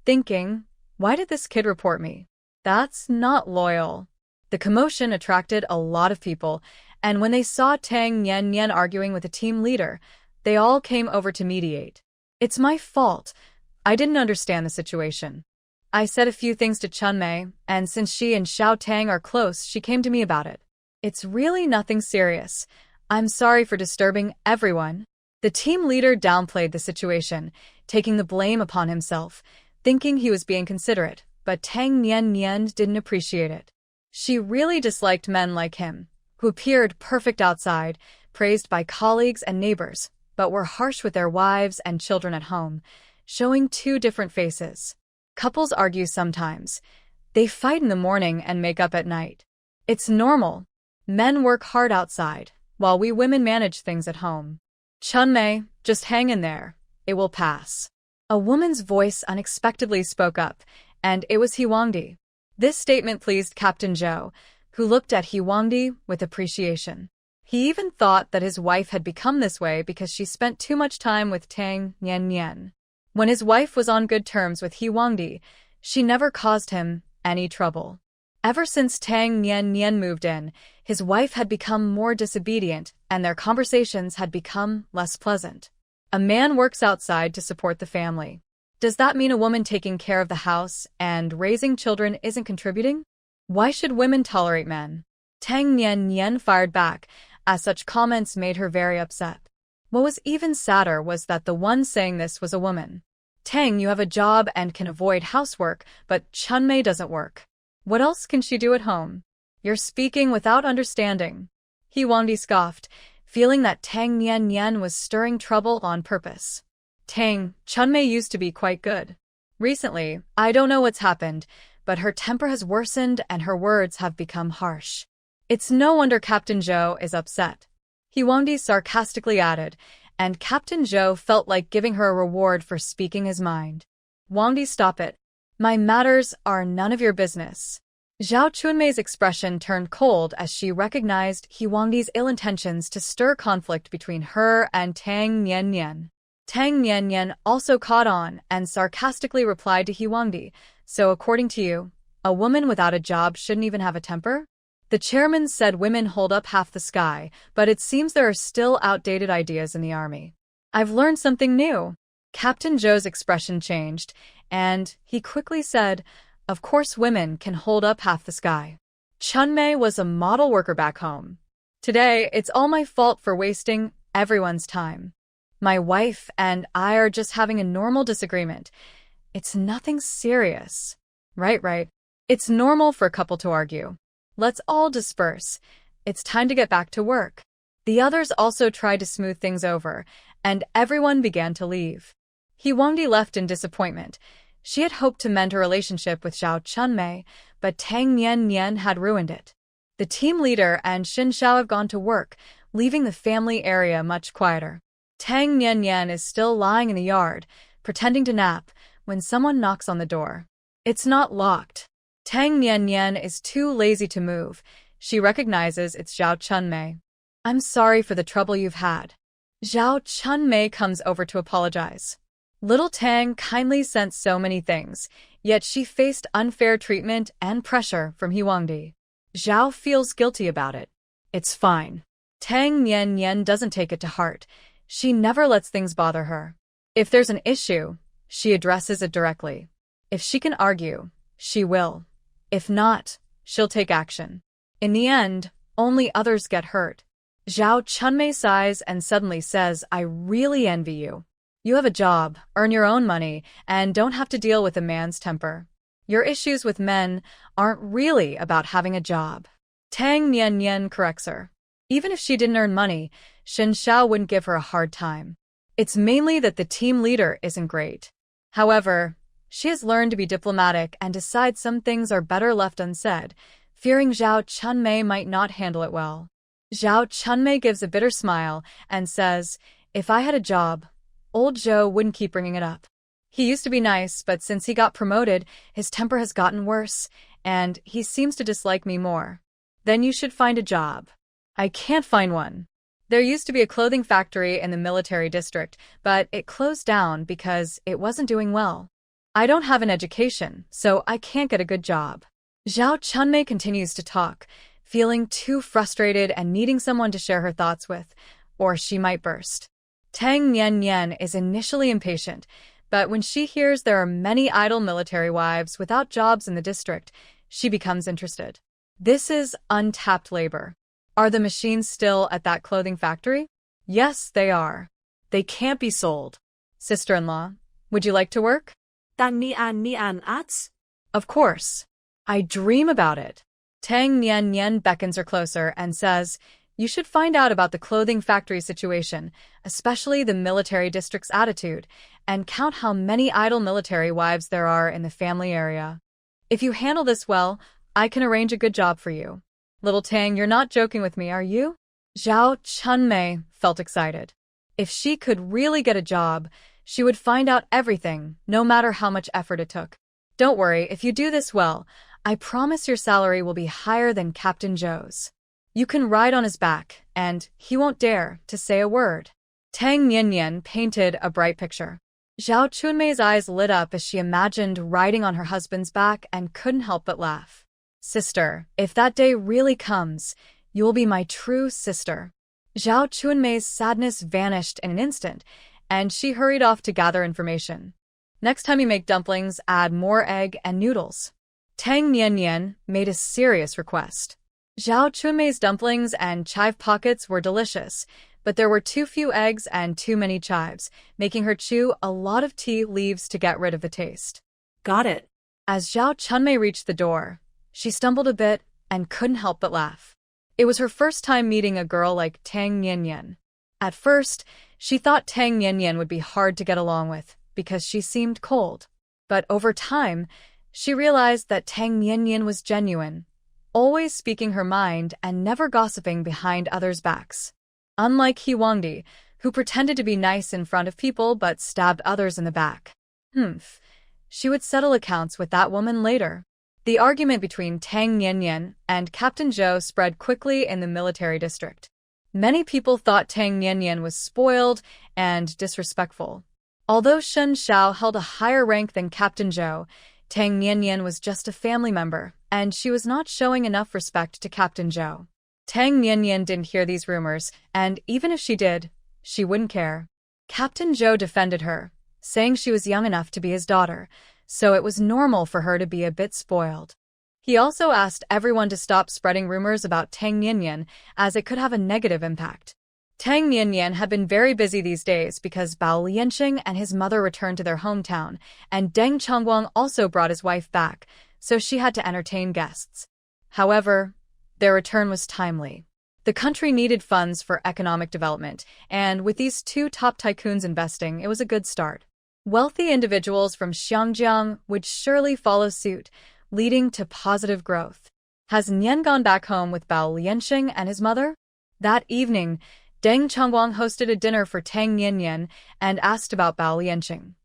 thinking, why did this kid report me? That's not loyal. The commotion attracted a lot of people, and when they saw Tang Nian arguing with the team leader, they all came over to mediate. It's my fault. I didn't understand the situation. I said a few things to Chunmei, and since she and Xiao Tang are close, she came to me about it. It's really nothing serious. I'm sorry for disturbing everyone. The team leader downplayed the situation, taking the blame upon himself, thinking he was being considerate, but Tang Nian didn't appreciate it. She really disliked men like him, who appeared perfect outside, praised by colleagues and neighbors, but were harsh with their wives and children at home, showing two different faces. Couples argue sometimes. They fight in the morning and make up at night. It's normal. Men work hard outside, while we women manage things at home. Chunmei, just hang in there. It will pass. A woman's voice unexpectedly spoke up, and it was He Huangdi. This statement pleased Captain Zhou, who looked at He Huangdi with appreciation. He even thought that his wife had become this way because she spent too much time with Tang Nian. When his wife was on good terms with He Huangdi, she never caused him any trouble. Ever since Tang Nian moved in, his wife had become more disobedient and their conversations had become less pleasant. A man works outside to support the family. Does that mean a woman taking care of the house and raising children isn't contributing? Why should women tolerate men? Tang Nian fired back, as such comments made her very upset. What was even sadder was that the one saying this was a woman. Tang, you have a job and can avoid housework, but Chunmei doesn't work. What else can she do at home? You're speaking without understanding. He Huangdi scoffed, feeling that Tang Nian was stirring trouble on purpose. Tang, Chunmei used to be quite good. Recently, I don't know what's happened, but her temper has worsened and her words have become harsh. It's no wonder Captain Zhou is upset. He Huangdi sarcastically added, and Captain Zhou felt like giving her a reward for speaking his mind. Huangdi, stop it. My matters are none of your business. Zhao Chunmei's expression turned cold as she recognized He Huangdi's ill intentions to stir conflict between her and Tang Nian. Tang Nian also caught on and sarcastically replied to He Huangdi, so according to you, a woman without a job shouldn't even have a temper? The chairman said women hold up half the sky, but it seems there are still outdated ideas in the army. I've learned something new. Captain Zhou's expression changed, and he quickly said, of course women can hold up half the sky. Chunmei was a model worker back home. Today, it's all my fault for wasting everyone's time. My wife and I are just having a normal disagreement. It's nothing serious. Right. It's normal for a couple to argue. Let's all disperse. It's time to get back to work. The others also tried to smooth things over, and everyone began to leave. He Huangdi left in disappointment. She had hoped to mend her relationship with Zhao Chunmei, but Tang Nian had ruined it. The team leader and Xin Xiao have gone to work, leaving the family area much quieter. Tang Nian is still lying in the yard, pretending to nap, when someone knocks on the door. It's not locked. Tang Nian is too lazy to move. She recognizes it's Zhao Chunmei. I'm sorry for the trouble you've had. Zhao Chunmei comes over to apologize. Little Tang kindly sent so many things, yet she faced unfair treatment and pressure from He Huangdi. Zhao feels guilty about it. It's fine. Tang Nian doesn't take it to heart. She never lets things bother her. If there's an issue, she addresses it directly. If she can argue, she will. If not, she'll take action. In the end, only others get hurt. Zhao Chunmei sighs and suddenly says, I really envy you. You have a job, earn your own money, and don't have to deal with a man's temper. Your issues with men aren't really about having a job. Tang Nian corrects her. Even if she didn't earn money, Xin Xiao wouldn't give her a hard time. It's mainly that the team leader isn't great. However, she has learned to be diplomatic and decides some things are better left unsaid, fearing Zhao Chunmei might not handle it well. Zhao Chunmei gives a bitter smile and says, if I had a job, old Zhou wouldn't keep bringing it up. He used to be nice, but since he got promoted, his temper has gotten worse, and he seems to dislike me more. Then you should find a job. I can't find one. There used to be a clothing factory in the military district, but it closed down because it wasn't doing well. I don't have an education, so I can't get a good job. Zhao Chunmei continues to talk, feeling too frustrated and needing someone to share her thoughts with, or she might burst. Tang Nian is initially impatient, but when she hears there are many idle military wives without jobs in the district, she becomes interested. This is untapped labor. Are the machines still at that clothing factory? Yes, they are. They can't be sold. Sister-in-law, would you like to work? Dan Nian Ats? Of course. I dream about it. Tang Nian beckons her closer and says, you should find out about the clothing factory situation, especially the military district's attitude, and count how many idle military wives there are in the family area. If you handle this well, I can arrange a good job for you. Little Tang, you're not joking with me, are you? Zhao Chunmei felt excited. If she could really get a job, she would find out everything, no matter how much effort it took. Don't worry, if you do this well, I promise your salary will be higher than Captain Zhou's. You can ride on his back, and he won't dare to say a word. Tang Nian painted a bright picture. Zhao Chunmei's eyes lit up as she imagined riding on her husband's back and couldn't help but laugh. Sister, if that day really comes, you will be my true sister. Zhao Chunmei's sadness vanished in an instant, and she hurried off to gather information. Next time you make dumplings, add more egg and noodles. Tang Nian made a serious request. Zhao Chunmei's dumplings and chive pockets were delicious, but there were too few eggs and too many chives, making her chew a lot of tea leaves to get rid of the taste. Got it. As Zhao Chunmei reached the door, she stumbled a bit and couldn't help but laugh. It was her first time meeting a girl like Tang Nian. At first, she thought Tang Nian would be hard to get along with because she seemed cold. But over time, she realized that Tang Nian was genuine, always speaking her mind and never gossiping behind others' backs. Unlike He Wangdi, who pretended to be nice in front of people but stabbed others in the back. She would settle accounts with that woman later. The argument between Tang Nian and Captain Zhou spread quickly in the military district. Many people thought Tang Nian was spoiled and disrespectful. Although Shen Xiao held a higher rank than Captain Zhou, Tang Nian was just a family member, and she was not showing enough respect to Captain Zhou. Tang Nian didn't hear these rumors, and even if she did, she wouldn't care. Captain Zhou defended her, saying she was young enough to be his daughter, so it was normal for her to be a bit spoiled. He also asked everyone to stop spreading rumors about Tang Nian, as it could have a negative impact. Tang Nian had been very busy these days because Bao Lianqing and his mother returned to their hometown, and Deng Chongguang also brought his wife back, so she had to entertain guests. However, their return was timely. The country needed funds for economic development, and with these two top tycoons investing, it was a good start. Wealthy individuals from Xiangjiang would surely follow suit, leading to positive growth. Has Nian gone back home with Bao Lianqing and his mother? That evening, Deng Chongguang hosted a dinner for Tang Nian and asked about Bao Lianqing.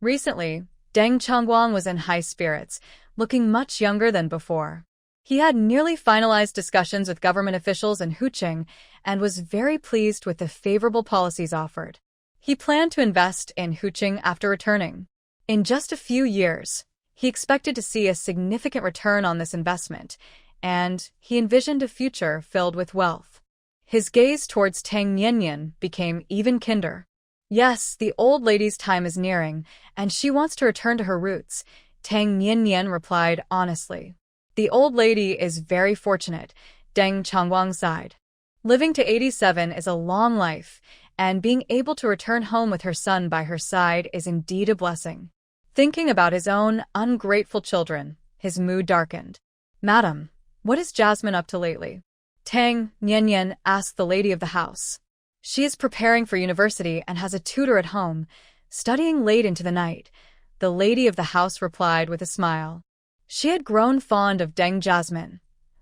Recently, Deng Chongguang was in high spirits, looking much younger than before. He had nearly finalized discussions with government officials in Huqing and was very pleased with the favorable policies offered. He planned to invest in Huqing after returning. In just a few years, he expected to see a significant return on this investment, and he envisioned a future filled with wealth. His gaze towards Tang Nian became even kinder. Yes, the old lady's time is nearing, and she wants to return to her roots, Tang Nian replied honestly. The old lady is very fortunate, Deng Chongguang sighed. Living to 87 is a long life, and being able to return home with her son by her side is indeed a blessing. Thinking about his own ungrateful children, his mood darkened. Madam, what is Jasmine up to lately? Tang Nian asked the lady of the house. She is preparing for university and has a tutor at home, studying late into the night, the lady of the house replied with a smile. She had grown fond of Deng Jasmine.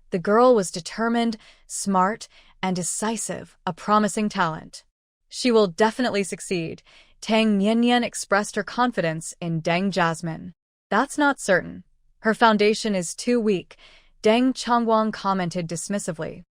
The girl was determined, smart, and decisive, a promising talent. She will definitely succeed. Tang Nian expressed her confidence in Deng Jasmine. That's not certain. Her foundation is too weak, Deng Chongguang commented dismissively.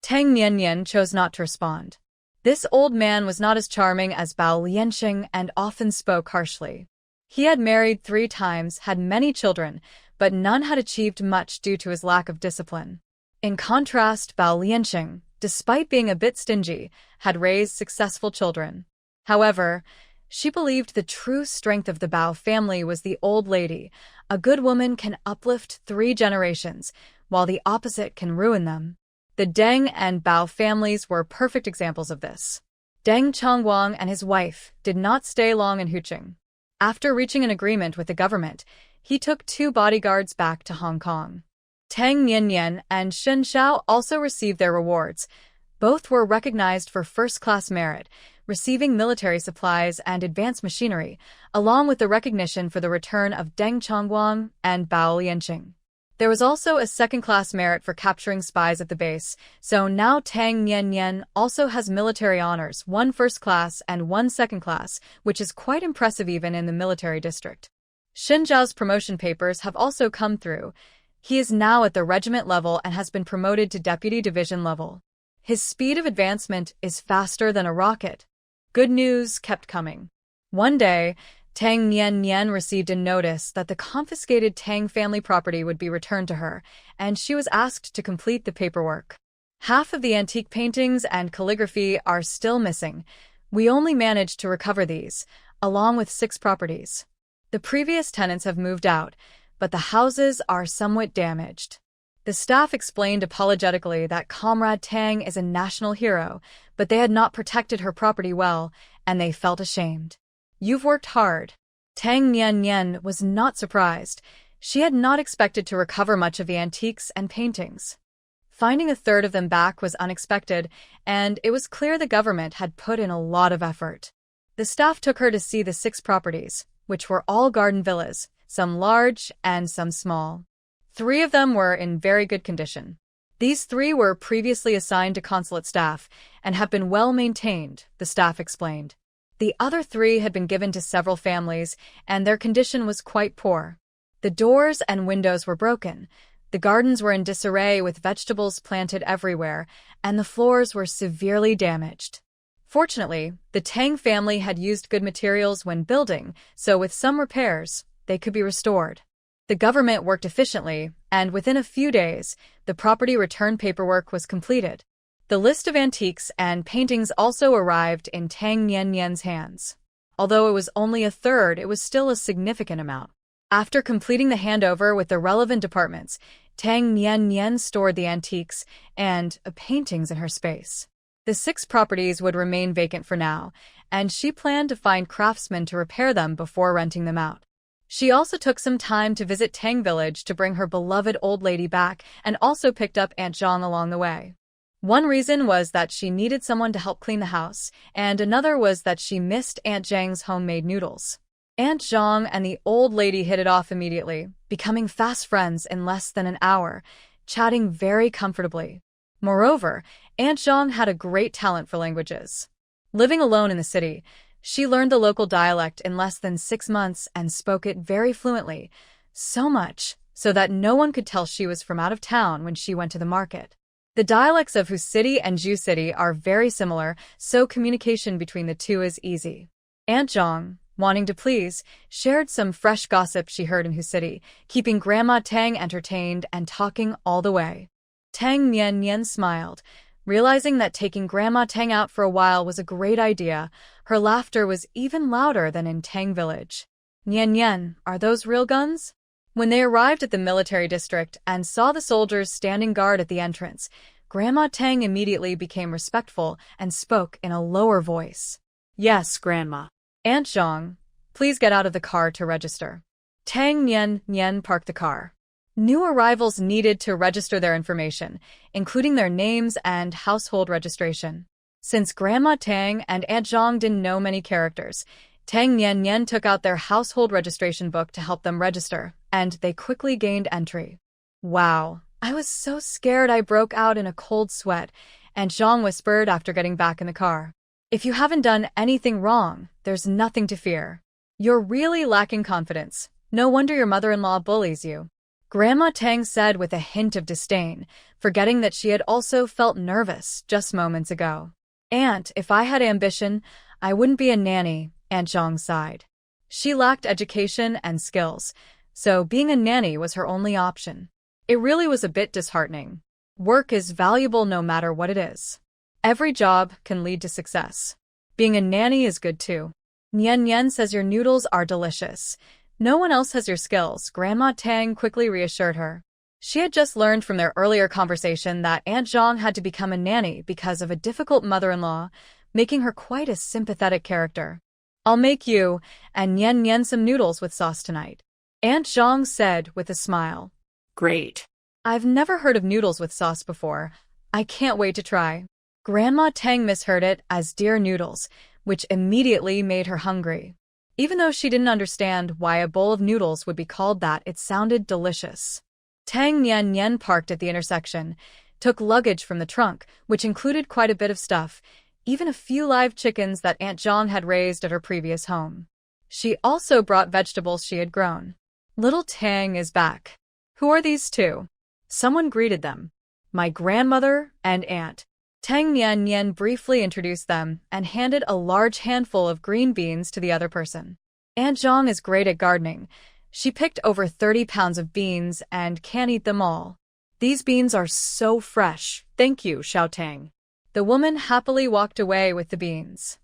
Tang Nian chose not to respond. This old man was not as charming as Bao Lianqing and often spoke harshly. He had married 3 times, had many children, but none had achieved much due to his lack of discipline. In contrast, Bao Lianqing, despite being a bit stingy, had raised successful children. However, she believed the true strength of the Bao family was the old lady. A good woman can uplift 3 generations, while the opposite can ruin them. The Deng and Bao families were perfect examples of this. Deng Chongguang and his wife did not stay long in Huqing. After reaching an agreement with the government, he took 2 bodyguards back to Hong Kong. Tang Niannian and Shen Xiao also received their rewards. Both were recognized for first-class merit, receiving military supplies and advanced machinery, along with the recognition for the return of Deng Chongguang and Bao Lianqing. There was also a second-class merit for capturing spies at the base, so now Tang Niannian also has military honors, 1 first class and 1 second class, which is quite impressive even in the military district. Shen Zhao's promotion papers have also come through. He is now at the regiment level and has been promoted to deputy division level. His speed of advancement is faster than a rocket. Good news kept coming. One day, Tang Niannian received a notice that the confiscated Tang family property would be returned to her, and she was asked to complete the paperwork. Half of the antique paintings and calligraphy are still missing. We only managed to recover these, along with 6 properties. The previous tenants have moved out, but the houses are somewhat damaged. The staff explained apologetically that Comrade Tang is a national hero, but they had not protected her property well, and they felt ashamed. You've worked hard. Tang Niannian was not surprised. She had not expected to recover much of the antiques and paintings. Finding 1/3 of them back was unexpected, and it was clear the government had put in a lot of effort. The staff took her to see the 6 properties, which were all garden villas, some large and some small. 3 of them were in very good condition. These 3 were previously assigned to consulate staff and have been well maintained, the staff explained. The other 3 had been given to several families, and their condition was quite poor. The doors and windows were broken, the gardens were in disarray with vegetables planted everywhere, and the floors were severely damaged. Fortunately, the Tang family had used good materials when building, so with some repairs, they could be restored. The government worked efficiently, and within a few days, the property return paperwork was completed. The list of antiques and paintings also arrived in Tang Niannian's hands. Although it was only 1/3, it was still a significant amount. After completing the handover with the relevant departments, Tang Niannian stored the antiques and paintings in her space. The 6 properties would remain vacant for now, and she planned to find craftsmen to repair them before renting them out. She also took some time to visit Tang Village to bring her beloved old lady back and also picked up Aunt Zhang along the way. One reason was that she needed someone to help clean the house, and another was that she missed Aunt Zhang's homemade noodles. Aunt Zhang and the old lady hit it off immediately, becoming fast friends in less than an hour, chatting very comfortably. Moreover, Aunt Zhang had a great talent for languages. Living alone in the city, she learned the local dialect in less than 6 months and spoke it very fluently, so much so that no one could tell she was from out of town when she went to the market. The dialects of Hu City and Zhu City are very similar, so communication between the 2 is easy. Aunt Zhang, wanting to please, shared some fresh gossip she heard in Hu City, keeping Grandma Tang entertained and talking all the way. Tang Niannian smiled, realizing that taking Grandma Tang out for a while was a great idea. Her laughter was even louder than in Tang Village. Niannian, are those real guns? When they arrived at the military district and saw the soldiers standing guard at the entrance, Grandma Tang immediately became respectful and spoke in a lower voice. Yes, Grandma. Aunt Zhang, please get out of the car to register. Tang Niannian parked the car. New arrivals needed to register their information, including their names and household registration. Since Grandma Tang and Aunt Zhang didn't know many characters, Tang Niannian took out their household registration book to help them register, and they quickly gained entry. Wow, I was so scared I broke out in a cold sweat, Aunt Zhang whispered after getting back in the car. If you haven't done anything wrong, there's nothing to fear. You're really lacking confidence. No wonder your mother-in-law bullies you. Grandma Tang said with a hint of disdain, forgetting that she had also felt nervous just moments ago. Aunt, if I had ambition, I wouldn't be a nanny, Aunt Zhang sighed. She lacked education and skills, so being a nanny was her only option. It really was a bit disheartening. Work is valuable no matter what it is. Every job can lead to success. Being a nanny is good too. Nian Nian says your noodles are delicious. No one else has your skills, Grandma Tang quickly reassured her. She had just learned from their earlier conversation that Aunt Zhang had to become a nanny because of a difficult mother-in-law, making her quite a sympathetic character. I'll make you and Nian Nian some noodles with sauce tonight, Aunt Zhang said with a smile. Great. I've never heard of noodles with sauce before. I can't wait to try. Grandma Tang misheard it as deer noodles, which immediately made her hungry. Even though she didn't understand why a bowl of noodles would be called that, it sounded delicious. Tang Nian Nian parked at the intersection, took luggage from the trunk, which included quite a bit of stuff, even a few live chickens that Aunt Zhang had raised at her previous home. She also brought vegetables she had grown. Little Tang is back. Who are these two? Someone greeted them. My grandmother and aunt. Tang Nian Nian briefly introduced them and handed a large handful of green beans to the other person. Aunt Zhang is great at gardening. She picked over 30 pounds of beans and can't eat them all. These beans are so fresh. Thank you, Xiao Tang. The woman happily walked away with the beans.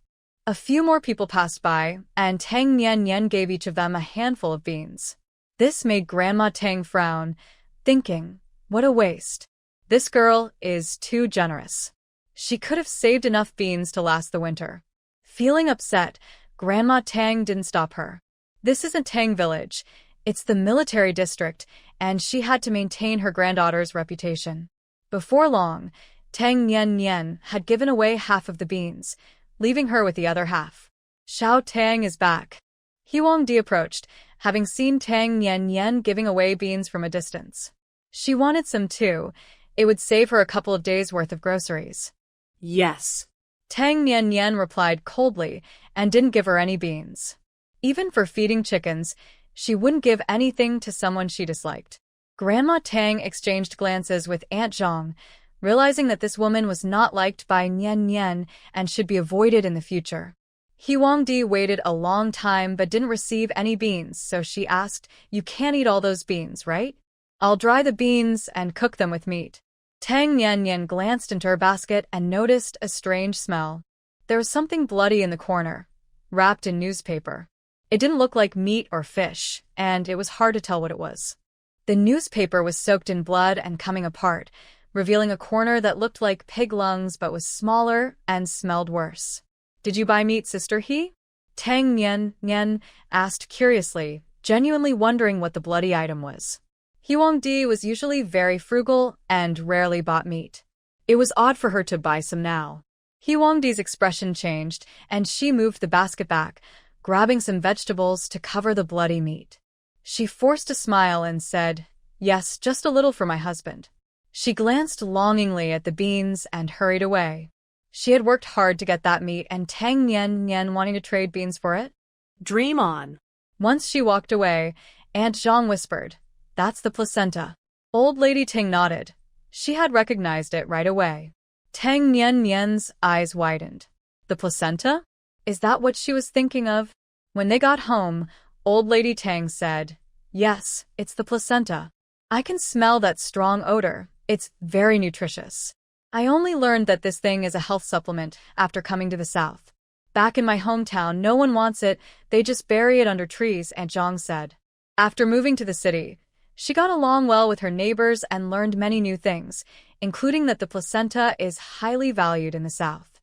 A few more people passed by, and Tang Nian Nian gave each of them a handful of beans. This made Grandma Tang frown, thinking, what a waste. This girl is too generous. She could have saved enough beans to last the winter. Feeling upset, Grandma Tang didn't stop her. This isn't Tang Village. It's the military district, and she had to maintain her granddaughter's reputation. Before long, Tang Nian Nian had given away half of the beans, leaving her with the other half. Xiao Tang is back. He Huangdi approached, having seen Tang Nian Nian giving away beans from a distance. She wanted some too. It would save her a couple of days' worth of groceries. Yes. Tang Nian Nian replied coldly and didn't give her any beans. Even for feeding chickens, she wouldn't give anything to someone she disliked. Grandma Tang exchanged glances with Aunt Zhang, realizing that this woman was not liked by Nian Nian and should be avoided in the future. He Huangdi waited a long time but didn't receive any beans, so she asked, you can't eat all those beans, right? I'll dry the beans and cook them with meat. Tang Nian Nian glanced into her basket and noticed a strange smell. There was something bloody in the corner, wrapped in newspaper. It didn't look like meat or fish, and it was hard to tell what it was. The newspaper was soaked in blood and coming apart, revealing a corner that looked like pig lungs but was smaller and smelled worse. Did you buy meat, Sister He? Tang Nian Nian asked curiously, genuinely wondering what the bloody item was. He Huangdi was usually very frugal and rarely bought meat. It was odd for her to buy some now. He Huangdi's expression changed, and she moved the basket back, grabbing some vegetables to cover the bloody meat. She forced a smile and said, yes, just a little for my husband. She glanced longingly at the beans and hurried away. She had worked hard to get that meat, and Tang Nian Nian wanting to trade beans for it? Dream on. Once she walked away, Aunt Zhang whispered, that's the placenta. Old Lady Ting nodded. She had recognized it right away. Tang Nian Nian's eyes widened. The placenta? Is that what she was thinking of? When they got home, Old Lady Tang said, yes, it's the placenta. I can smell that strong odor. It's very nutritious. I only learned that this thing is a health supplement after coming to the south. Back in my hometown, no one wants it. They just bury it under trees, Aunt Zhang said. After moving to the city, she got along well with her neighbors and learned many new things, including that the placenta is highly valued in the South.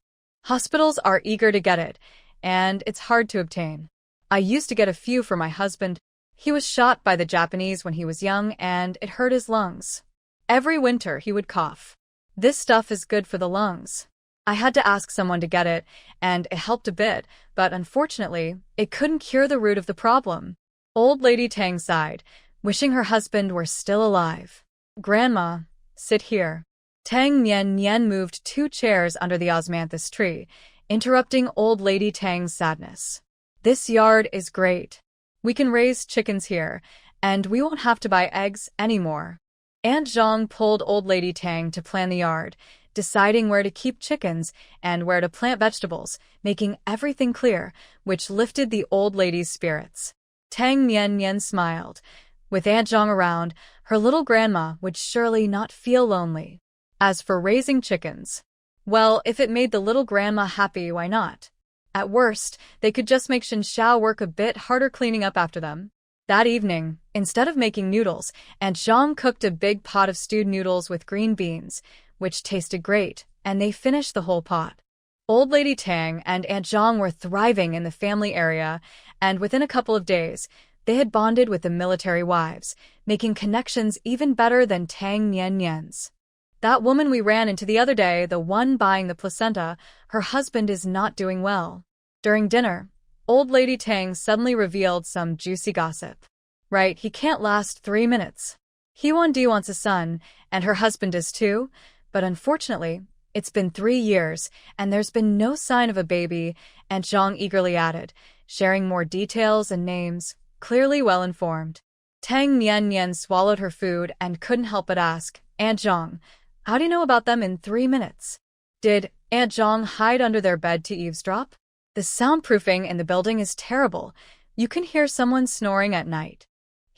Hospitals are eager to get it, and it's hard to obtain. I used to get a few for my husband. He was shot by the Japanese when he was young, and it hurt his lungs. Every winter he would cough. This stuff is good for the lungs. I had to ask someone to get it, and it helped a bit, but unfortunately, it couldn't cure the root of the problem. Old Lady Tang sighed, wishing her husband were still alive. Grandma, sit here. Tang Nian Nian moved 2 chairs under the osmanthus tree, interrupting Old Lady Tang's sadness. This yard is great. We can raise chickens here, and we won't have to buy eggs anymore. Aunt Zhang pulled Old Lady Tang to plan the yard, deciding where to keep chickens and where to plant vegetables, making everything clear, which lifted the old lady's spirits. Tang Nian smiled. With Aunt Zhang around, her little grandma would surely not feel lonely. As for raising chickens, well, if it made the little grandma happy, why not? At worst, they could just make Shen Xiao work a bit harder cleaning up after them. That evening, instead of making noodles, Aunt Zhang cooked a big pot of stewed noodles with green beans, which tasted great, and they finished the whole pot. Old Lady Tang and Aunt Zhang were thriving in the family area, and within a couple of days, they had bonded with the military wives, making connections even better than Tang Nian's. That woman we ran into the other day, the one buying the placenta, her husband is not doing well. During dinner, Old Lady Tang suddenly revealed some juicy gossip. Right, he can't last 3 minutes. Huandi wants a son, and her husband is too, but unfortunately, it's been 3 years, and there's been no sign of a baby, Aunt Zhang eagerly added, sharing more details and names, clearly well informed. Tang Nian swallowed her food and couldn't help but ask, Aunt Zhang, how do you know about them in 3 minutes? Did Aunt Zhang hide under their bed to eavesdrop? The soundproofing in the building is terrible. You can hear someone snoring at night.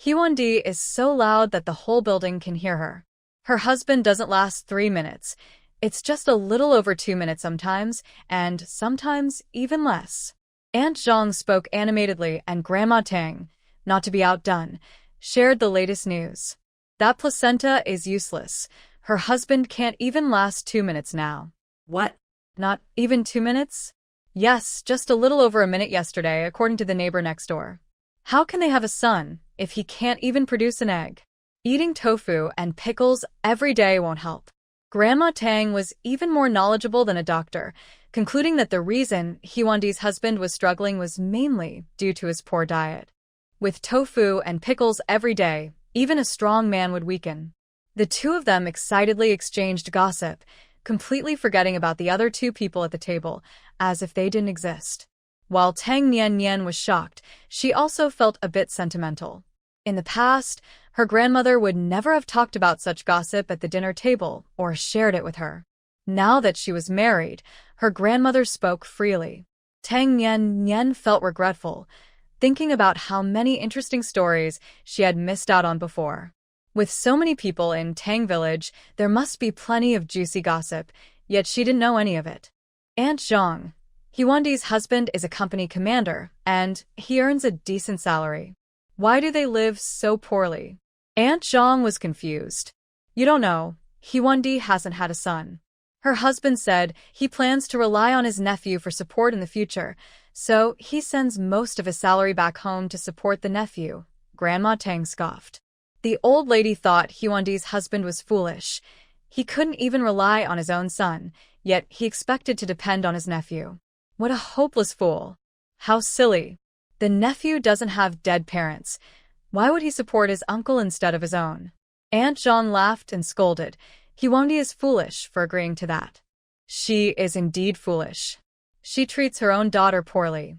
Huandi is so loud that the whole building can hear her. Her husband doesn't last 3 minutes. It's just a little over 2 minutes sometimes, and sometimes even less. Aunt Zhang spoke animatedly, and Grandma Tang, not to be outdone, shared the latest news. That placenta is useless. Her husband can't even last 2 minutes now. What? Not even 2 minutes? Yes, just a little over a minute yesterday, according to the neighbor next door. How can they have a son if he can't even produce an egg? Eating tofu and pickles every day won't help. Grandma Tang was even more knowledgeable than a doctor, concluding that the reason Huandi's husband was struggling was mainly due to his poor diet. With tofu and pickles every day, even a strong man would weaken. The two of them excitedly exchanged gossip, completely forgetting about the other 2 people at the table, as if they didn't exist. While Tang Nian was shocked, she also felt a bit sentimental. In the past, her grandmother would never have talked about such gossip at the dinner table or shared it with her. Now that she was married, her grandmother spoke freely. Tang Nian felt regretful, thinking about how many interesting stories she had missed out on before. With so many people in Tang Village, there must be plenty of juicy gossip, yet she didn't know any of it. Aunt Zhang, Huandi's husband, is a company commander, and he earns a decent salary. Why do they live so poorly? Aunt Zhang was confused. You don't know, Huandi hasn't had a son. Her husband said he plans to rely on his nephew for support in the future, so he sends most of his salary back home to support the nephew. Grandma Tang scoffed. The old lady thought Huandi's husband was foolish. He couldn't even rely on his own son, yet he expected to depend on his nephew. What a hopeless fool. How silly. The nephew doesn't have dead parents. Why would he support his uncle instead of his own? Aunt Zhang laughed and scolded. Huandi is foolish for agreeing to that. She is indeed foolish. She treats her own daughter poorly,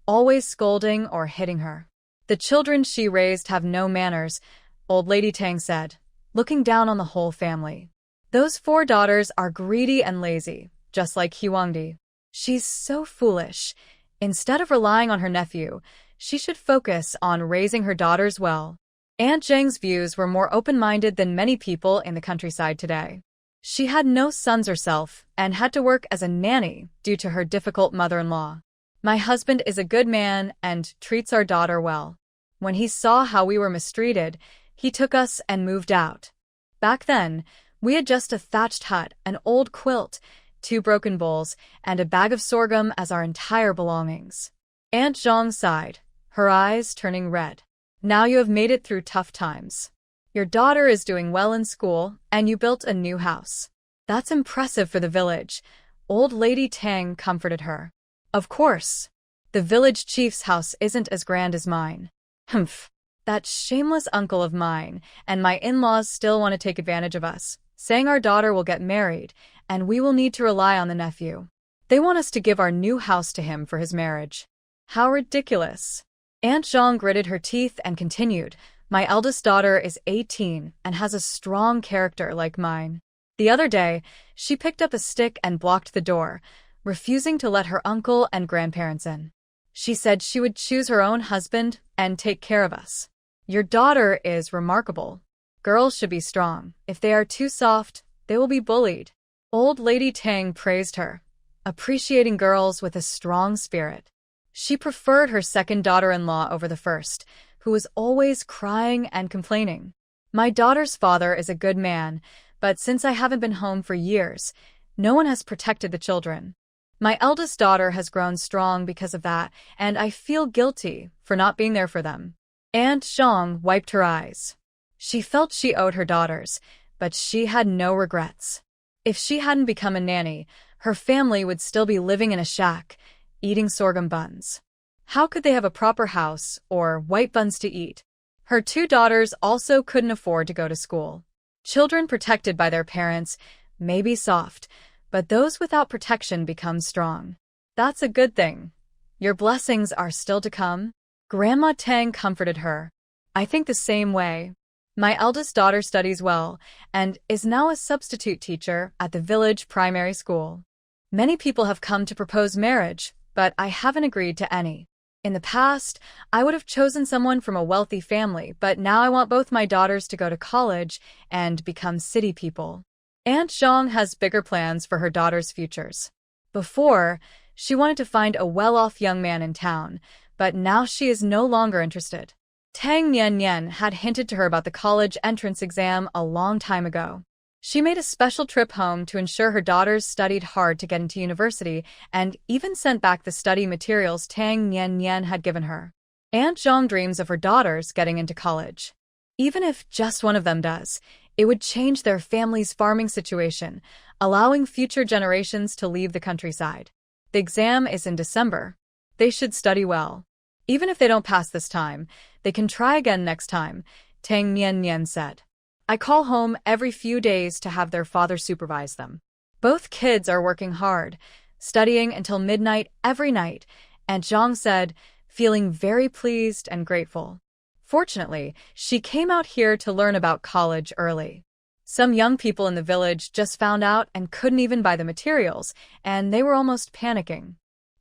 always scolding or hitting her. The children she raised have no manners, Old Lady Tang said, looking down on the whole family. Those 4 daughters are greedy and lazy, just like Huangdi. She's so foolish. Instead of relying on her nephew, she should focus on raising her daughters well. Aunt Zhang's views were more open-minded than many people in the countryside today. She had no sons herself and had to work as a nanny due to her difficult mother-in-law. My husband is a good man and treats our daughter well. When he saw how we were mistreated, he took us and moved out. Back then, we had just a thatched hut, an old quilt, 2 broken bowls, and a bag of sorghum as our entire belongings. Aunt Zhang sighed, her eyes turning red. Now you have made it through tough times. Your daughter is doing well in school, and you built a new house. That's impressive for the village. Old Lady Tang comforted her. Of course. The village chief's house isn't as grand as mine. Humph. That shameless uncle of mine and my in-laws still want to take advantage of us, saying our daughter will get married, and we will need to rely on the nephew. They want us to give our new house to him for his marriage. How ridiculous. Aunt Zhang gritted her teeth and continued, My eldest daughter is 18 and has a strong character like mine. The other day, she picked up a stick and blocked the door, refusing to let her uncle and grandparents in. She said she would choose her own husband and take care of us. Your daughter is remarkable. Girls should be strong. If they are too soft, they will be bullied. Old Lady Tang praised her, appreciating girls with a strong spirit. She preferred her second daughter-in-law over the first, who was always crying and complaining. My daughter's father is a good man, but since I haven't been home for years, no one has protected the children. My eldest daughter has grown strong because of that, and I feel guilty for not being there for them. Aunt Zhang wiped her eyes. She felt she owed her daughters, but she had no regrets. If she hadn't become a nanny, her family would still be living in a shack, eating sorghum buns. How could they have a proper house or white buns to eat? Her two daughters also couldn't afford to go to school. Children protected by their parents may be soft, but those without protection become strong. That's a good thing. Your blessings are still to come. Grandma Tang comforted her. I think the same way. My eldest daughter studies well and is now a substitute teacher at the village primary school. Many people have come to propose marriage, but I haven't agreed to any. In the past, I would have chosen someone from a wealthy family, but now I want both my daughters to go to college and become city people. Aunt Zhang has bigger plans for her daughters' futures. Before, she wanted to find a well-off young man in town, but now she is no longer interested. Tang Nian had hinted to her about the college entrance exam a long time ago. She made a special trip home to ensure her daughters studied hard to get into university and even sent back the study materials Tang Nian had given her. Aunt Zhang dreams of her daughters getting into college. Even if just one of them does, it would change their family's farming situation, allowing future generations to leave the countryside. The exam is in December. They should study well. Even if they don't pass this time, they can try again next time, Tang Nian said. I call home every few days to have their father supervise them. Both kids are working hard, studying until midnight every night, Aunt Zhang said, feeling very pleased and grateful. Fortunately, she came out here to learn about college early. Some young people in the village just found out and couldn't even buy the materials, and they were almost panicking.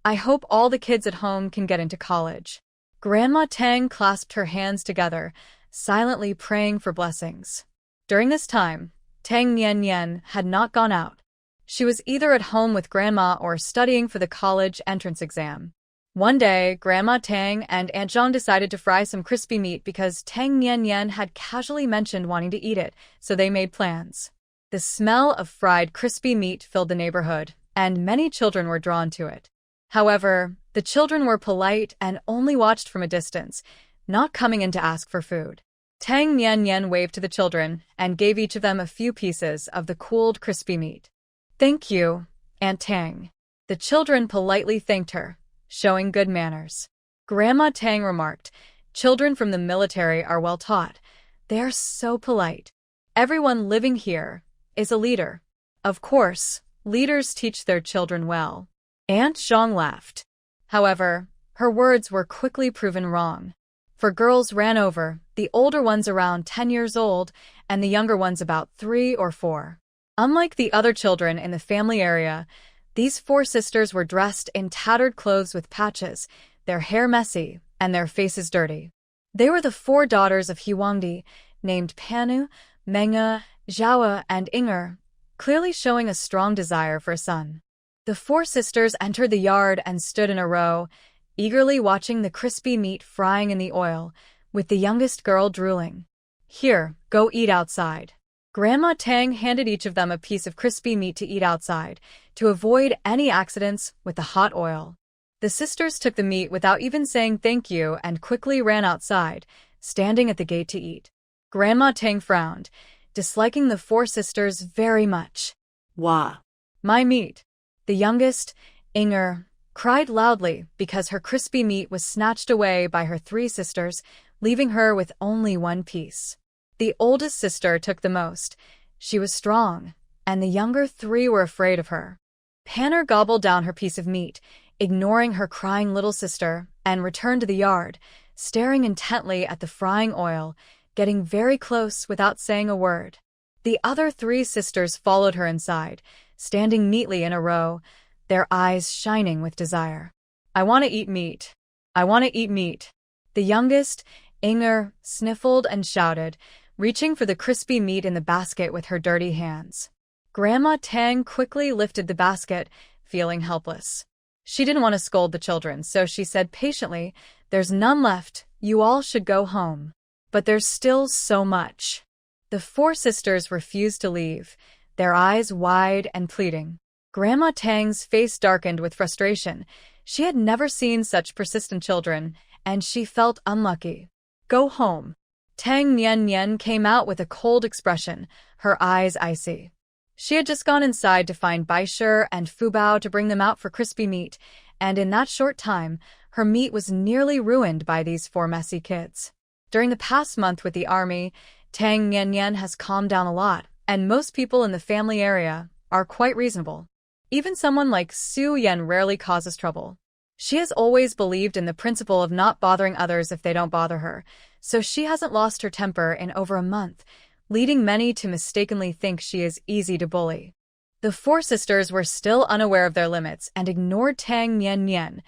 I hope all the kids at home can get into college. Grandma Tang clasped her hands together, silently praying for blessings. During this time, Tang Nian had not gone out. She was either at home with Grandma or studying for the college entrance exam. One day, Grandma Tang and Aunt Zhang decided to fry some crispy meat because Tang Nian had casually mentioned wanting to eat it, so they made plans. The smell of fried crispy meat filled the neighborhood, and many children were drawn to it. However, the children were polite and only watched from a distance, not coming in to ask for food. Tang Nian waved to the children and gave each of them a few pieces of the cooled crispy meat. Thank you, Aunt Tang. The children politely thanked her, showing good manners. Grandma Tang remarked, children from the military are well taught. They are so polite. Everyone living here is a leader. Of course, leaders teach their children well. Aunt Zhang laughed. However, her words were quickly proven wrong. For girls ran over, the older ones around 10 years old, and the younger ones about 3 or 4. Unlike the other children in the family area, these 4 sisters were dressed in tattered clothes with patches, their hair messy, and their faces dirty. They were the 4 daughters of Huangdi, named Panu, Mengge, Zhaoa, and Inger, clearly showing a strong desire for a son. The 4 sisters entered the yard and stood in a row, eagerly watching the crispy meat frying in the oil, with the youngest girl drooling. Here, go eat outside. Grandma Tang handed each of them a piece of crispy meat to eat outside, to avoid any accidents with the hot oil. The sisters took the meat without even saying thank you and quickly ran outside, standing at the gate to eat. Grandma Tang frowned, disliking the 4 sisters very much. Wah. My meat. The youngest, Inger, cried loudly because her crispy meat was snatched away by her 3 sisters, leaving her with only 1 piece. The oldest sister took the most. She was strong, and the younger 3 were afraid of her. Panner gobbled down her piece of meat, ignoring her crying little sister, and returned to the yard, staring intently at the frying oil, getting very close without saying a word. The other three sisters followed her inside, standing neatly in a row, their eyes shining with desire. I want to eat meat. I want to eat meat. The youngest, Inger, sniffled and shouted, reaching for the crispy meat in the basket with her dirty hands. Grandma Tang quickly lifted the basket, feeling helpless. She didn't want to scold the children, so she said patiently, "There's none left. You all should go home." But there's still so much. The four sisters refused to leave, their eyes wide and pleading. Grandma Tang's face darkened with frustration. She had never seen such persistent children, and she felt unlucky. Go home. Tang Nian Nian came out with a cold expression, her eyes icy. She had just gone inside to find Baisher and Fubao to bring them out for crispy meat, and in that short time, her meat was nearly ruined by these four messy kids. During the past month with the army, Tang Nian Nian has calmed down a lot, and most people in the family area are quite reasonable. Even someone like Su Yan rarely causes trouble. She has always believed in the principle of not bothering others if they don't bother her, so she hasn't lost her temper in over a month, leading many to mistakenly think she is easy to bully. The four sisters were still unaware of their limits and ignored Tang Nian Nian,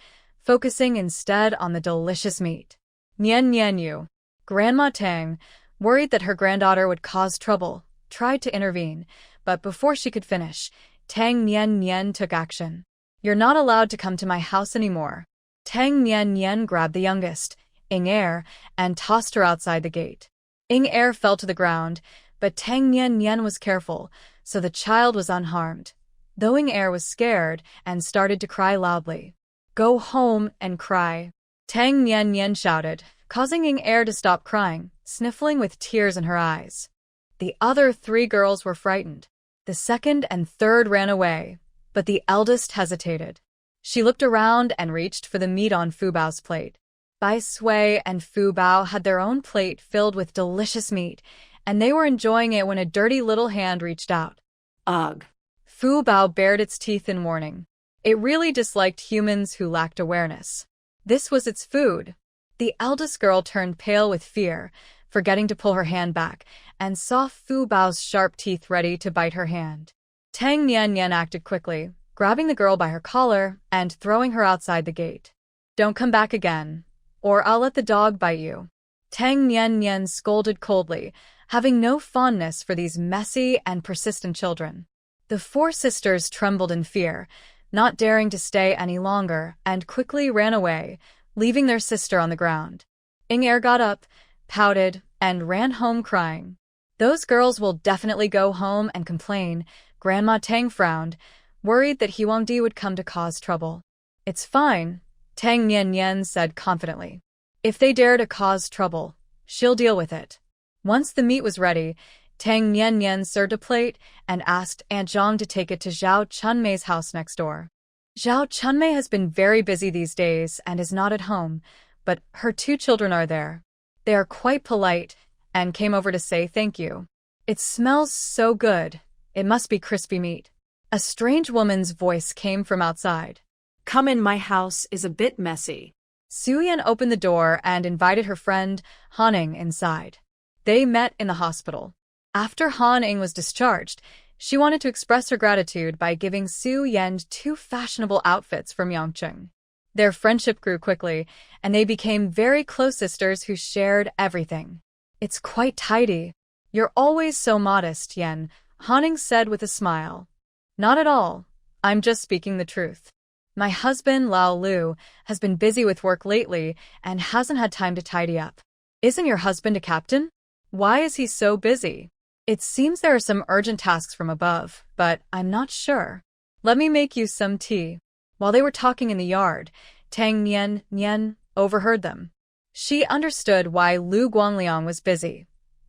focusing instead on the delicious meat. Nian Nian Yu. Grandma Tang, worried that her granddaughter would cause trouble, tried to intervene, but before she could finish, Tang Nian Nian took action. You're not allowed to come to my house anymore. Tang Nian Nian grabbed the youngest, Inger, and tossed her outside the gate. Inger fell to the ground, but Tang Nian Nian was careful, so the child was unharmed. Though Inger was scared and started to cry loudly. Go home and cry. Tang Nian Nian shouted, causing Inger to stop crying, sniffling with tears in her eyes. The other three girls were frightened. The second and third ran away, but the eldest hesitated. She looked around and reached for the meat on Fubao's plate. Bai Sui and Fubao had their own plate filled with delicious meat, and they were enjoying it when a dirty little hand reached out. Ugh. Fubao bared its teeth in warning. It really disliked humans who lacked awareness. This was its food. The eldest girl turned pale with fear, forgetting to pull her hand back, and saw Fubao's sharp teeth ready to bite her hand. Tang Nian Nian acted quickly, grabbing the girl by her collar and throwing her outside the gate. Don't come back again, or I'll let the dog bite you. Tang Nian Nian scolded coldly, having no fondness for these messy and persistent children. The four sisters trembled in fear, not daring to stay any longer, and quickly ran away, leaving their sister on the ground. Inger got up, pouted, and ran home crying. Those girls will definitely go home and complain. Grandma Tang frowned, worried that Huangdi would come to cause trouble. It's fine, Tang Nian Nian said confidently. If they dare to cause trouble, she'll deal with it. Once the meat was ready, Tang Nian Nian served a plate and asked Aunt Zhang to take it to Zhao Chunmei's house next door. Zhao Chunmei has been very busy these days and is not at home, but her two children are there. They are quite polite and came over to say thank you. It smells so good. It must be crispy meat. A strange woman's voice came from outside. Come in, my house is a bit messy. Suyan opened the door and invited her friend, Haning, inside. They met in the hospital. After Haning was discharged, she wanted to express her gratitude by giving Su Yan 2 fashionable outfits from Yangcheng. Their friendship grew quickly, and they became very close sisters who shared everything. It's quite tidy. You're always so modest, Yan, Haning said with a smile. Not at all. I'm just speaking the truth. My husband, Lao Lu, has been busy with work lately and hasn't had time to tidy up. Isn't your husband a captain? Why is he so busy? It seems there are some urgent tasks from above, but I'm not sure. Let me make you some tea. While they were talking in the yard, Tang Nian Nian overheard them. She understood why Lu Guangliang was busy.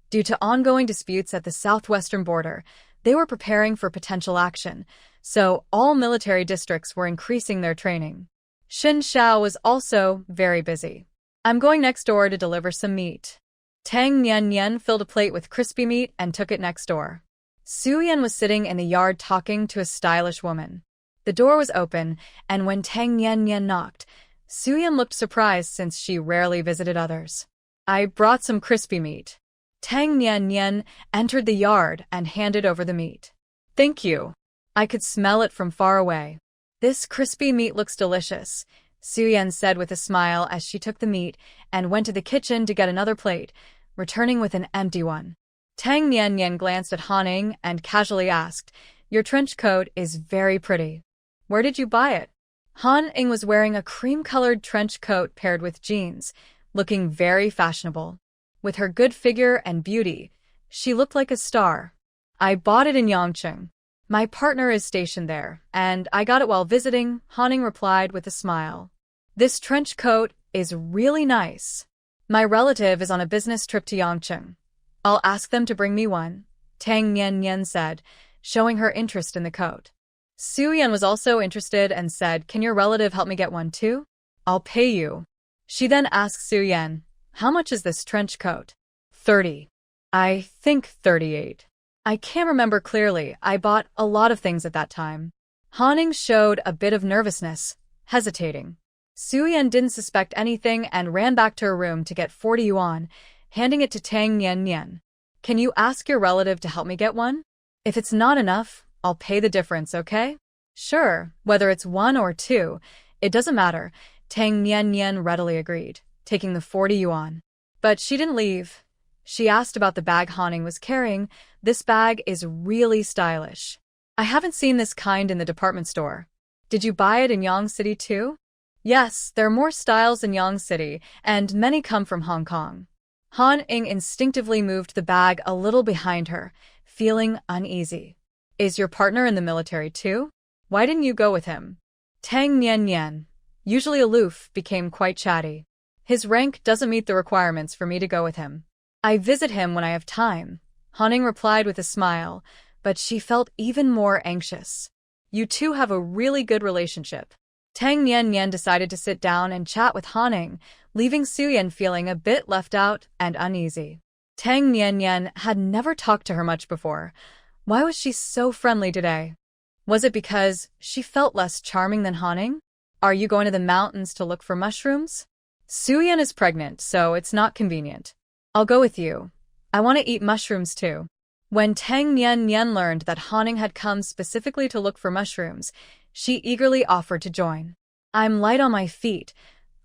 Due to ongoing disputes at the southwestern border, they were preparing for potential action, so all military districts were increasing their training. Shin Xiao was also very busy. I'm going next door to deliver some meat. Tang Nian Nian filled a plate with crispy meat and took it next door. Su Yan was sitting in the yard talking to a stylish woman. The door was open, and when Tang Nian Nian knocked, Su Yan looked surprised since she rarely visited others. I brought some crispy meat. Tang Nian Nian entered the yard and handed over the meat. Thank you. I could smell it from far away. This crispy meat looks delicious, Su Yan said with a smile as she took the meat and went to the kitchen to get another plate, returning with an empty one. Tang Nian Nian glanced at Han Ing and casually asked, Your trench coat is very pretty. Where did you buy it? Han Ing was wearing a cream-colored trench coat paired with jeans, looking very fashionable. With her good figure and beauty, she looked like a star. I bought it in Yangcheng. My partner is stationed there, and I got it while visiting, Han Ing replied with a smile. This trench coat is really nice. My relative is on a business trip to Yangcheng. I'll ask them to bring me one, Tang Nian Nian said, showing her interest in the coat. Su Yan was also interested and said, Can your relative help me get one too? I'll pay you. She then asked Su Yan, How much is this trench coat? 30. I think 38. I can't remember clearly. I bought a lot of things at that time. Han Ing showed a bit of nervousness, hesitating. Su Yan didn't suspect anything and ran back to her room to get 40 yuan, handing it to Tang Nian Nian. Can you ask your relative to help me get one? If it's not enough, I'll pay the difference, okay? Sure, whether it's 1 or 2, it doesn't matter, Tang Nian Nian readily agreed, taking the 40 yuan. But she didn't leave. She asked about the bag Han Ing was carrying. This bag is really stylish. I haven't seen this kind in the department store. Did you buy it in Yang City too? Yes, there are more styles in Yang City, and many come from Hong Kong. Han Ing instinctively moved the bag a little behind her, feeling uneasy. Is your partner in the military too? Why didn't you go with him? Tang Nian Nian, usually aloof, became quite chatty. His rank doesn't meet the requirements for me to go with him. I visit him when I have time, Han Ing replied with a smile, but she felt even more anxious. You two have a really good relationship. Tang Nian Nian decided to sit down and chat with Han Ing, leaving Su Yan feeling a bit left out and uneasy. Tang Nian Nian had never talked to her much before. Why was she so friendly today? Was it because she felt less charming than Han Ing? Are you going to the mountains to look for mushrooms? Su Yan is pregnant, so it's not convenient. I'll go with you. I want to eat mushrooms too. When Tang Nian Nian learned that Han Ing had come specifically to look for mushrooms, she eagerly offered to join. I'm light on my feet.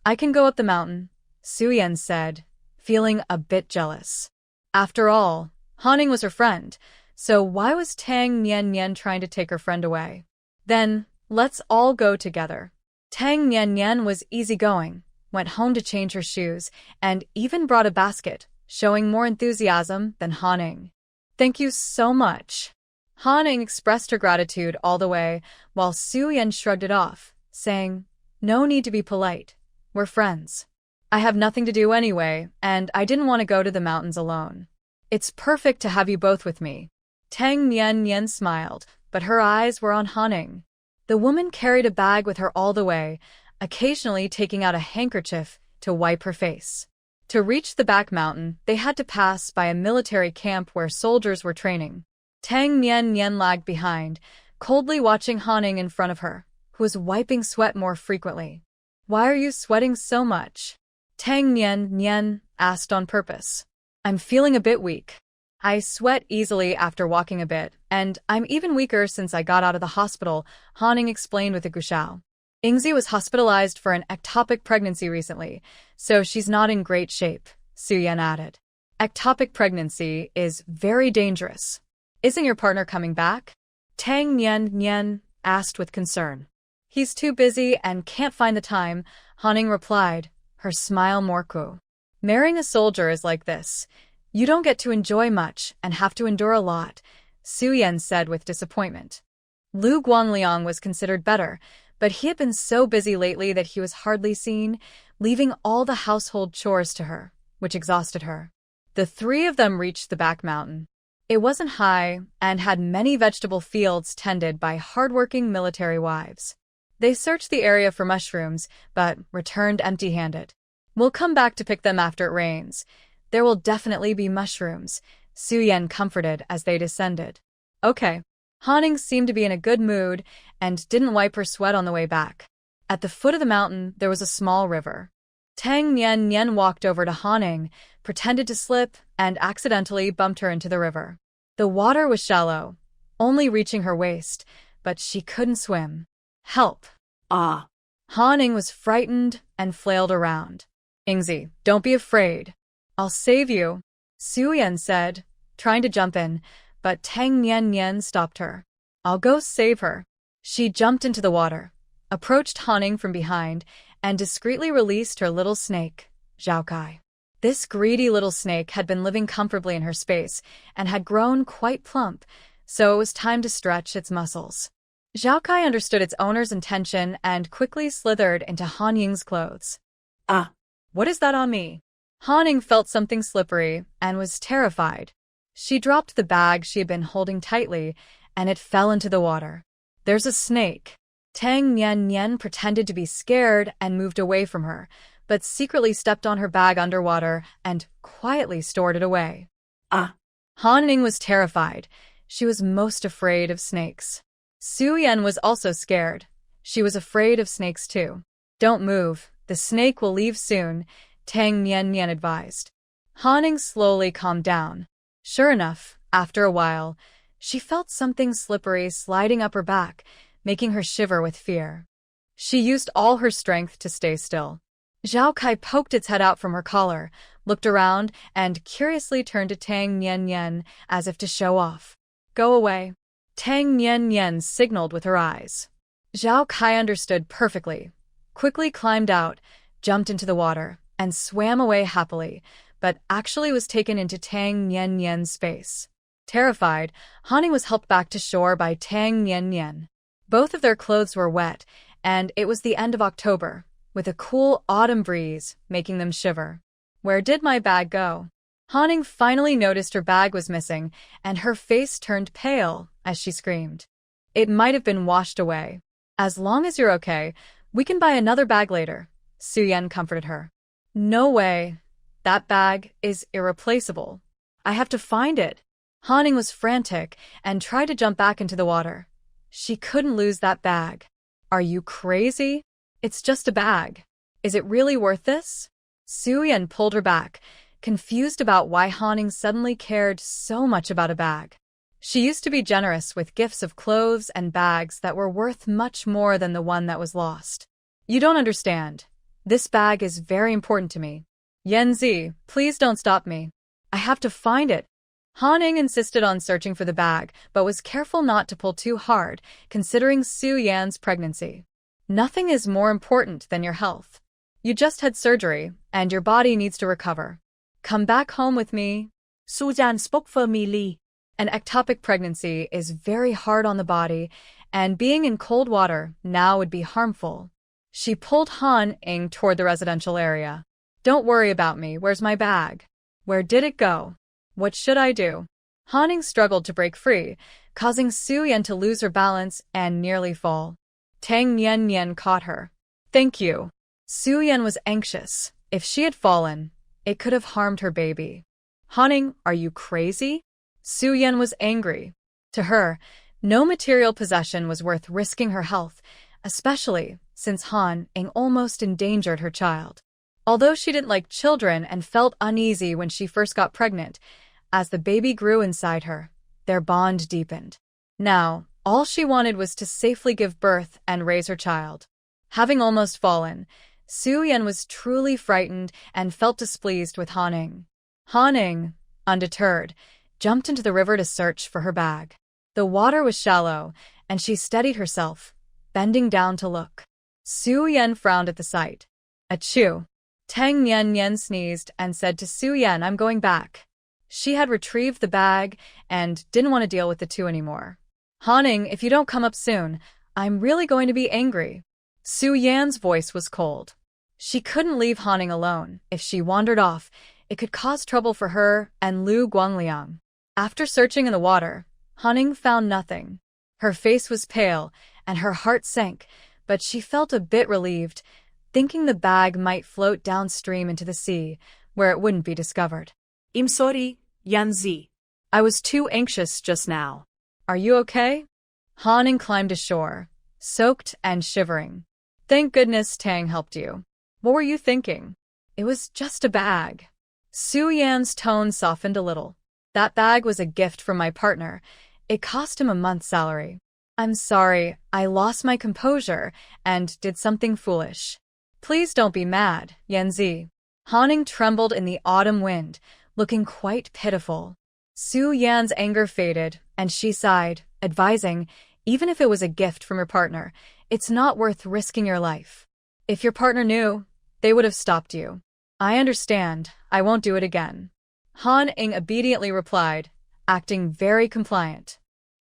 I can go up the mountain, Su Yan said, feeling a bit jealous. After all, Han Ing was her friend, so why was Tang Nian Nian trying to take her friend away? Then, let's all go together. Tang Nian Nian was easygoing, went home to change her shoes, and even brought a basket, showing more enthusiasm than Han Ing. Thank you so much. Han Ing expressed her gratitude all the way, while Su Yan shrugged it off, saying, No need to be polite. We're friends. I have nothing to do anyway, and I didn't want to go to the mountains alone. It's perfect to have you both with me. Tang Nian Nian smiled, but her eyes were on Han Ing. The woman carried a bag with her all the way, occasionally taking out a handkerchief to wipe her face. To reach the back mountain, they had to pass by a military camp where soldiers were training. Tang Nian Nian lagged behind, coldly watching Han Ing in front of her, who was wiping sweat more frequently. Why are you sweating so much? Tang Nian Nian asked on purpose. I'm feeling a bit weak. I sweat easily after walking a bit, and I'm even weaker since I got out of the hospital, Han Ing explained with a gushao. Ingzi was hospitalized for an ectopic pregnancy recently, so she's not in great shape, Su Yan added. Ectopic pregnancy is very dangerous. Isn't your partner coming back? Tang Nian Nian asked with concern. He's too busy and can't find the time, Han Ing replied, her smile more cool. Marrying a soldier is like this. You don't get to enjoy much and have to endure a lot, Su Yan said with disappointment. Lu Guanliang was considered better, but he had been so busy lately that he was hardly seen, leaving all the household chores to her, which exhausted her. The three of them reached the back mountain. It wasn't high and had many vegetable fields tended by hardworking military wives. They searched the area for mushrooms, but returned empty-handed. We'll come back to pick them after it rains. There will definitely be mushrooms, Su Yan comforted as they descended. Okay. Han Ing seemed to be in a good mood and didn't wipe her sweat on the way back. At the foot of the mountain, there was a small river. Tang Nian Nian walked over to Haning, pretended to slip, and accidentally bumped her into the river. The water was shallow, only reaching her waist, but she couldn't swim. Help! Ah. Haning was frightened and flailed around. Ingzi, don't be afraid. I'll save you, Su Yan said, trying to jump in, but Tang Nian Nian stopped her. I'll go save her. She jumped into the water, approached Haning from behind, and discreetly released her little snake, Zhao Kai. This greedy little snake had been living comfortably in her space and had grown quite plump, so it was time to stretch its muscles. Zhao Kai understood its owner's intention and quickly slithered into Han Ying's clothes. Ah. What is that on me? Han Ying felt something slippery and was terrified. She dropped the bag she had been holding tightly, and it fell into the water. There's a snake. Tang Nian Nian pretended to be scared and moved away from her, but secretly stepped on her bag underwater and quietly stored it away. Ah. Han Ying was terrified. She was most afraid of snakes. Su Yan was also scared. She was afraid of snakes too. Don't move. The snake will leave soon, Tang Nian Nian advised. Han Ying slowly calmed down. Sure enough, after a while, she felt something slippery sliding up her back, making her shiver with fear. She used all her strength to stay still. Zhao Kai poked its head out from her collar, looked around, and curiously turned to Tang Nian Nian as if to show off. Go away. Tang Nian Nian signaled with her eyes. Zhao Kai understood perfectly, quickly climbed out, jumped into the water, and swam away happily, but actually was taken into Tang Nian Nian's space. Terrified, Haning was helped back to shore by Tang Nian Nian. Both of their clothes were wet, and it was the end of October, with a cool autumn breeze making them shiver. Where did my bag go? Haning finally noticed her bag was missing, and her face turned pale as she screamed. It might have been washed away. As long as you're okay, we can buy another bag later, Su Yan comforted her. No way. That bag is irreplaceable. I have to find it. Haning was frantic and tried to jump back into the water. She couldn't lose that bag. Are you crazy? It's just a bag. Is it really worth this? Su Yan pulled her back, confused about why Haning suddenly cared so much about a bag. She used to be generous with gifts of clothes and bags that were worth much more than the one that was lost. You don't understand. This bag is very important to me. Yanzi, please don't stop me. I have to find it. Haning insisted on searching for the bag, but was careful not to pull too hard, considering Su Yan's pregnancy. Nothing is more important than your health. You just had surgery, and your body needs to recover. Come back home with me. Su Yan spoke firmly. An ectopic pregnancy is very hard on the body, and being in cold water now would be harmful. She pulled Han Ying toward the residential area. Don't worry about me. Where's my bag? Where did it go? What should I do? Han Ying struggled to break free, causing Su Yan to lose her balance and nearly fall. Tang Nian Nian caught her. Thank you. Su Yan was anxious. If she had fallen, it could have harmed her baby. Han Ying, are you crazy? Su Yan was angry. To her, no material possession was worth risking her health, especially since Han Ying almost endangered her child. Although she didn't like children and felt uneasy when she first got pregnant, as the baby grew inside her, their bond deepened. Now, all she wanted was to safely give birth and raise her child. Having almost fallen, Su Yan was truly frightened and felt displeased with Han Ying. Han Ying, undeterred, jumped into the river to search for her bag. The water was shallow, and she steadied herself, bending down to look. Su Yan frowned at the sight. Achoo! Tang Nian Nian sneezed and said to Su Yan, I'm going back. She had retrieved the bag and didn't want to deal with the two anymore. Han Ying, if you don't come up soon, I'm really going to be angry. Su Yan's voice was cold. She couldn't leave Han Ying alone. If she wandered off, it could cause trouble for her and Lu Guangliang. After searching in the water, Han Ying found nothing. Her face was pale, and her heart sank, but she felt a bit relieved, thinking the bag might float downstream into the sea, where it wouldn't be discovered. I'm sorry, Yanzi. I was too anxious just now. Are you okay? Han Ying climbed ashore, soaked and shivering. Thank goodness Tang helped you. What were you thinking? It was just a bag. Su Yan's tone softened a little. That bag was a gift from my partner. It cost him a month's salary. I'm sorry, I lost my composure and did something foolish. Please don't be mad, Yanzi. Haning trembled in the autumn wind, looking quite pitiful. Su Yan's anger faded, and she sighed, advising, even if it was a gift from your partner, it's not worth risking your life. If your partner knew, they would have stopped you. I understand, I won't do it again. Han Ing obediently replied, acting very compliant.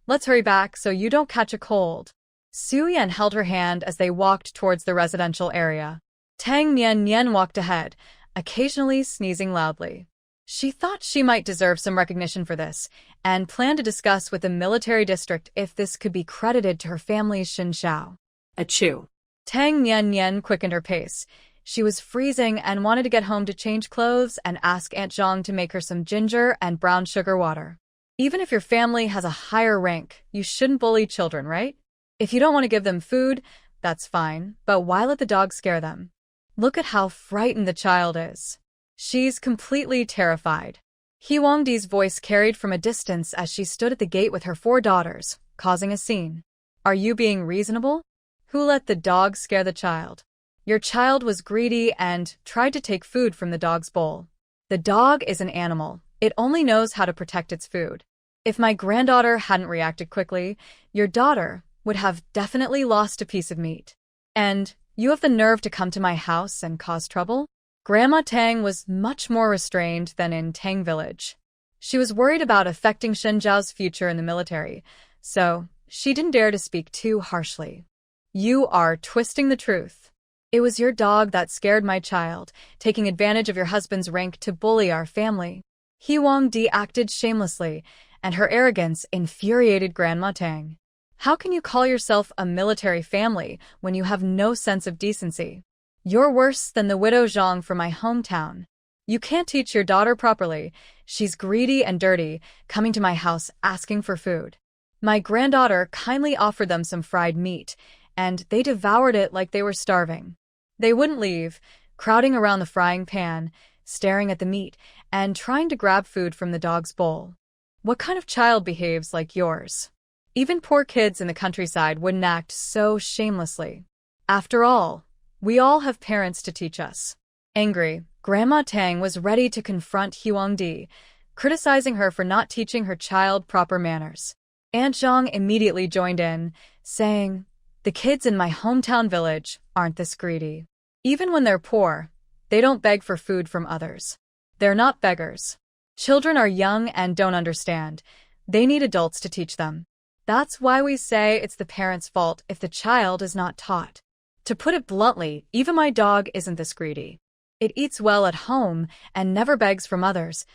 Let's hurry back so you don't catch a cold. Su Yan held her hand as they walked towards the residential area. Tang Nian walked ahead, occasionally sneezing loudly. She thought she might deserve some recognition for this, and planned to discuss with the military district if this could be credited to her family's Xinshao. Achoo. Tang Nian quickened her pace. She was freezing and wanted to get home to change clothes and ask Aunt Zhang to make her some ginger and brown sugar water. Even if your family has a higher rank, you shouldn't bully children, right? If you don't want to give them food, that's fine, but why let the dog scare them? Look at how frightened the child is. She's completely terrified. He Huangdi's voice carried from a distance as she stood at the gate with her 4 daughters, causing a scene. Are you being reasonable? Who let the dog scare the child? Your child was greedy and tried to take food from the dog's bowl. The dog is an animal. It only knows how to protect its food. If my granddaughter hadn't reacted quickly, your daughter would have definitely lost a piece of meat. And you have the nerve to come to my house and cause trouble? Grandma Tang was much more restrained than in Tang Village. She was worried about affecting Shen Zhao's future in the military, so she didn't dare to speak too harshly. You are twisting the truth. It was your dog that scared my child, taking advantage of your husband's rank to bully our family. He Huangdi acted shamelessly, and her arrogance infuriated Grandma Tang. How can you call yourself a military family when you have no sense of decency? You're worse than the widow Zhang from my hometown. You can't teach your daughter properly. She's greedy and dirty, coming to my house asking for food. My granddaughter kindly offered them some fried meat, and they devoured it like they were starving. They wouldn't leave, crowding around the frying pan, staring at the meat, and trying to grab food from the dog's bowl. What kind of child behaves like yours? Even poor kids in the countryside wouldn't act so shamelessly. After all, we all have parents to teach us. Angry, Grandma Tang was ready to confront Huangdi, criticizing her for not teaching her child proper manners. Aunt Zhang immediately joined in, saying, the kids in my hometown village aren't this greedy. Even when they're poor, they don't beg for food from others. They're not beggars. Children are young and don't understand. They need adults to teach them. That's why we say it's the parent's fault if the child is not taught. To put it bluntly, even my dog isn't this greedy. It eats well at home and never begs from others,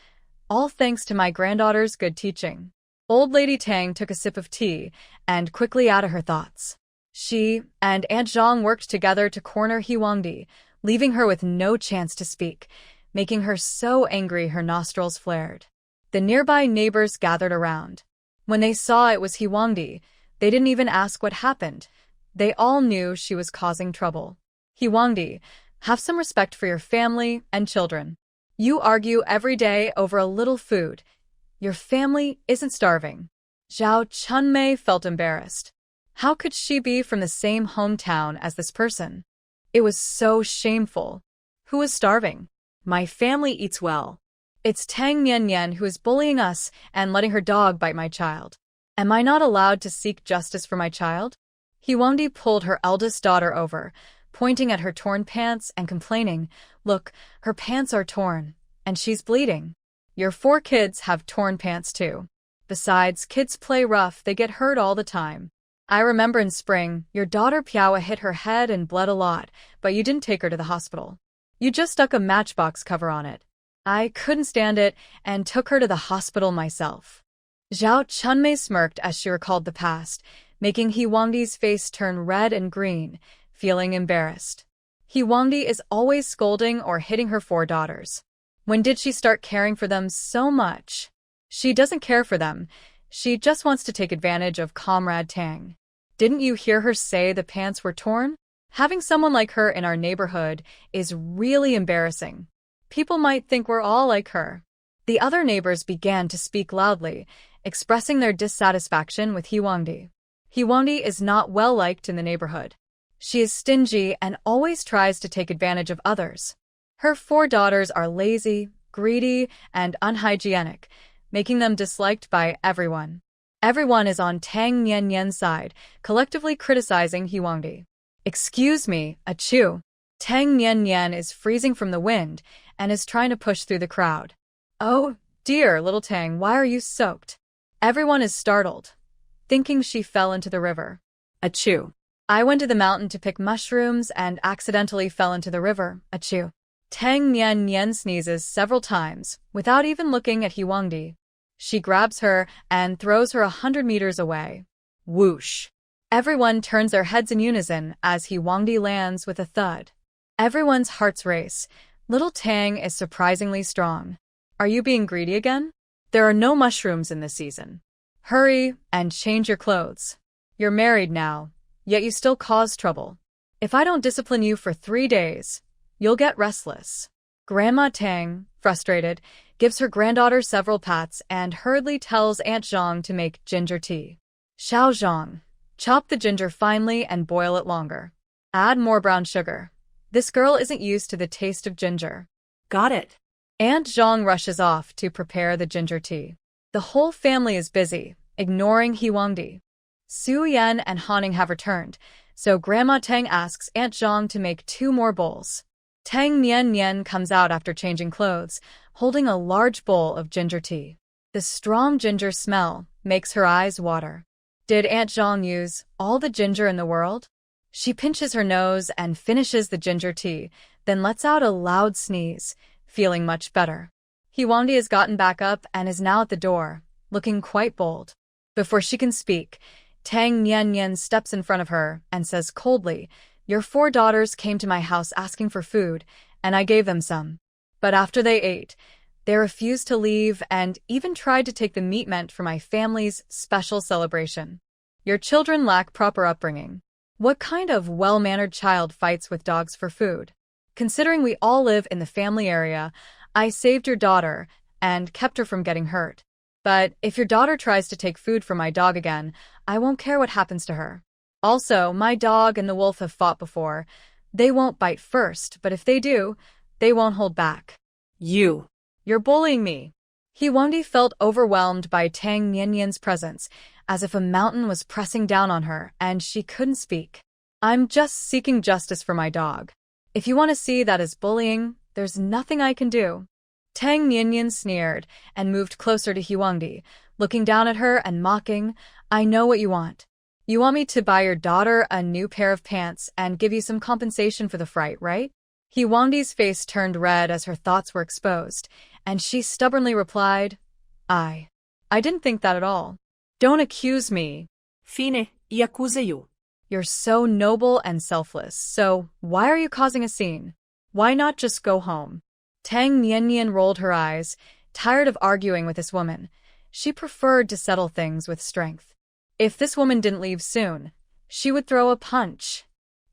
all thanks to my granddaughter's good teaching. Old Lady Tang took a sip of tea and quickly added her thoughts. She and Aunt Zhang worked together to corner Huangdi, leaving her with no chance to speak, making her so angry her nostrils flared. The nearby neighbors gathered around. When they saw it was Huangdi, they didn't even ask what happened. They all knew she was causing trouble. Huangdi, have some respect for your family and children. You argue every day over a little food. Your family isn't starving. Zhao Chunmei felt embarrassed. How could she be from the same hometown as this person? It was so shameful. Who was starving? My family eats well. It's Tang Nian who is bullying us and letting her dog bite my child. Am I not allowed to seek justice for my child? Huangdi pulled her eldest daughter over, pointing at her torn pants and complaining, look, her pants are torn, and she's bleeding. Your 4 kids have torn pants too. Besides, kids play rough, they get hurt all the time. I remember in spring, your daughter Piawa hit her head and bled a lot, but you didn't take her to the hospital. You just stuck a matchbox cover on it. I couldn't stand it and took her to the hospital myself. Zhao Chunmei smirked as she recalled the past, making Huangdi's face turn red and green, feeling embarrassed. Huangdi is always scolding or hitting her 4 daughters. When did she start caring for them so much? She doesn't care for them. She just wants to take advantage of Comrade Tang. Didn't you hear her say the pants were torn? Having someone like her in our neighborhood is really embarrassing. People might think we're all like her. The other neighbors began to speak loudly, expressing their dissatisfaction with Huangdi. Huangdi is not well liked in the neighborhood. She is stingy and always tries to take advantage of others. Her 4 daughters are lazy, greedy, and unhygienic, making them disliked by everyone. Everyone is on Tang Nianyan's side, collectively criticizing Huangdi. Excuse me, achoo. Tang Nianyan is freezing from the wind and is trying to push through the crowd. Oh, dear, little Tang, why are you soaked? Everyone is startled, thinking she fell into the river. Achoo. I went to the mountain to pick mushrooms and accidentally fell into the river. Achoo. Tang Nianyan sneezes several times, without even looking at Huangdi. She grabs her and throws her 100 meters away. Whoosh. Everyone turns their heads in unison as Huangdi lands with a thud. Everyone's hearts race. Little Tang is surprisingly strong. Are you being greedy again? There are no mushrooms in this season. Hurry and change your clothes. You're married now, yet you still cause trouble. If I don't discipline you for 3 days, you'll get restless. Grandma Tang, frustrated, gives her granddaughter several pats and hurriedly tells Aunt Zhang to make ginger tea. Xiao Zhang, chop the ginger finely and boil it longer. Add more brown sugar. This girl isn't used to the taste of ginger. Got it. Aunt Zhang rushes off to prepare the ginger tea. The whole family is busy, ignoring Huangdi. Su Yan and Haning have returned, so Grandma Tang asks Aunt Zhang to make 2 more bowls. Tang Nian comes out after changing clothes, holding a large bowl of ginger tea. The strong ginger smell makes her eyes water. Did Aunt Zhang use all the ginger in the world? She pinches her nose and finishes the ginger tea, then lets out a loud sneeze, feeling much better. Huangdi has gotten back up and is now at the door, looking quite bold. Before she can speak, Tang Nian steps in front of her and says coldly, "Your 4 daughters came to my house asking for food, and I gave them some. But after they ate, they refused to leave and even tried to take the meat meant for my family's special celebration. Your children lack proper upbringing. What kind of well-mannered child fights with dogs for food? Considering we all live in the family area, I saved your daughter and kept her from getting hurt. But if your daughter tries to take food from my dog again, I won't care what happens to her. Also, my dog and the wolf have fought before. They won't bite first, but if they do, they won't hold back." You're bullying me. Huangdi felt overwhelmed by Tang Nianyan's presence, as if a mountain was pressing down on her, and she couldn't speak. I'm just seeking justice for my dog. If you want to see that as bullying, there's nothing I can do. Tang Nianyan sneered and moved closer to Huangdi, looking down at her and mocking, I know what you want. You want me to buy your daughter a new pair of pants and give you some compensation for the fright, right? Huangdi's face turned red as her thoughts were exposed, and she stubbornly replied, I didn't think that at all. Don't accuse me. Fine, I accuso. You're so noble and selfless, so why are you causing a scene? Why not just go home? Tang Nianyan rolled her eyes, tired of arguing with this woman. She preferred to settle things with strength. If this woman didn't leave soon, she would throw a punch.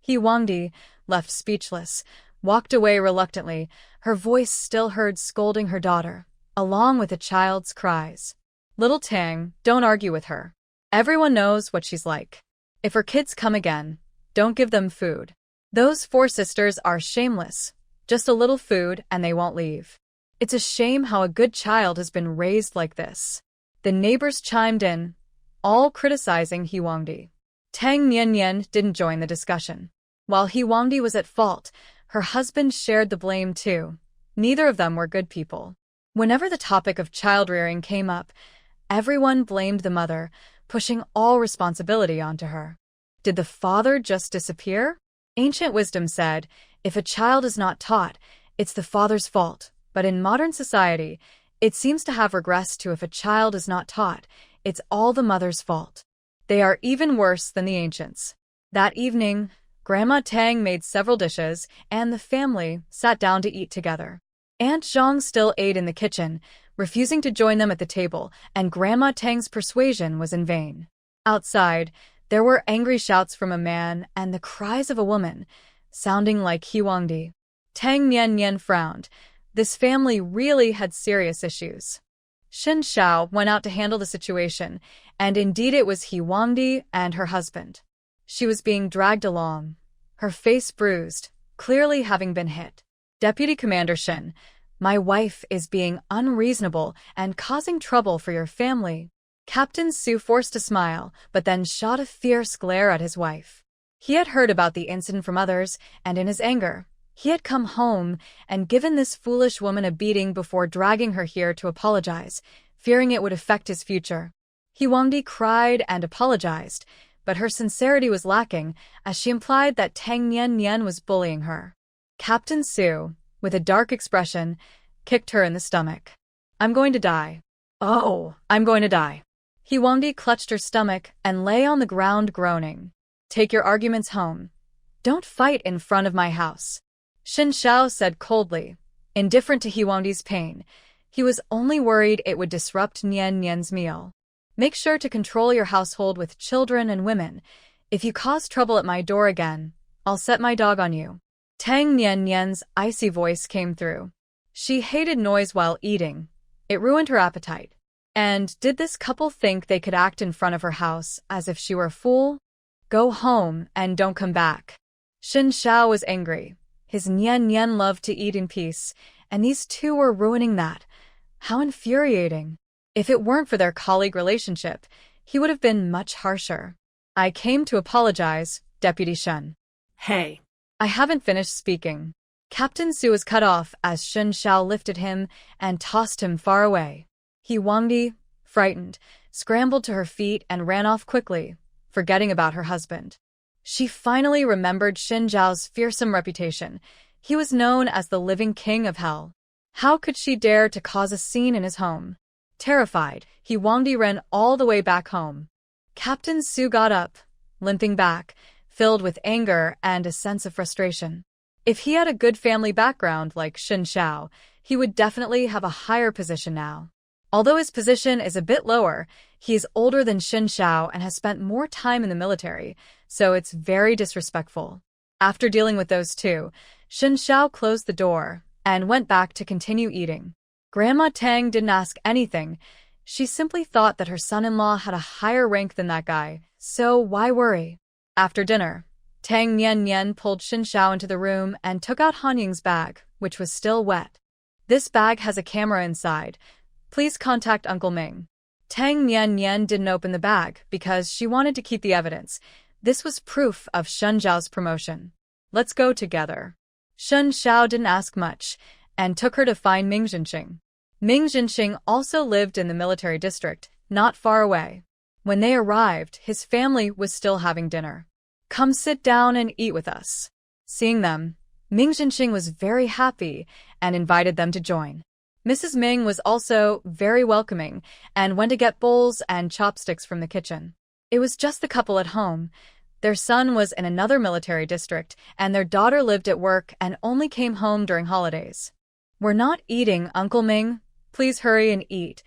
Huangdi, left speechless, walked away reluctantly, her voice still heard scolding her daughter, along with the child's cries. Little Tang, don't argue with her. Everyone knows what she's like. If her kids come again, don't give them food. Those 4 sisters are shameless. Just a little food and they won't leave. It's a shame how a good child has been raised like this. The neighbors chimed in, all criticizing Huangdi. Tang Nianyan didn't join the discussion. While Huangdi was at fault, her husband shared the blame too. Neither of them were good people. Whenever the topic of child-rearing came up, everyone blamed the mother, pushing all responsibility onto her. Did the father just disappear? Ancient wisdom said, if a child is not taught, it's the father's fault. But in modern society, it seems to have regressed to if a child is not taught, it's all the mother's fault. They are even worse than the ancients. That evening, Grandma Tang made several dishes, and the family sat down to eat together. Aunt Zhang still ate in the kitchen, refusing to join them at the table, and Grandma Tang's persuasion was in vain. Outside, there were angry shouts from a man and the cries of a woman, sounding like Huangdi. Tang Nianyan frowned, This family really had serious issues. Xin Xiao went out to handle the situation, and indeed it was He Huangdi and her husband. She was being dragged along, her face bruised, clearly having been hit. Deputy Commander Shin, my wife is being unreasonable and causing trouble for your family. Captain Su forced a smile, but then shot a fierce glare at his wife. He had heard about the incident from others, and in his anger, he had come home and given this foolish woman a beating before dragging her here to apologize, fearing it would affect his future. He Huangdi cried and apologized, but her sincerity was lacking as she implied that Tang Nian was bullying her. Captain Su, with a dark expression, kicked her in the stomach. I'm going to die. Oh, I'm going to die. He Huangdi clutched her stomach and lay on the ground groaning. Take your arguments home. Don't fight in front of my house. Xin Xiao said coldly, indifferent to He Huangdi's pain. He was only worried it would disrupt Nian's meal. Make sure to control your household with children and women. If you cause trouble at my door again, I'll set my dog on you. Tang Nian's icy voice came through. She hated noise while eating. It ruined her appetite. And did this couple think they could act in front of her house as if she were a fool? Go home and don't come back. Xin Xiao was angry. His Nian loved to eat in peace, and these two were ruining that. How infuriating. If it weren't for their colleague relationship, he would have been much harsher. I came to apologize, Deputy Shen. Hey. I haven't finished speaking. Captain Su was cut off as Xin Xiao lifted him and tossed him far away. He Huangdi, frightened, scrambled to her feet and ran off quickly, forgetting about her husband. She finally remembered Xin Zhao's fearsome reputation. He was known as the living king of hell. How could she dare to cause a scene in his home? Terrified, He Huangdi ran all the way back home. Captain Su got up, limping back, filled with anger and a sense of frustration. If he had a good family background like Xin Xiao, he would definitely have a higher position now. Although his position is a bit lower, he is older than Xin Xiao and has spent more time in the military, so it's very disrespectful. After dealing with those two, Xin Xiao closed the door and went back to continue eating. Grandma Tang didn't ask anything. She simply thought that her son-in-law had a higher rank than that guy, so why worry? After dinner, Tang Nian pulled Xin Xiao into the room and took out Han Ying's bag, which was still wet. This bag has a camera inside. Please contact Uncle Ming. Tang Nian didn't open the bag because she wanted to keep the evidence. This was proof of Shen Zhao's promotion. Let's go together. Shen Xiao didn't ask much and took her to find Ming Jinxing. Ming Jinxing also lived in the military district, not far away. When they arrived, his family was still having dinner. Come sit down and eat with us. Seeing them, Ming Jinxing was very happy and invited them to join. Mrs. Ming was also very welcoming and went to get bowls and chopsticks from the kitchen. It was just the couple at home. Their son was in another military district, and their daughter lived at work and only came home during holidays. We're not eating, Uncle Ming. Please hurry and eat.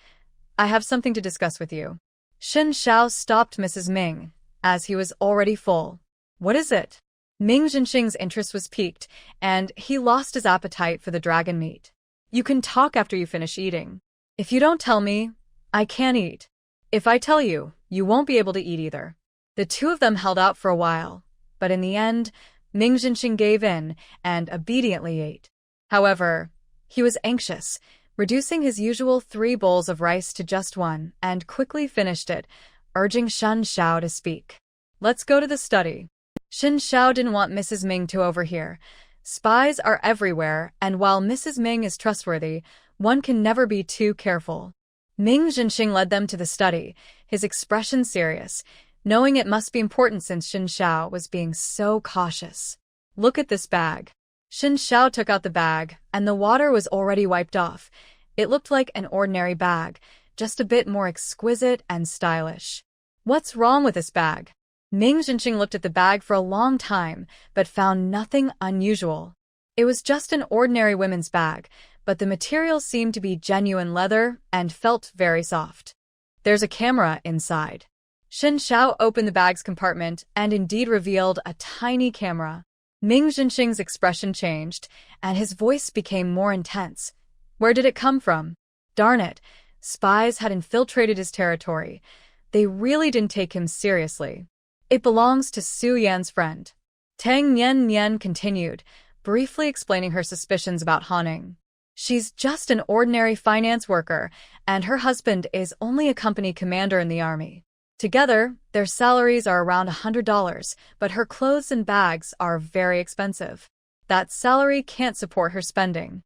I have something to discuss with you. Xin Xiao stopped Mrs. Ming, as he was already full. What is it? Ming Jinxing's interest was piqued, and he lost his appetite for the dragon meat. You can talk after you finish eating. If you don't tell me, I can't eat. If I tell you, you won't be able to eat either. The two of them held out for a while, but in the end, Ming Jinxing gave in and obediently ate. However, he was anxious, reducing his usual 3 bowls of rice to just 1, and quickly finished it, urging Xin Xiao to speak. Let's go to the study. Xin Xiao didn't want Mrs. Ming to overhear. Spies are everywhere, and while Mrs. Ming is trustworthy, one can never be too careful. Ming Jinxing led them to the study, his expression serious, knowing it must be important since Xin Xiao was being so cautious. Look at this bag. Xin Xiao took out the bag, and the water was already wiped off. It looked like an ordinary bag, just a bit more exquisite and stylish. What's wrong with this bag? Ming Jinxing looked at the bag for a long time, but found nothing unusual. It was just an ordinary women's bag, but the material seemed to be genuine leather and felt very soft. There's a camera inside. Xin Xiao opened the bag's compartment and indeed revealed a tiny camera. Ming Jinxing's expression changed, and his voice became more intense. Where did it come from? Darn it, spies had infiltrated his territory. They really didn't take him seriously. It belongs to Su Yan's friend. Tang Nian continued, briefly explaining her suspicions about Haning. She's just an ordinary finance worker, and her husband is only a company commander in the army. Together, their salaries are around $100, but her clothes and bags are very expensive. That salary can't support her spending.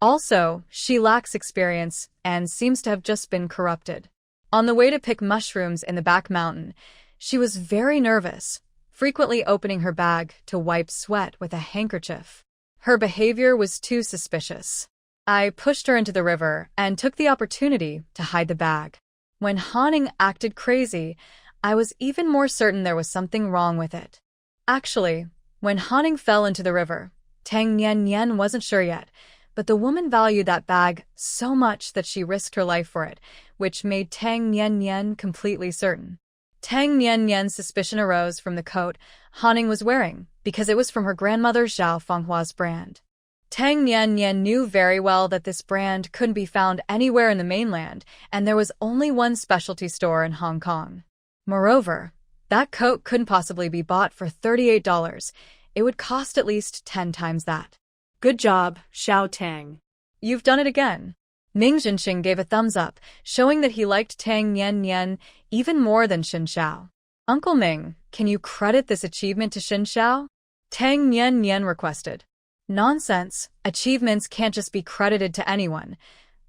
Also, she lacks experience and seems to have just been corrupted. On the way to pick mushrooms in the back mountain, she was very nervous, frequently opening her bag to wipe sweat with a handkerchief. Her behavior was too suspicious. I pushed her into the river and took the opportunity to hide the bag. When Haning acted crazy, I was even more certain there was something wrong with it. Actually, when Haning fell into the river, Tang Nian wasn't sure yet, but the woman valued that bag so much that she risked her life for it, which made Tang Nian completely certain. Tang Nian's suspicion arose from the coat Haning was wearing, because it was from her grandmother Zhao Fenghua's brand. Tang Nian knew very well that this brand couldn't be found anywhere in the mainland, and there was only one specialty store in Hong Kong. Moreover, that coat couldn't possibly be bought for $38. It would cost at least 10 times that. Good job, Xiao Tang. You've done it again. Ming Jinxing gave a thumbs up, showing that he liked Tang Nian even more than Xin Xiao. Uncle Ming, can you credit this achievement to Xin Xiao? Tang Nian requested. Nonsense. Achievements can't just be credited to anyone.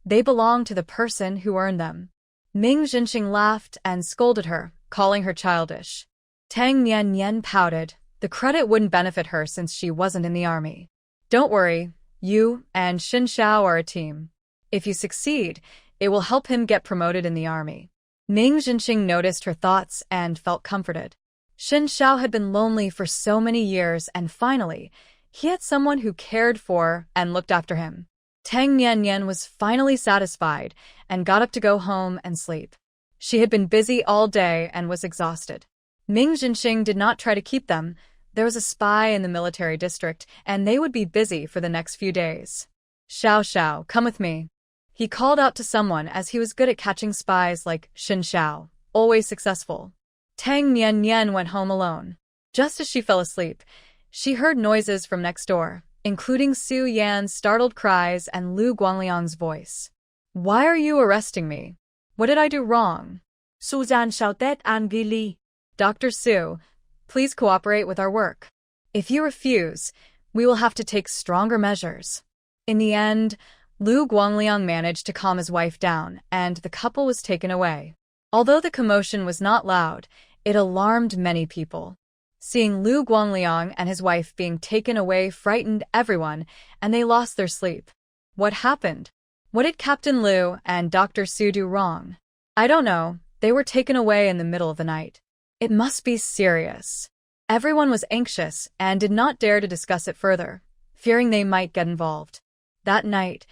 They belong to the person who earned them. Ming Jinxing laughed and scolded her, calling her childish. Tang Nian pouted. The credit wouldn't benefit her since she wasn't in the army. Don't worry, you and Xin Xiao are a team. If you succeed, it will help him get promoted in the army. Ming Jinxing noticed her thoughts and felt comforted. Xin Xiao had been lonely for so many years, and finally, he had someone who cared for and looked after him. Tang Nian was finally satisfied and got up to go home and sleep. She had been busy all day and was exhausted. Ming Jinxing did not try to keep them. There was a spy in the military district, and they would be busy for the next few days. Xiao, come with me. He called out to someone as he was good at catching spies like Xin Xiao, always successful. Tang Nian went home alone. Just as she fell asleep, she heard noises from next door, including Su Yan's startled cries and Lu Guangliang's voice. Why are you arresting me? What did I do wrong? Suzanne shouted angrily. Dr. Su, please cooperate with our work. If you refuse, we will have to take stronger measures. In the end, Lu Guangliang managed to calm his wife down, and the couple was taken away. Although the commotion was not loud, it alarmed many people. Seeing Lu Guangliang and his wife being taken away frightened everyone, and they lost their sleep. What happened? What did Captain Lu and Dr. Su do wrong? I don't know. They were taken away in the middle of the night. It must be serious. Everyone was anxious and did not dare to discuss it further, fearing they might get involved. That night,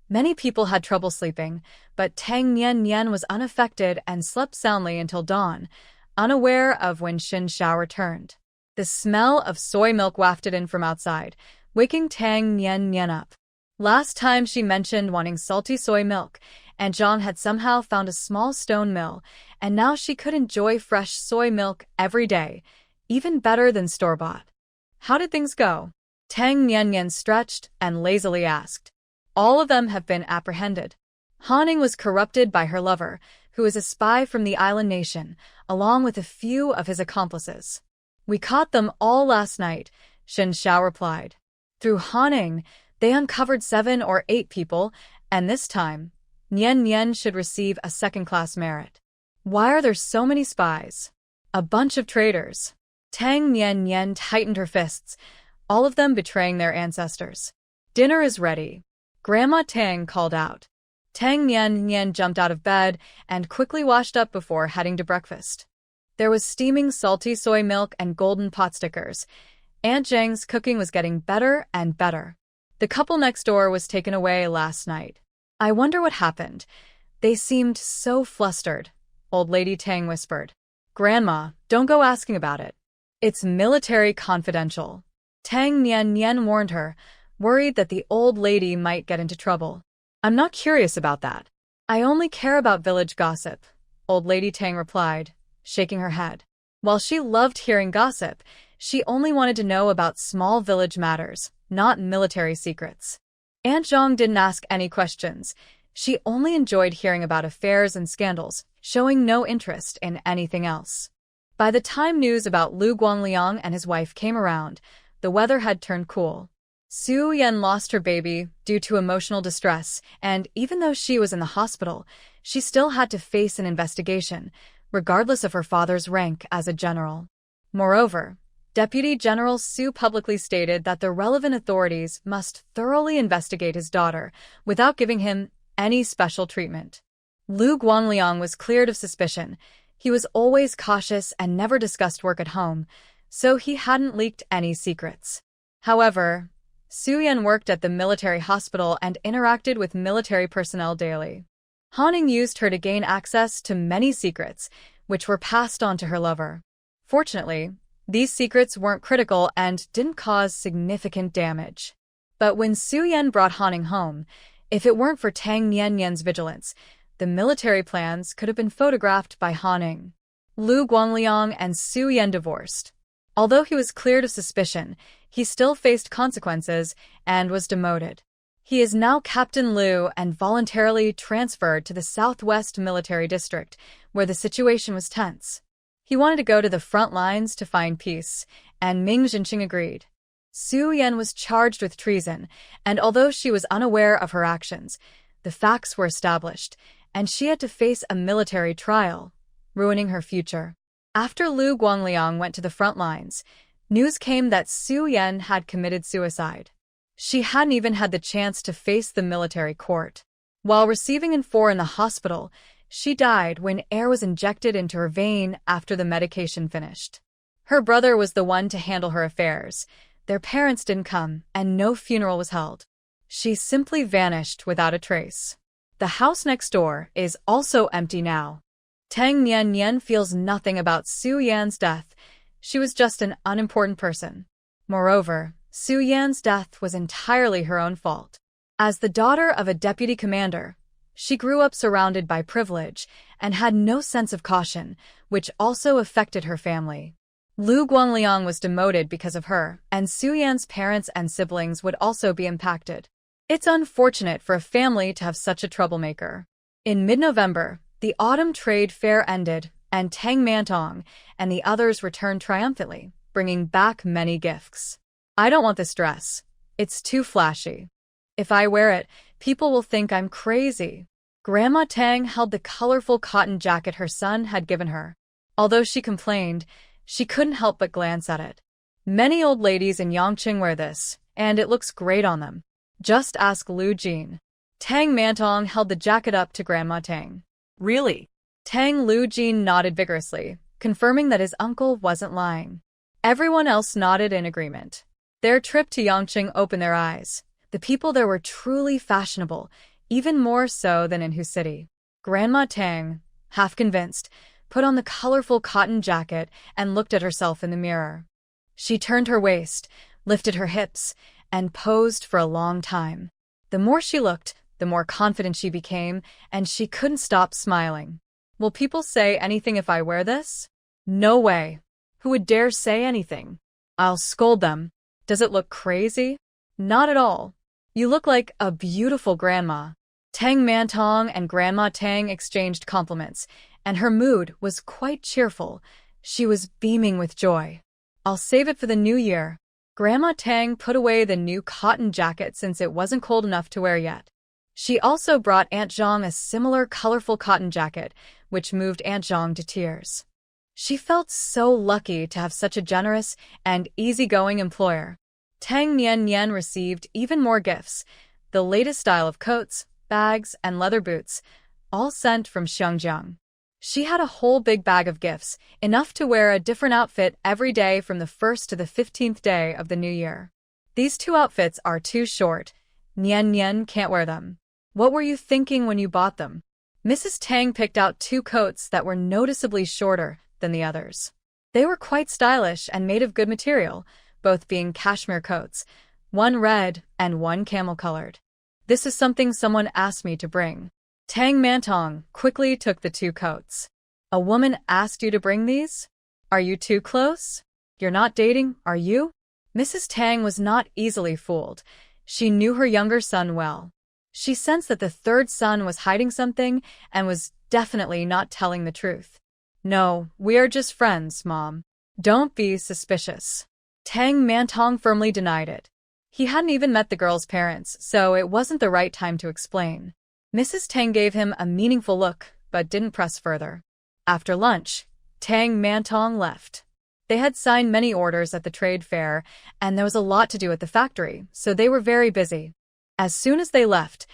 many people had trouble sleeping, but Tang Nian was unaffected and slept soundly until dawn, unaware of when Xin Xiao returned. The smell of soy milk wafted in from outside, waking Tang Nian up. Last time she mentioned wanting salty soy milk, and Zhang had somehow found a small stone mill, and now she could enjoy fresh soy milk every day, even better than store-bought. How did things go? Tang Nian stretched and lazily asked. All of them have been apprehended. Haning was corrupted by her lover, who is a spy from the island nation, along with a few of his accomplices. We caught them all last night, Xin Xiao replied. Through Haning, they uncovered 7 or 8 people, and this time, Nian should receive a second-class merit. Why are there so many spies? A bunch of traitors. Tang Nian tightened her fists, all of them betraying their ancestors. Dinner is ready. Grandma Tang called out. Tang Nian jumped out of bed and quickly washed up before heading to breakfast. There was steaming salty soy milk and golden pot stickers. Aunt Zhang's cooking was getting better and better. The couple next door was taken away last night. I wonder what happened. They seemed so flustered, Old Lady Tang whispered. Grandma, don't go asking about it. It's military confidential. Tang Nian warned her, worried that the old lady might get into trouble. I'm not curious about that. I only care about village gossip, old lady Tang replied, shaking her head. While she loved hearing gossip, she only wanted to know about small village matters, not military secrets. Aunt Zhang didn't ask any questions. She only enjoyed hearing about affairs and scandals, showing no interest in anything else. By the time news about Lu Guangliang and his wife came around, the weather had turned cool. Su Yan lost her baby due to emotional distress, and even though she was in the hospital, she still had to face an investigation, regardless of her father's rank as a general. Moreover, Deputy General Su publicly stated that the relevant authorities must thoroughly investigate his daughter without giving him any special treatment. Lu Guangliang was cleared of suspicion. He was always cautious and never discussed work at home, so he hadn't leaked any secrets. However, Su Yan worked at the military hospital and interacted with military personnel daily. Haning used her to gain access to many secrets, which were passed on to her lover. Fortunately, these secrets weren't critical and didn't cause significant damage. But when Su Yan brought Haning home, if it weren't for Tang Nianyan's vigilance, the military plans could have been photographed by Haning. Lu Guangliang and Su Yan divorced. Although he was cleared of suspicion, he still faced consequences and was demoted. He is now Captain Lu and voluntarily transferred to the Southwest Military District, where the situation was tense. He wanted to go to the front lines to find peace, and Ming Jinqing agreed. Su Yan was charged with treason, and although she was unaware of her actions, the facts were established, and she had to face a military trial, ruining her future. After Lu Guangliang went to the front lines, news came that Su Yan had committed suicide. She hadn't even had the chance to face the military court. While receiving infor in the hospital, she died when air was injected into her vein after the medication finished. Her brother was the one to handle her affairs. Their parents didn't come, and no funeral was held. She simply vanished without a trace. The house next door is also empty now. Tang Nianyan feels nothing about Su Yan's death. She was just an unimportant person. Moreover, Su Yan's death was entirely her own fault. As the daughter of a deputy commander, she grew up surrounded by privilege and had no sense of caution, which also affected her family. Lu Guangliang was demoted because of her, and Su Yan's parents and siblings would also be impacted. It's unfortunate for a family to have such a troublemaker. In mid-November, the autumn trade fair ended, and Tang Mantong and the others returned triumphantly, bringing back many gifts. I don't want this dress. It's too flashy. If I wear it, people will think I'm crazy. Grandma Tang held the colorful cotton jacket her son had given her. Although she complained, she couldn't help but glance at it. Many old ladies in Yangqing wear this, and it looks great on them. Just ask Lu Jin. Tang Mantong held the jacket up to Grandma Tang. Really? Tang Lu Jin nodded vigorously, confirming that his uncle wasn't lying. Everyone else nodded in agreement. Their trip to Yangqing opened their eyes. The people there were truly fashionable, even more so than in Hu City. Grandma Tang, half convinced, put on the colorful cotton jacket and looked at herself in the mirror. She turned her waist, lifted her hips, and posed for a long time. The more she looked, the more confident she became, and she couldn't stop smiling. Will people say anything if I wear this? No way. Who would dare say anything? I'll scold them. Does it look crazy? Not at all. You look like a beautiful grandma. Tang Mantong and Grandma Tang exchanged compliments, and her mood was quite cheerful. She was beaming with joy. I'll save it for the new year. Grandma Tang put away the new cotton jacket since it wasn't cold enough to wear yet. She also brought Aunt Zhang a similar colorful cotton jacket, which moved Aunt Zhang to tears. She felt so lucky to have such a generous and easygoing employer. Tang Nianyan received even more gifts, the latest style of coats, bags, and leather boots, all sent from Xiangjiang. She had a whole big bag of gifts, enough to wear a different outfit every day from the 1st to the 15th day of the new year. These 2 outfits are too short. Nian can't wear them. What were you thinking when you bought them? Mrs. Tang picked out 2 coats that were noticeably shorter than the others. They were quite stylish and made of good material, both being cashmere coats, one red and one camel-colored. This is something someone asked me to bring. Tang Mantong quickly took the 2 coats. A woman asked you to bring these? Are you too close? You're not dating, are you? Mrs. Tang was not easily fooled. She knew her younger son well. She sensed that the 3rd son was hiding something and was definitely not telling the truth. No, we are just friends, Mom. Don't be suspicious. Tang Mantong firmly denied it. He hadn't even met the girl's parents, so it wasn't the right time to explain. Mrs. Tang gave him a meaningful look, but didn't press further. After lunch, Tang Mantong left. They had signed many orders at the trade fair, and there was a lot to do at the factory, so they were very busy. As soon as they left,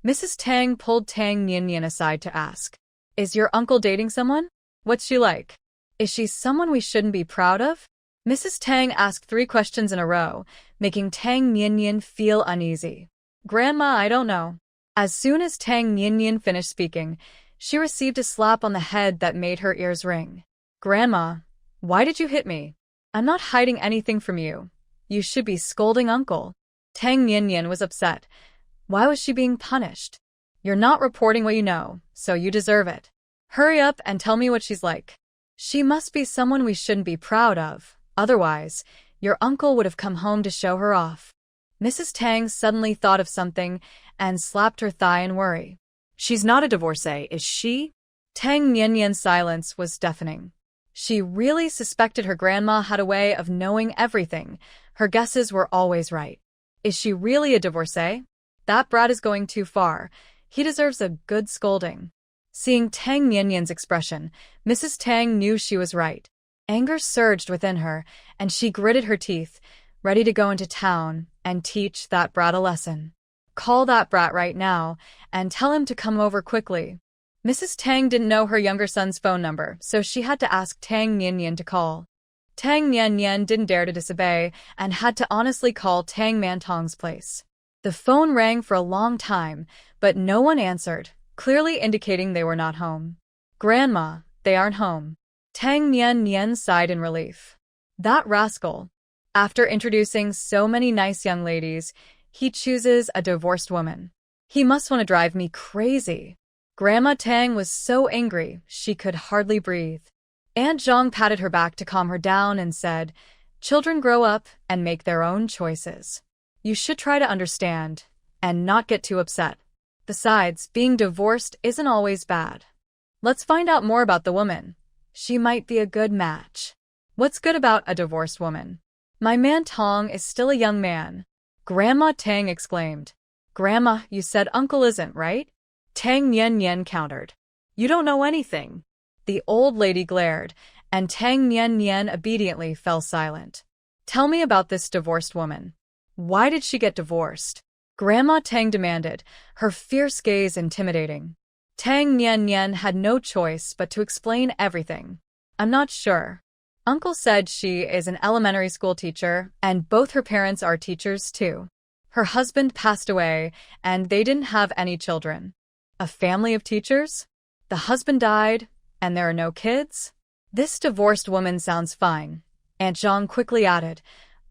Mrs. Tang pulled Tang Nian aside to ask, "Is your uncle dating someone? What's she like? Is she someone we shouldn't be proud of?" Mrs. Tang asked 3 questions in a row, making Tang Nian feel uneasy. "Grandma, I don't know." As soon as Tang Nian finished speaking, she received a slap on the head that made her ears ring. "Grandma, why did you hit me? I'm not hiding anything from you. You should be scolding Uncle." Tang Nian was upset. Why was she being punished? "You're not reporting what you know, so you deserve it. Hurry up and tell me what she's like. She must be someone we shouldn't be proud of. Otherwise, your uncle would have come home to show her off." Mrs. Tang suddenly thought of something and slapped her thigh in worry. She's not a divorcee, is she? Tang Nian's silence was deafening. She really suspected her grandma had a way of knowing everything. Her guesses were always right. Is she really a divorcee? That brat is going too far. He deserves a good scolding. Seeing Tang Nian's expression, Mrs. Tang knew she was right. Anger surged within her, and she gritted her teeth, ready to go into town and teach that brat a lesson. Call that brat right now and tell him to come over quickly. Mrs. Tang didn't know her younger son's phone number, so she had to ask Tang Nian to call. Tang Nian didn't dare to disobey and had to honestly call Tang Mantong's place. The phone rang for a long time, but no one answered, clearly indicating they were not home. "Grandma, they aren't home." Tang Nian sighed in relief. That rascal. After introducing so many nice young ladies, he chooses a divorced woman. He must want to drive me crazy. Grandma Tang was so angry she could hardly breathe. Aunt Zhang patted her back to calm her down and said, "Children grow up and make their own choices. You should try to understand and not get too upset. Besides, being divorced isn't always bad. Let's find out more about the woman. She might be a good match." "What's good about a divorced woman?" "My man Tong is still a young man," Grandma Tang exclaimed. "Grandma, you said uncle isn't, right?" Tang Nian countered. "You don't know anything." The old lady glared, and Tang Nian obediently fell silent. "Tell me about this divorced woman. Why did she get divorced?" Grandma Tang demanded, her fierce gaze intimidating. Tang Nian had no choice but to explain everything. "I'm not sure. Uncle said she is an elementary school teacher, and both her parents are teachers too. Her husband passed away, and they didn't have any children." "A family of teachers? The husband died, and there are no kids?" "This divorced woman sounds fine," Aunt Zhang quickly added,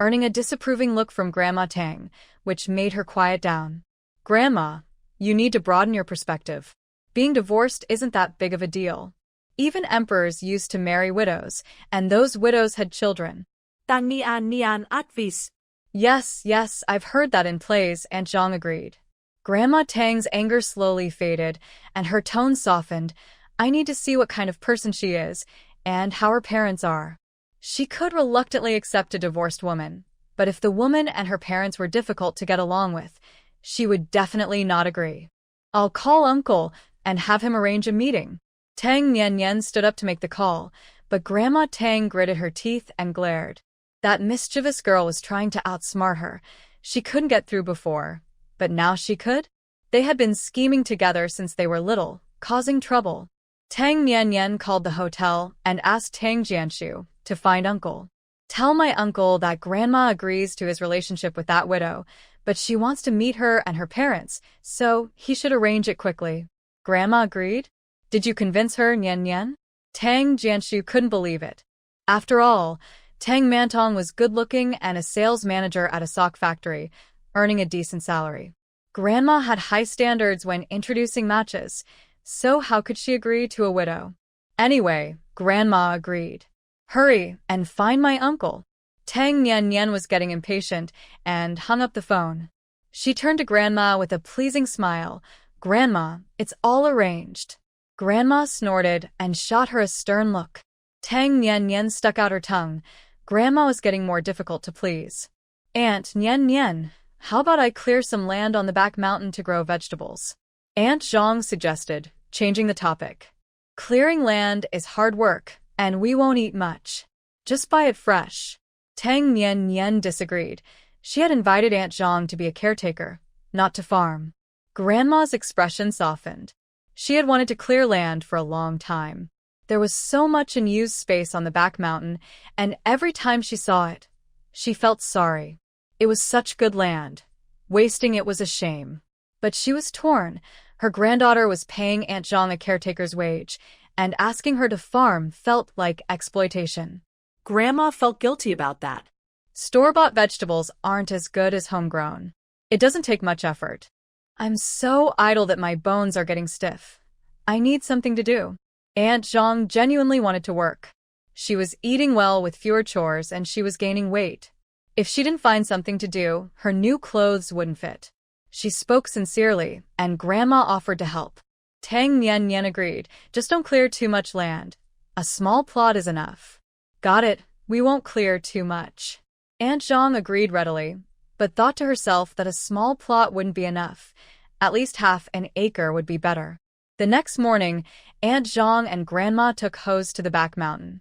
earning a disapproving look from Grandma Tang, which made her quiet down. "Grandma, you need to broaden your perspective. Being divorced isn't that big of a deal. Even emperors used to marry widows, and those widows had children." Tang Nian advis. Yes, I've heard that in plays," Aunt Zhang agreed. Grandma Tang's anger slowly faded, and her tone softened. "I need to see what kind of person she is, and how her parents are." She could reluctantly accept a divorced woman, but if the woman and her parents were difficult to get along with, she would definitely not agree. "I'll call Uncle and have him arrange a meeting." Tang Nian stood up to make the call, but Grandma Tang gritted her teeth and glared. That mischievous girl was trying to outsmart her. She couldn't get through before, but now she could? They had been scheming together since they were little, causing trouble. Tang Nian called the hotel and asked Tang Jianshu to find Uncle. "Tell my uncle that Grandma agrees to his relationship with that widow, but she wants to meet her and her parents, so he should arrange it quickly." Grandma agreed? "Did you convince her, Nian?" Tang Jianshu couldn't believe it. After all, Tang Mantong was good-looking and a sales manager at a sock factory, earning a decent salary. Grandma had high standards when introducing matches, so how could she agree to a widow? Anyway, Grandma agreed. Hurry and find my uncle. Tang Nian Nian was getting impatient and hung up the phone. She turned to Grandma with a pleasing smile. Grandma, it's all arranged. Grandma snorted and shot her a stern look. Tang Nian Nian stuck out her tongue. Grandma was getting more difficult to please. Aunt Nian Nian, how about I clear some land on the back mountain to grow vegetables? Aunt Zhang suggested, changing the topic. Clearing land is hard work, and we won't eat much. Just buy it fresh. Tang Nian Nian disagreed. She had invited Aunt Zhang to be a caretaker, not to farm. Grandma's expression softened. She had wanted to clear land for a long time. There was so much unused space on the back mountain, and every time she saw it, she felt sorry. It was such good land. Wasting it was a shame. But she was torn. Her granddaughter was paying Aunt Zhang a caretaker's wage, and asking her to farm felt like exploitation. Grandma felt guilty about that. Store-bought vegetables aren't as good as homegrown. It doesn't take much effort. I'm so idle that my bones are getting stiff. I need something to do. Aunt Zhang genuinely wanted to work. She was eating well with fewer chores and she was gaining weight. If she didn't find something to do, her new clothes wouldn't fit. She spoke sincerely, and Grandma offered to help. Tang Nian Nian agreed. Just don't clear too much land. A small plot is enough. Got it. We won't clear too much. Aunt Zhang agreed readily, but thought to herself that a small plot wouldn't be enough. At least half an acre would be better. The next morning, Aunt Zhang and Grandma took hoes to the back mountain.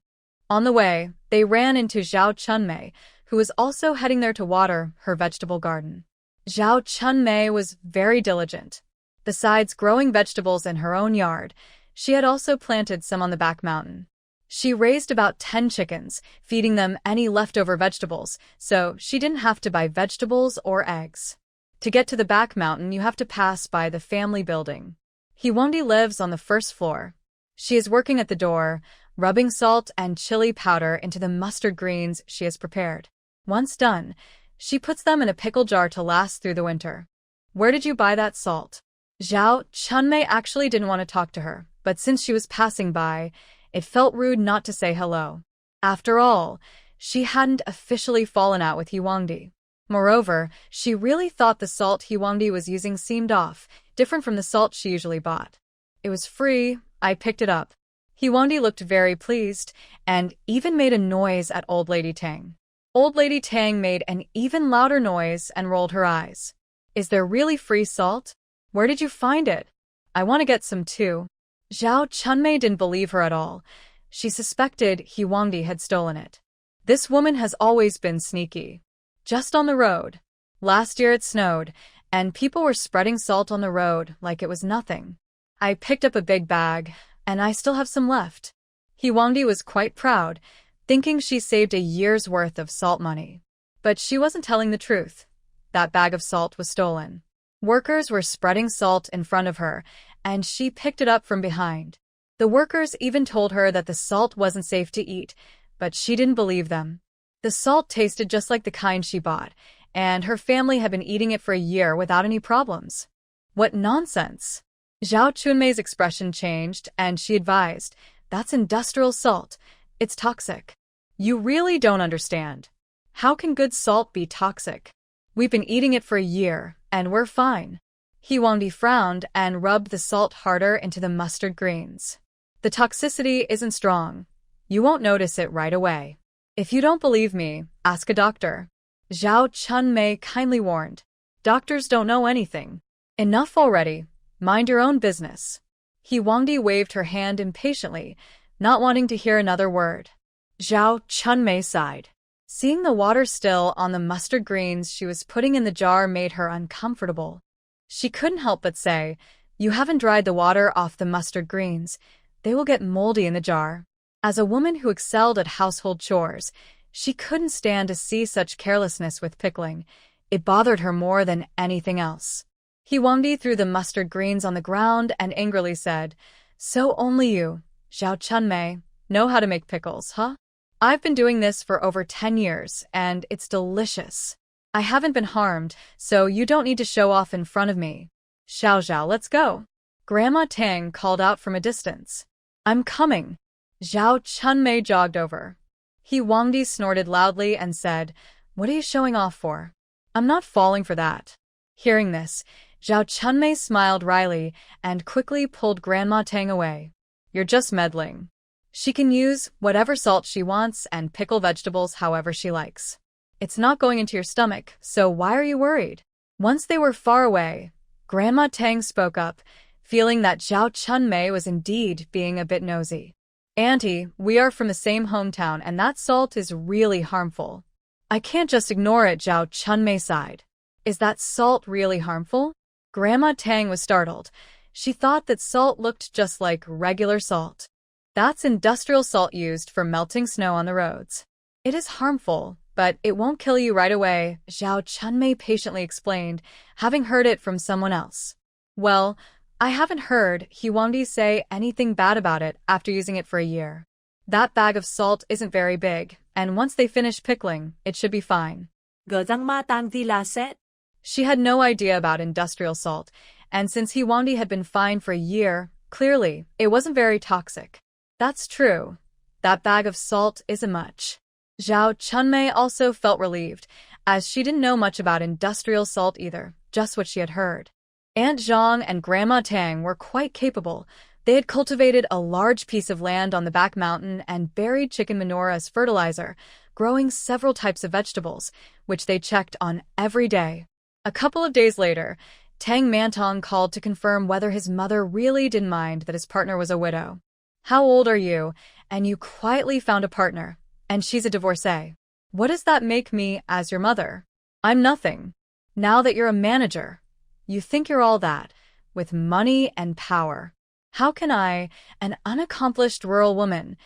On the way, they ran into Zhao Chunmei, who was also heading there to water her vegetable garden. Zhao Chunmei was very diligent. Besides growing vegetables in her own yard, she had also planted some on the back mountain. She raised about 10 chickens, feeding them any leftover vegetables, so she didn't have to buy vegetables or eggs. To get to the back mountain, you have to pass by the family building. Hiwandi lives on the first floor. She is working at the door, rubbing salt and chili powder into the mustard greens she has prepared. Once done, she puts them in a pickle jar to last through the winter. Where did you buy that salt? Zhao Chunmei actually didn't want to talk to her, but since she was passing by, it felt rude not to say hello. After all, she hadn't officially fallen out with Hiwandi. Moreover, she really thought the salt Hiwandi was using seemed off, different from the salt she usually bought. It was free, I picked it up. Hiwandi looked very pleased, and even made a noise at Old Lady Tang. Old Lady Tang made an even louder noise and rolled her eyes. Is there really free salt? Where did you find it? I want to get some too. Zhao Chunmei didn't believe her at all. She suspected Hiwandi had stolen it. This woman has always been sneaky. Just on the road. Last year it snowed, and people were spreading salt on the road like it was nothing. I picked up a big bag, and I still have some left. Hiwandi was quite proud, thinking she saved a year's worth of salt money. But she wasn't telling the truth. That bag of salt was stolen. Workers were spreading salt in front of her, and she picked it up from behind. The workers even told her that the salt wasn't safe to eat, but she didn't believe them. The salt tasted just like the kind she bought, and her family had been eating it for a year without any problems. What nonsense! Zhao Chunmei's expression changed, and she advised, "That's industrial salt. It's toxic. You really don't understand. How can good salt be toxic? We've been eating it for a year, and we're fine." Hiwandi frowned and rubbed the salt harder into the mustard greens. The toxicity isn't strong. You won't notice it right away. If you don't believe me, ask a doctor. Zhao Chunmei kindly warned. Doctors don't know anything. Enough already. Mind your own business. Hiwandi waved her hand impatiently, not wanting to hear another word. Zhao Chunmei sighed. Seeing the water still on the mustard greens she was putting in the jar made her uncomfortable. She couldn't help but say, "You haven't dried the water off the mustard greens. They will get moldy in the jar." As a woman who excelled at household chores, she couldn't stand to see such carelessness with pickling. It bothered her more than anything else. Hiwandi threw the mustard greens on the ground and angrily said, "So only you, Zhao Chunmei, know how to make pickles, huh? I've been doing this for over 10 years, and it's delicious." I haven't been harmed, so you don't need to show off in front of me. Xiao Zhao, let's go. Grandma Tang called out from a distance. I'm coming. Zhao Chunmei jogged over. He Wangdi snorted loudly and said, What are you showing off for? I'm not falling for that. Hearing this, Zhao Chunmei smiled wryly and quickly pulled Grandma Tang away. You're just meddling. She can use whatever salt she wants and pickle vegetables however she likes. It's not going into your stomach, so why are you worried? Once they were far away, Grandma Tang spoke up, feeling that Zhao Chunmei was indeed being a bit nosy. Auntie, we are from the same hometown and that salt is really harmful. I can't just ignore it, Zhao Chunmei sighed. Is that salt really harmful? Grandma Tang was startled. She thought that salt looked just like regular salt. That's industrial salt used for melting snow on the roads. It is harmful, but it won't kill you right away, Zhao Chunmei patiently explained, having heard it from someone else. Well, I haven't heard Huangdi say anything bad about it after using it for a year. That bag of salt isn't very big, and once they finish pickling, it should be fine. She had no idea about industrial salt, and since Huangdi had been fine for a year, clearly, it wasn't very toxic. That's true. That bag of salt isn't much. Zhao Chunmei also felt relieved, as she didn't know much about industrial salt either, just what she had heard. Aunt Zhang and Grandma Tang were quite capable. They had cultivated a large piece of land on the back mountain and buried chicken manure as fertilizer, growing several types of vegetables, which they checked on every day. A couple of days later, Tang Mantong called to confirm whether his mother really didn't mind that his partner was a widow. How old are you? And you quietly found a partner, and she's a divorcee. What does that make me as your mother? I'm nothing. Now that you're a manager, you think you're all that, with money and power. How can I, an unaccomplished rural woman,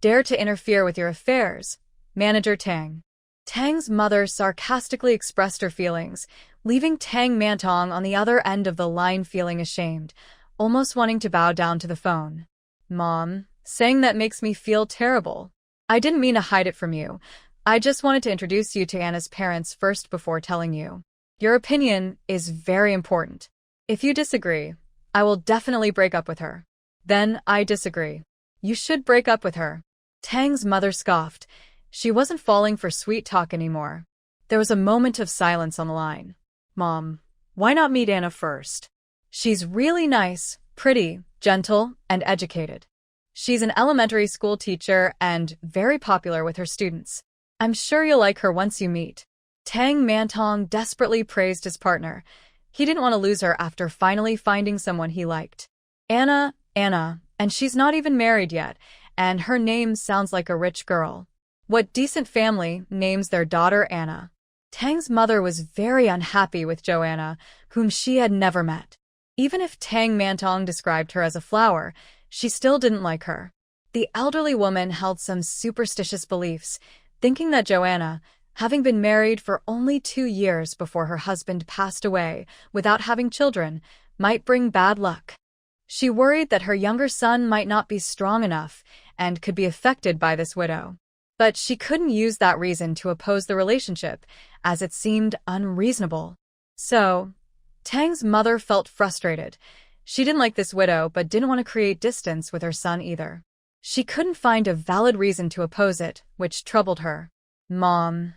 dare to interfere with your affairs? Manager Tang. Tang's mother sarcastically expressed her feelings, leaving Tang Mantong on the other end of the line feeling ashamed, almost wanting to bow down to the phone. Mom, saying that makes me feel terrible. I didn't mean to hide it from you. I just wanted to introduce you to Anna's parents first before telling you. Your opinion is very important. If you disagree, I will definitely break up with her. Then I disagree. You should break up with her. Tang's mother scoffed. She wasn't falling for sweet talk anymore. There was a moment of silence on the line. Mom, why not meet Anna first? She's really nice, pretty, gentle, and educated. She's an elementary school teacher and very popular with her students. I'm sure you'll like her once you meet. Tang Mantong desperately praised his partner. He didn't want to lose her after finally finding someone he liked. Anna, and she's not even married yet, and her name sounds like a rich girl. What decent family names their daughter Anna? Tang's mother was very unhappy with Joanna, whom she had never met. Even if Tang Mantong described her as a flower, she still didn't like her. The elderly woman held some superstitious beliefs, thinking that Joanna, having been married for only 2 years before her husband passed away without having children, might bring bad luck. She worried that her younger son might not be strong enough and could be affected by this widow. But she couldn't use that reason to oppose the relationship, as it seemed unreasonable. So, Tang's mother felt frustrated. She didn't like this widow but didn't want to create distance with her son either. She couldn't find a valid reason to oppose it, which troubled her. Mom,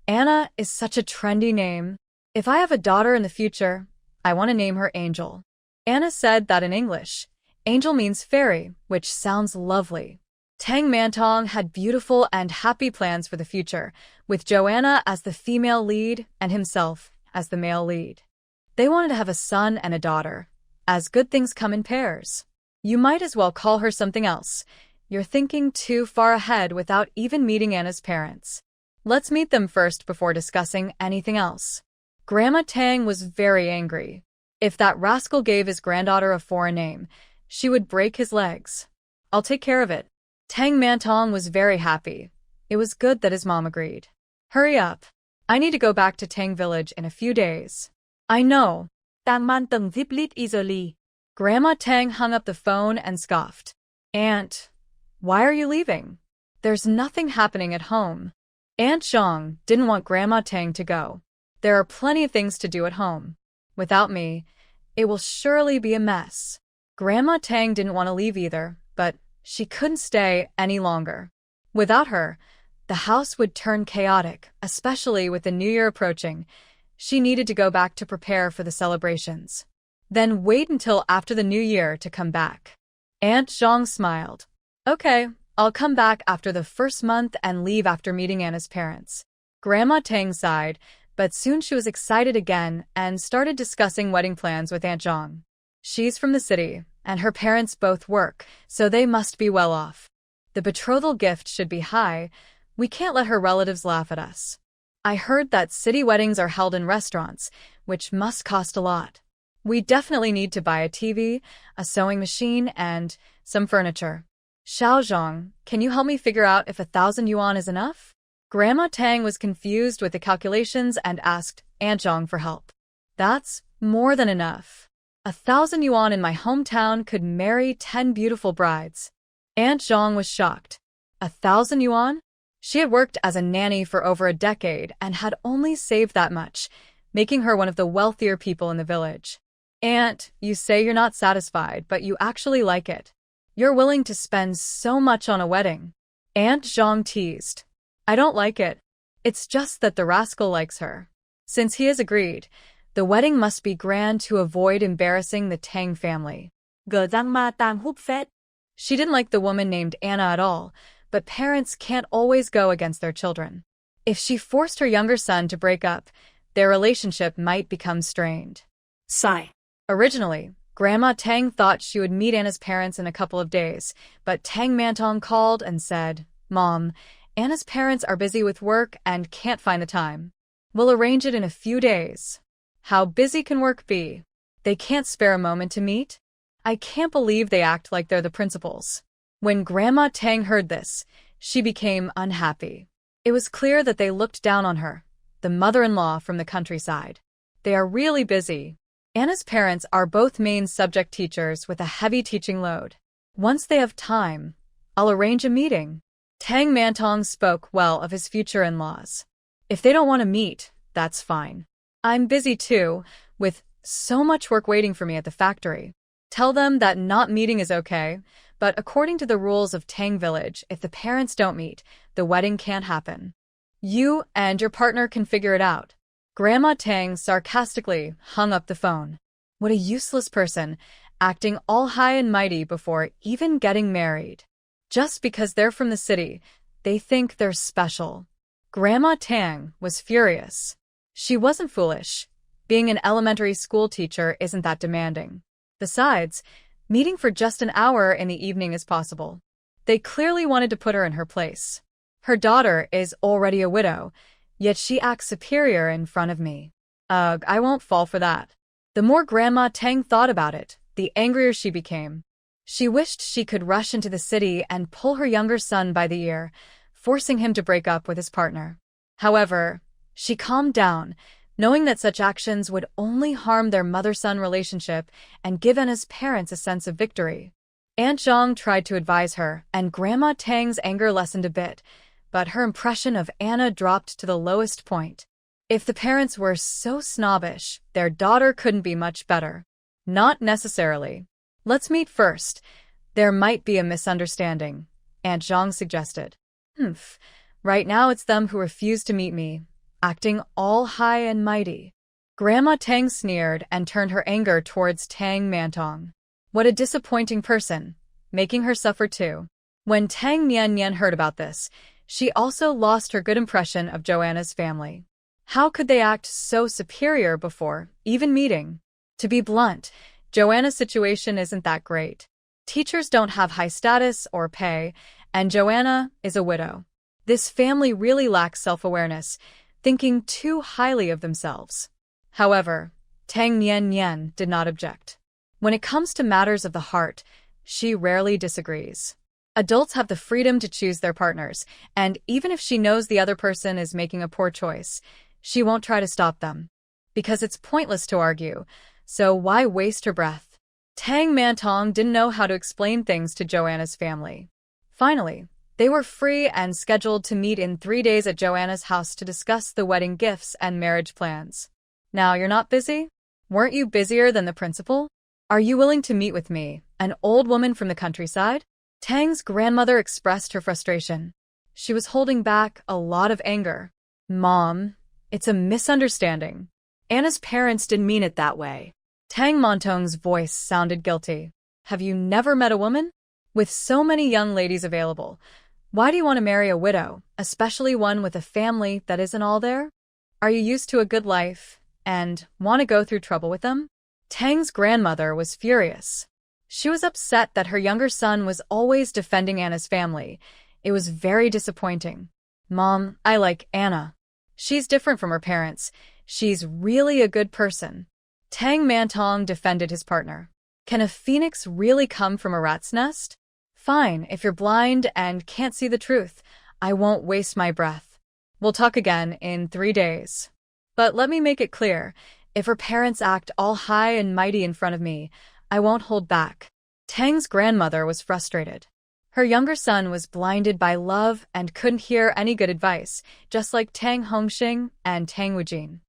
Anna is such a trendy name. If I have a daughter in the future, I want to name her Angel. Anna said that in English, Angel means fairy, which sounds lovely. Tang Mantong had beautiful and happy plans for the future, with Joanna as the female lead and himself as the male lead. They wanted to have a son and a daughter, as good things come in pairs. You might as well call her something else. You're thinking too far ahead without even meeting Anna's parents. Let's meet them first before discussing anything else. Grandma Tang was very angry. If that rascal gave his granddaughter a foreign name, she would break his legs. I'll take care of it. Tang Mantong was very happy. It was good that his mom agreed. Hurry up. I need to go back to Tang Village in a few days. I know. Tang Mantong replied easily. Grandma Tang hung up the phone and scoffed. Aunt, why are you leaving? There's nothing happening at home. Aunt Zhang didn't want Grandma Tang to go. There are plenty of things to do at home. Without me, it will surely be a mess. Grandma Tang didn't want to leave either, but she couldn't stay any longer. Without her, the house would turn chaotic, especially with the New Year approaching. She needed to go back to prepare for the celebrations. Then wait until after the New Year to come back. Aunt Zhang smiled. Okay, I'll come back after the first month and leave after meeting Anna's parents. Grandma Tang sighed, but soon she was excited again and started discussing wedding plans with Aunt Zhang. She's from the city, and her parents both work, so they must be well off. The betrothal gift should be high. We can't let her relatives laugh at us. I heard that city weddings are held in restaurants, which must cost a lot. We definitely need to buy a TV, a sewing machine, and some furniture. Xiaozhong, can you help me figure out if 1,000 yuan is enough? Grandma Tang was confused with the calculations and asked Aunt Zhang for help. That's more than enough. 1,000 yuan in my hometown could marry 10 beautiful brides. Aunt Zhang was shocked. 1,000 yuan? She had worked as a nanny for over a decade and had only saved that much, making her one of the wealthier people in the village. Aunt, you say you're not satisfied, but you actually like it. You're willing to spend so much on a wedding. Aunt Zhang teased. I don't like it. It's just that the rascal likes her. Since he has agreed, the wedding must be grand to avoid embarrassing the Tang family. Gờ răng ma tang húp phét. She didn't like the woman named Anna at all, but parents can't always go against their children. If she forced her younger son to break up, their relationship might become strained. Sigh. Originally, Grandma Tang thought she would meet Anna's parents in a couple of days, but Tang Mantong called and said, Mom, Anna's parents are busy with work and can't find the time. We'll arrange it in a few days. How busy can work be? They can't spare a moment to meet? I can't believe they act like they're the principals. When Grandma Tang heard this, she became unhappy. It was clear that they looked down on her, the mother-in-law from the countryside. They are really busy. Anna's parents are both main subject teachers with a heavy teaching load. Once they have time, I'll arrange a meeting. Tang Mantong spoke well of his future in-laws. If they don't want to meet, that's fine. I'm busy too, with so much work waiting for me at the factory. Tell them that not meeting is okay, but according to the rules of Tang Village, if the parents don't meet, the wedding can't happen. You and your partner can figure it out. Grandma Tang sarcastically hung up the phone. What a useless person, acting all high and mighty before even getting married. Just because they're from the city, they think they're special. Grandma Tang was furious. She wasn't foolish. Being an elementary school teacher isn't that demanding. Besides, meeting for just an hour in the evening is possible. They clearly wanted to put her in her place. Her daughter is already a widow, yet she acts superior in front of me. Ugh, I won't fall for that. The more Grandma Tang thought about it, the angrier she became. She wished she could rush into the city and pull her younger son by the ear, forcing him to break up with his partner. However, she calmed down, knowing that such actions would only harm their mother-son relationship and give Anna's parents a sense of victory. Aunt Zhang tried to advise her, and Grandma Tang's anger lessened a bit, but her impression of Anna dropped to the lowest point. If the parents were so snobbish, their daughter couldn't be much better. Not necessarily. Let's meet first. There might be a misunderstanding, Aunt Zhang suggested. Right now it's them who refuse to meet me, acting all high and mighty. Grandma Tang sneered and turned her anger towards Tang Mantong. What a disappointing person, making her suffer too. When Tang Nian heard about this, she also lost her good impression of Joanna's family. How could they act so superior before even meeting? To be blunt, Joanna's situation isn't that great. Teachers don't have high status or pay, and Joanna is a widow. This family really lacks self-awareness, thinking too highly of themselves. However, Tang Nian did not object. When it comes to matters of the heart, she rarely disagrees. Adults have the freedom to choose their partners, and even if she knows the other person is making a poor choice, she won't try to stop them. Because it's pointless to argue, so why waste her breath? Tang Mantong didn't know how to explain things to Joanna's family. Finally, They were free and scheduled to meet in 3 days at Joanna's house to discuss the wedding gifts and marriage plans. Now you're not busy? Weren't you busier than the principal? Are you willing to meet with me, an old woman from the countryside? Tang's grandmother expressed her frustration. She was holding back a lot of anger. Mom, it's a misunderstanding. Anna's parents didn't mean it that way. Tang Montong's voice sounded guilty. Have you never met a woman? With so many young ladies available, why do you want to marry a widow, especially one with a family that isn't all there? Are you used to a good life and want to go through trouble with them? Tang's grandmother was furious. She was upset that her younger son was always defending Anna's family. It was very disappointing. Mom, I like Anna. She's different from her parents. She's really a good person. Tang Mantong defended his partner. Can a phoenix really come from a rat's nest? Fine, if you're blind and can't see the truth, I won't waste my breath. We'll talk again in 3 days. But let me make it clear, if her parents act all high and mighty in front of me, I won't hold back. Tang's grandmother was frustrated. Her younger son was blinded by love and couldn't hear any good advice, just like Tang Hongxing and Tang Wujin.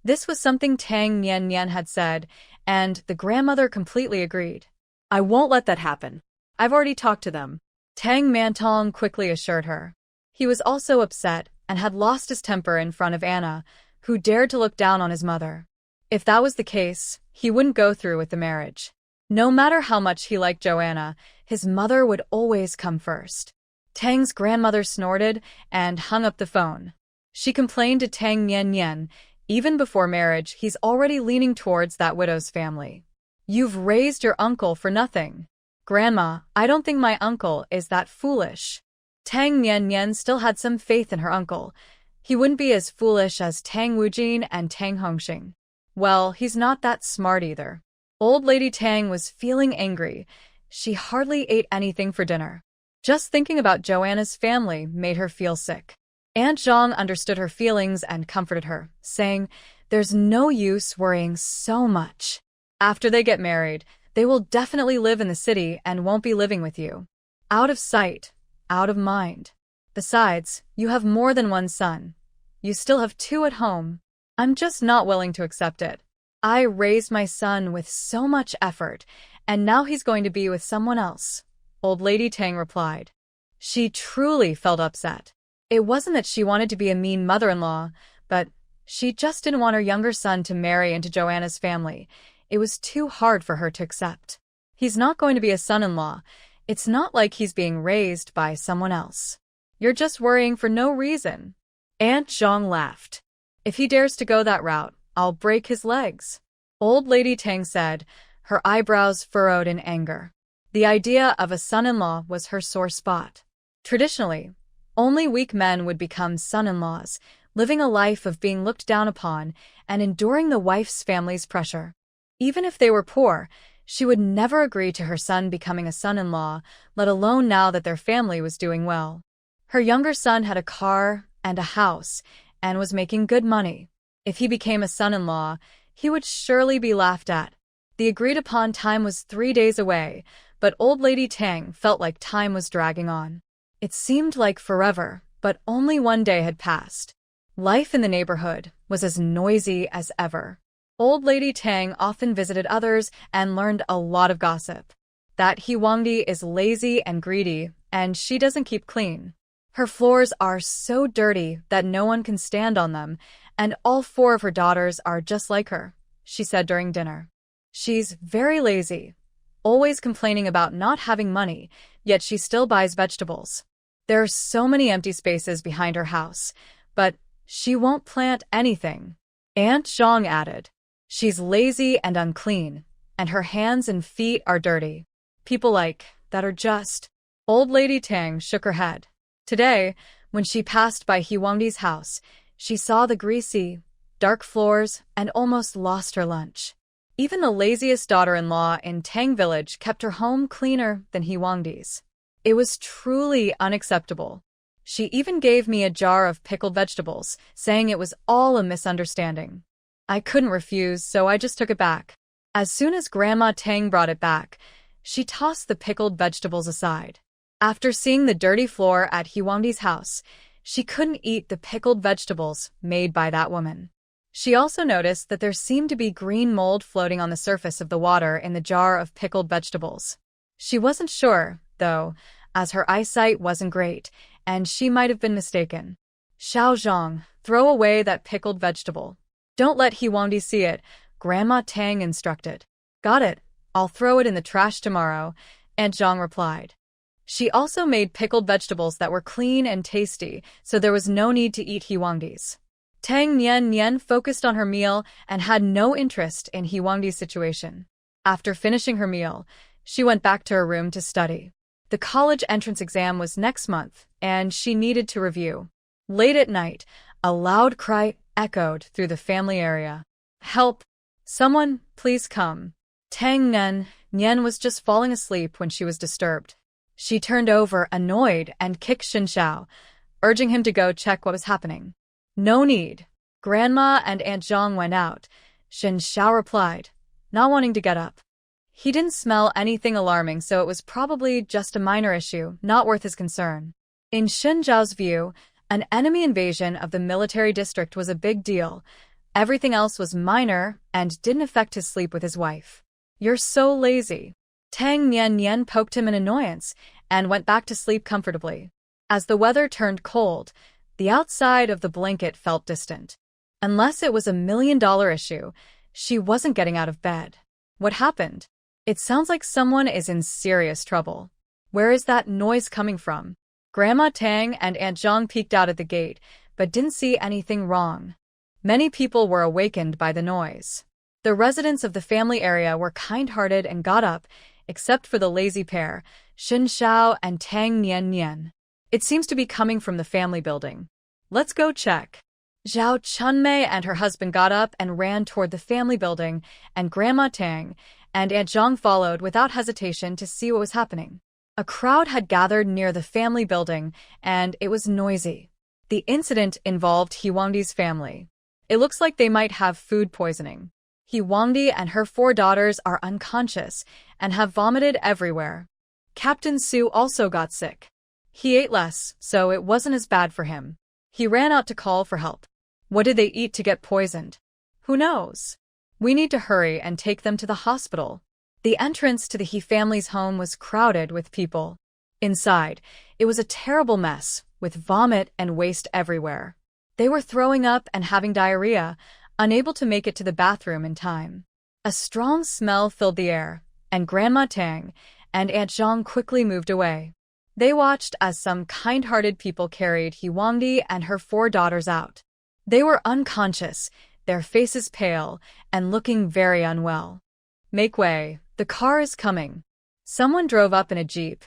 This was something Tang Nian Nian had said, and the grandmother completely agreed. I won't let that happen. I've already talked to them. Tang Mantong quickly assured her. He was also upset and had lost his temper in front of Anna, who dared to look down on his mother. If that was the case, he wouldn't go through with the marriage. No matter how much he liked Joanna, his mother would always come first. Tang's grandmother snorted and hung up the phone. She complained to Tang Nian Nian, even before marriage, he's already leaning towards that widow's family. You've raised your uncle for nothing. Grandma, I don't think my uncle is that foolish. Tang Nian Nian still had some faith in her uncle. He wouldn't be as foolish as Tang Wujin and Tang Hongxing. Well, he's not that smart either. Old Lady Tang was feeling angry. She hardly ate anything for dinner. Just thinking about Joanna's family made her feel sick. Aunt Zhang understood her feelings and comforted her, saying, "There's no use worrying so much. After they get married, they will definitely live in the city and won't be living with you. Out of sight, out of mind. Besides, you have more than one son. You still have 2 at home. I'm just not willing to accept it. I raised my son with so much effort, and now he's going to be with someone else," Old Lady Tang replied. She truly felt upset. It wasn't that she wanted to be a mean mother-in-law, but she just didn't want her younger son to marry into Joanna's family. It was too hard for her to accept. He's not going to be a son-in-law. It's not like he's being raised by someone else. You're just worrying for no reason. Aunt Zhang laughed. If he dares to go that route, I'll break his legs. Old Lady Tang said, her eyebrows furrowed in anger. The idea of a son-in-law was her sore spot. Traditionally, only weak men would become son-in-laws, living a life of being looked down upon and enduring the wife's family's pressure. Even if they were poor, she would never agree to her son becoming a son-in-law, let alone now that their family was doing well. Her younger son had a car and a house and was making good money. If he became a son-in-law, he would surely be laughed at. The agreed-upon time was 3 days away, but Old Lady Tang felt like time was dragging on. It seemed like forever, but only 1 day had passed. Life in the neighborhood was as noisy as ever. Old Lady Tang often visited others and learned a lot of gossip. That Huangdi is lazy and greedy, and she doesn't keep clean. Her floors are so dirty that no one can stand on them, and all 4 of her daughters are just like her, she said during dinner. She's very lazy, always complaining about not having money, yet she still buys vegetables. There are so many empty spaces behind her house, but she won't plant anything. Aunt Zhang added, she's lazy and unclean, and her hands and feet are dirty. People like that are just. Old Lady Tang shook her head. Today, when she passed by Huangdi's house, she saw the greasy, dark floors and almost lost her lunch. Even the laziest daughter-in-law in Tang Village kept her home cleaner than Huangdi's. It was truly unacceptable. She even gave me a jar of pickled vegetables, saying it was all a misunderstanding. I couldn't refuse, so I just took it back. As soon as Grandma Tang brought it back, she tossed the pickled vegetables aside. After seeing the dirty floor at Huangdi's house, she couldn't eat the pickled vegetables made by that woman. She also noticed that there seemed to be green mold floating on the surface of the water in the jar of pickled vegetables. She wasn't sure, though, as her eyesight wasn't great, and she might have been mistaken. Xiao Zhang, throw away that pickled vegetable. Don't let Huangdi see it, Grandma Tang instructed. Got it, I'll throw it in the trash tomorrow, Aunt Zhang replied. She also made pickled vegetables that were clean and tasty, so there was no need to eat Huangdi's. Tang Nian focused on her meal and had no interest in Huangdi's situation. After finishing her meal, she went back to her room to study. The college entrance exam was next month, and she needed to review. Late at night, a loud cry echoed through the family area. Help! Someone, please come. Tang Nian was just falling asleep when she was disturbed. She turned over, annoyed, and kicked Xin Xiao, urging him to go check what was happening. No need. Grandma and Aunt Zhang went out, Xin Xiao replied, not wanting to get up. He didn't smell anything alarming, so it was probably just a minor issue, not worth his concern. In Xin Xiao's view, an enemy invasion of the military district was a big deal. Everything else was minor and didn't affect his sleep with his wife. You're so lazy. Tang Nian poked him in annoyance and went back to sleep comfortably. As the weather turned cold, the outside of the blanket felt distant. Unless it was $1 million issue, she wasn't getting out of bed. What happened? It sounds like someone is in serious trouble. Where is that noise coming from? Grandma Tang and Aunt Zhang peeked out at the gate, but didn't see anything wrong. Many people were awakened by the noise. The residents of the family area were kind-hearted and got up, except for the lazy pair, Xin Xiao and Tang Nian. It seems to be coming from the family building. Let's go check. Zhao Chunmei and her husband got up and ran toward the family building, and Grandma Tang and Aunt Zhang followed without hesitation to see what was happening. A crowd had gathered near the family building, and it was noisy. The incident involved Huangdi's family. It looks like they might have food poisoning. Huangdi and her 4 daughters are unconscious and have vomited everywhere. Captain Su also got sick. He ate less, so it wasn't as bad for him. He ran out to call for help. What did they eat to get poisoned? Who knows? We need to hurry and take them to the hospital. The entrance to the He family's home was crowded with people. Inside, it was a terrible mess, with vomit and waste everywhere. They were throwing up and having diarrhea, unable to make it to the bathroom in time. A strong smell filled the air, and Grandma Tang and Aunt Zhang quickly moved away. They watched as some kind-hearted people carried Huangdi and her 4 daughters out. They were unconscious, their faces pale, and looking very unwell. Make way, the car is coming. Someone drove up in a jeep,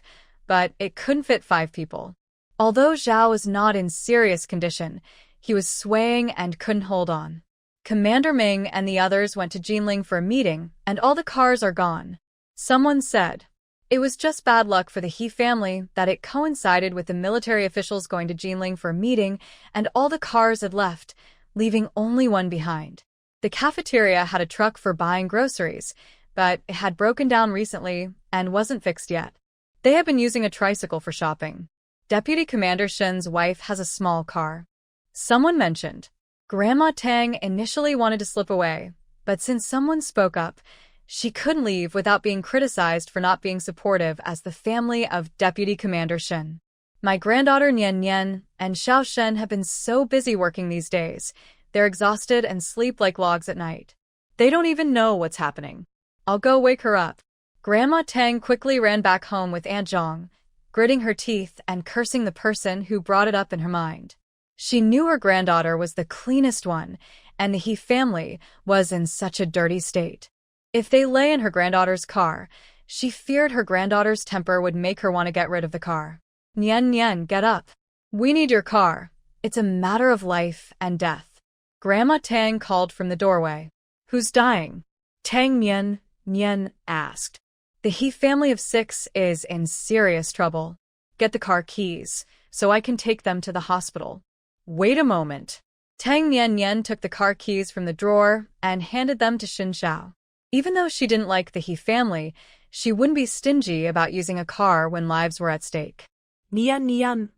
but it couldn't fit 5 people. Although Zhao was not in serious condition, he was swaying and couldn't hold on. Commander Ming and the others went to Jinling for a meeting, and all the cars are gone. Someone said. It was just bad luck for the He family that it coincided with the military officials going to Jinling for a meeting, and all the cars had left, leaving only one behind. The cafeteria had a truck for buying groceries, but it had broken down recently and wasn't fixed yet. They had been using a tricycle for shopping. Deputy Commander Shen's wife has a small car. Someone mentioned. Grandma Tang initially wanted to slip away, but since someone spoke up, she couldn't leave without being criticized for not being supportive as the family of Deputy Commander Shen. My granddaughter Nian and Xiao Shen have been so busy working these days, they're exhausted and sleep like logs at night. They don't even know what's happening. I'll go wake her up. Grandma Tang quickly ran back home with Aunt Zhang, gritting her teeth and cursing the person who brought it up in her mind. She knew her granddaughter was the cleanest one, and the He family was in such a dirty state. If they lay in her granddaughter's car, she feared her granddaughter's temper would make her want to get rid of the car. Nian, get up. We need your car. It's a matter of life and death. Grandma Tang called from the doorway. Who's dying? Tang Nian asked. The He family of 6 is in serious trouble. Get the car keys, so I can take them to the hospital. Wait a moment. Tang Nian took the car keys from the drawer and handed them to Xin Xiao. Even though she didn't like the He family, She wouldn't be stingy about using a car when lives were at stake. Nian nian,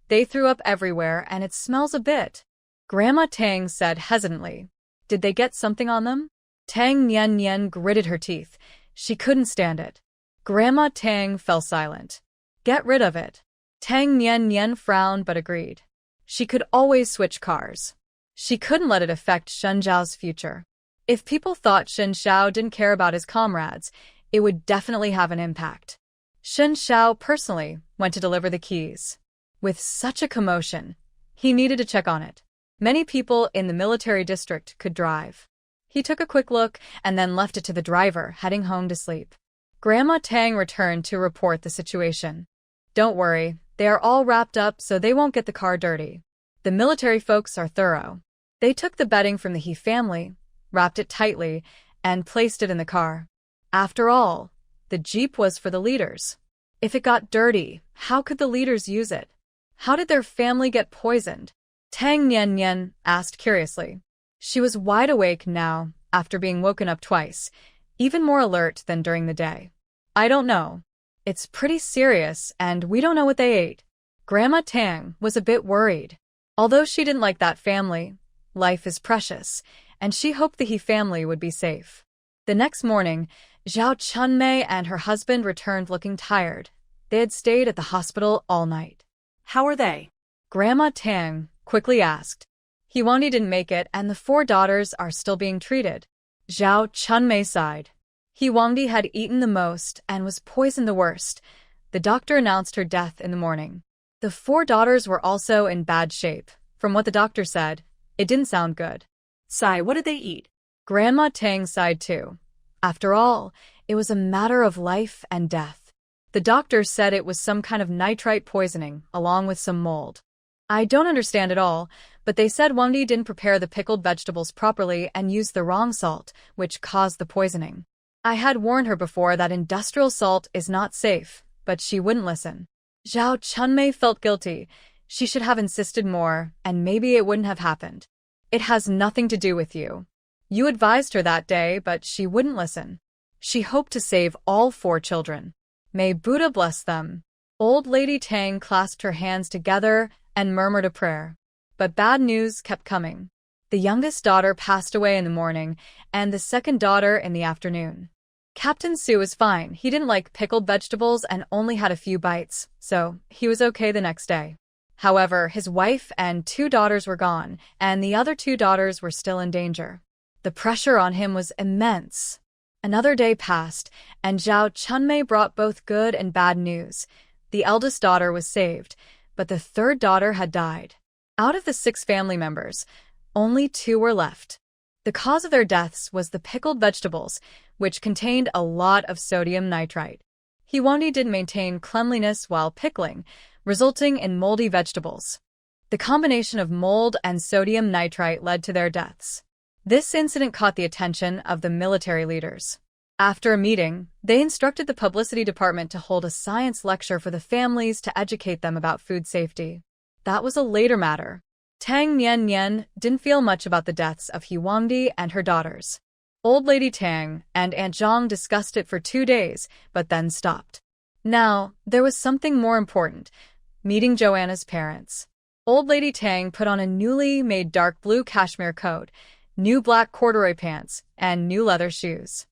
They threw up everywhere and it smells a bit. Grandma Tang said hesitantly. Did they get something on them? Tang Nian Nian gritted her teeth. She couldn't stand it. Grandma Tang fell silent. Get rid of it. Tang Nian Nian frowned but agreed. She could always switch cars. She couldn't let it affect Shen Zhao's future. If people thought Shen Zhao didn't care about his comrades, it would definitely have an impact. Shen Zhao personally went to deliver the keys. With such a commotion, he needed to check on it. Many people in the military district could drive. He took a quick look and then left it to the driver, heading home to sleep. Grandma Tang returned to report the situation. Don't worry, they are all wrapped up so they won't get the car dirty. The military folks are thorough. They took the bedding from the He family, wrapped it tightly, and placed it in the car. After all, the Jeep was for the leaders. If it got dirty, how could the leaders use it? How did their family get poisoned? Tang Nian Nian asked curiously. She was wide awake now, after being woken up twice, even more alert than during the day. I don't know. It's pretty serious, and we don't know what they ate. Grandma Tang was a bit worried. Although she didn't like that family, life is precious, and she hoped the He family would be safe. The next morning, Zhao Chunmei and her husband returned looking tired. They had stayed at the hospital all night. How are they? Grandma Tang quickly asked. Hiwandi didn't make it, and the 4 daughters are still being treated. Zhao Chunmei sighed. Hiwandi had eaten the most and was poisoned the worst. The doctor announced her death in the morning. The 4 daughters were also in bad shape. From what the doctor said, it didn't sound good. Sai, what did they eat? Grandma Tang sighed too. After all, it was a matter of life and death. The doctor said it was some kind of nitrite poisoning, along with some mold. I don't understand it all, but they said Wangdi didn't prepare the pickled vegetables properly and used the wrong salt, which caused the poisoning. I had warned her before that industrial salt is not safe, but she wouldn't listen. Zhao Chunmei felt guilty. She should have insisted more, and maybe it wouldn't have happened. It has nothing to do with you. You advised her that day, but she wouldn't listen. She hoped to save all 4 children. May Buddha bless them. Old Lady Tang clasped her hands together and murmured a prayer. But bad news kept coming. The youngest daughter passed away in the morning, and the second daughter in the afternoon. Captain Su was fine. He didn't like pickled vegetables and only had a few bites, so he was okay the next day. However, his wife and 2 daughters were gone, and the other 2 daughters were still in danger. The pressure on him was immense. Another day passed, and Zhao Chunmei brought both good and bad news. The eldest daughter was saved, but the 3rd daughter had died. Out of the 6 family members, only 2 were left. The cause of their deaths was the pickled vegetables, which contained a lot of sodium nitrite. Hiwandi didn't maintain cleanliness while pickling, resulting in moldy vegetables. The combination of mold and sodium nitrite led to their deaths. This incident caught the attention of the military leaders. After a meeting, they instructed the publicity department to hold a science lecture for the families to educate them about food safety. That was a later matter. Tang Nian Nian didn't feel much about the deaths of Hiwandi and her daughters. Old Lady Tang and Aunt Zhang discussed it for 2 days, but then stopped. Now, there was something more important: meeting Joanna's parents. Old Lady Tang put on a newly made dark blue cashmere coat, new black corduroy pants, and new leather shoes.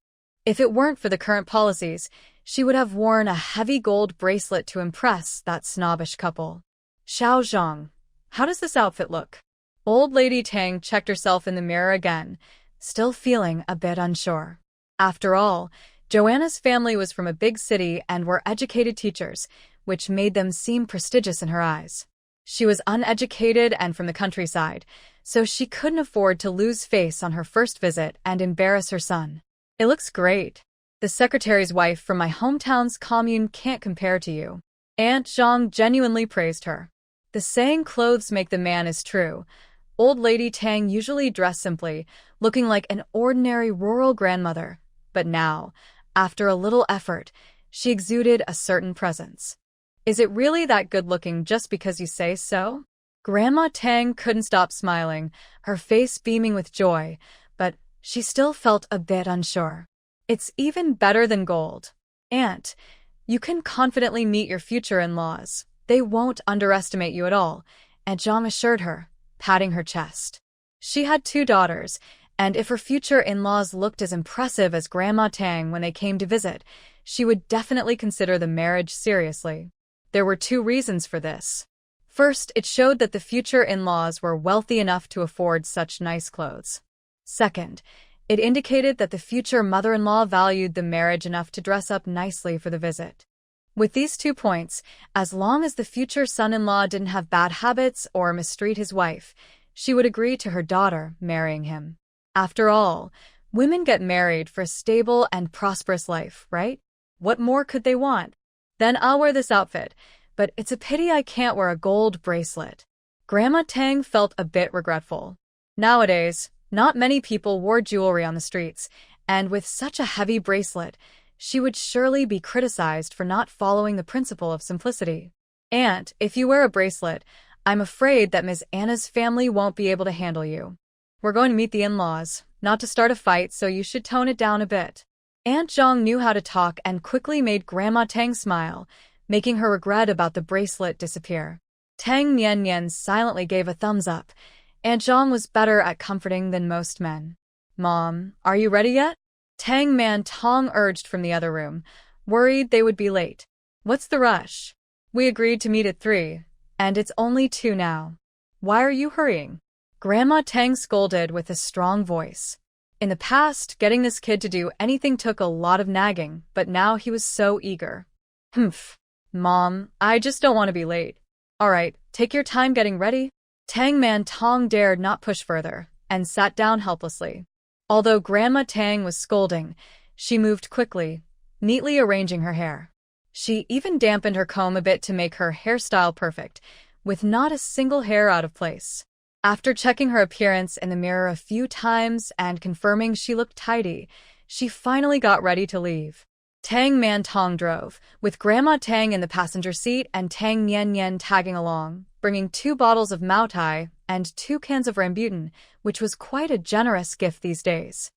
If it weren't for the current policies, she would have worn a heavy gold bracelet to impress that snobbish couple. Xiao Zhang, how does this outfit look? Old Lady Tang checked herself in the mirror again, still feeling a bit unsure. After all, Joanna's family was from a big city and were educated teachers, which made them seem prestigious in her eyes. She was uneducated and from the countryside, so she couldn't afford to lose face on her first visit and embarrass her son. It looks great. The secretary's wife from my hometown's commune can't compare to you. Aunt Zhang genuinely praised her. The saying clothes make the man is true. Old Lady Tang usually dressed simply, looking like an ordinary rural grandmother. But now, after a little effort, she exuded a certain presence. Is it really that good-looking just because you say so? Grandma Tang couldn't stop smiling, her face beaming with joy, but she still felt a bit unsure. It's even better than gold. Aunt, you can confidently meet your future in-laws. They won't underestimate you at all, Aunt Zhang assured her, patting her chest. She had 2 daughters, and if her future in-laws looked as impressive as Grandma Tang when they came to visit, she would definitely consider the marriage seriously. There were 2 reasons for this. First, it showed that the future in-laws were wealthy enough to afford such nice clothes. Second, it indicated that the future mother-in-law valued the marriage enough to dress up nicely for the visit. With these 2 points, as long as the future son-in-law didn't have bad habits or mistreat his wife, she would agree to her daughter marrying him. After all, women get married for a stable and prosperous life, right? What more could they want? Then I'll wear this outfit, but it's a pity I can't wear a gold bracelet. Grandma Tang felt a bit regretful. Nowadays, not many people wore jewelry on the streets, and with such a heavy bracelet, she would surely be criticized for not following the principle of simplicity. And if you wear a bracelet, I'm afraid that Ms. Anna's family won't be able to handle you. We're going to meet the in-laws, not to start a fight, so you should tone it down a bit. Aunt Zhang knew how to talk and quickly made Grandma Tang smile, making her regret about the bracelet disappear. Tang Nian silently gave a thumbs up. Aunt Zhang was better at comforting than most men. Mom, are you ready yet? Tang Man Tong urged from the other room, worried they would be late. What's the rush? We agreed to meet at 3, and it's only 2 now. Why are you hurrying? Grandma Tang scolded with a strong voice. In the past, getting this kid to do anything took a lot of nagging, but now he was so eager. Humph. Mom, I just don't want to be late. All right, take your time getting ready. Tang Man Tong dared not push further, and sat down helplessly. Although Grandma Tang was scolding, she moved quickly, neatly arranging her hair. She even dampened her comb a bit to make her hairstyle perfect, with not a single hair out of place. After checking her appearance in the mirror a few times and confirming she looked tidy, she finally got ready to leave. Tang Man Tong drove, with Grandma Tang in the passenger seat and Tang Nian tagging along, bringing 2 bottles of Mao Tai and 2 cans of Rambutan, which was quite a generous gift these days.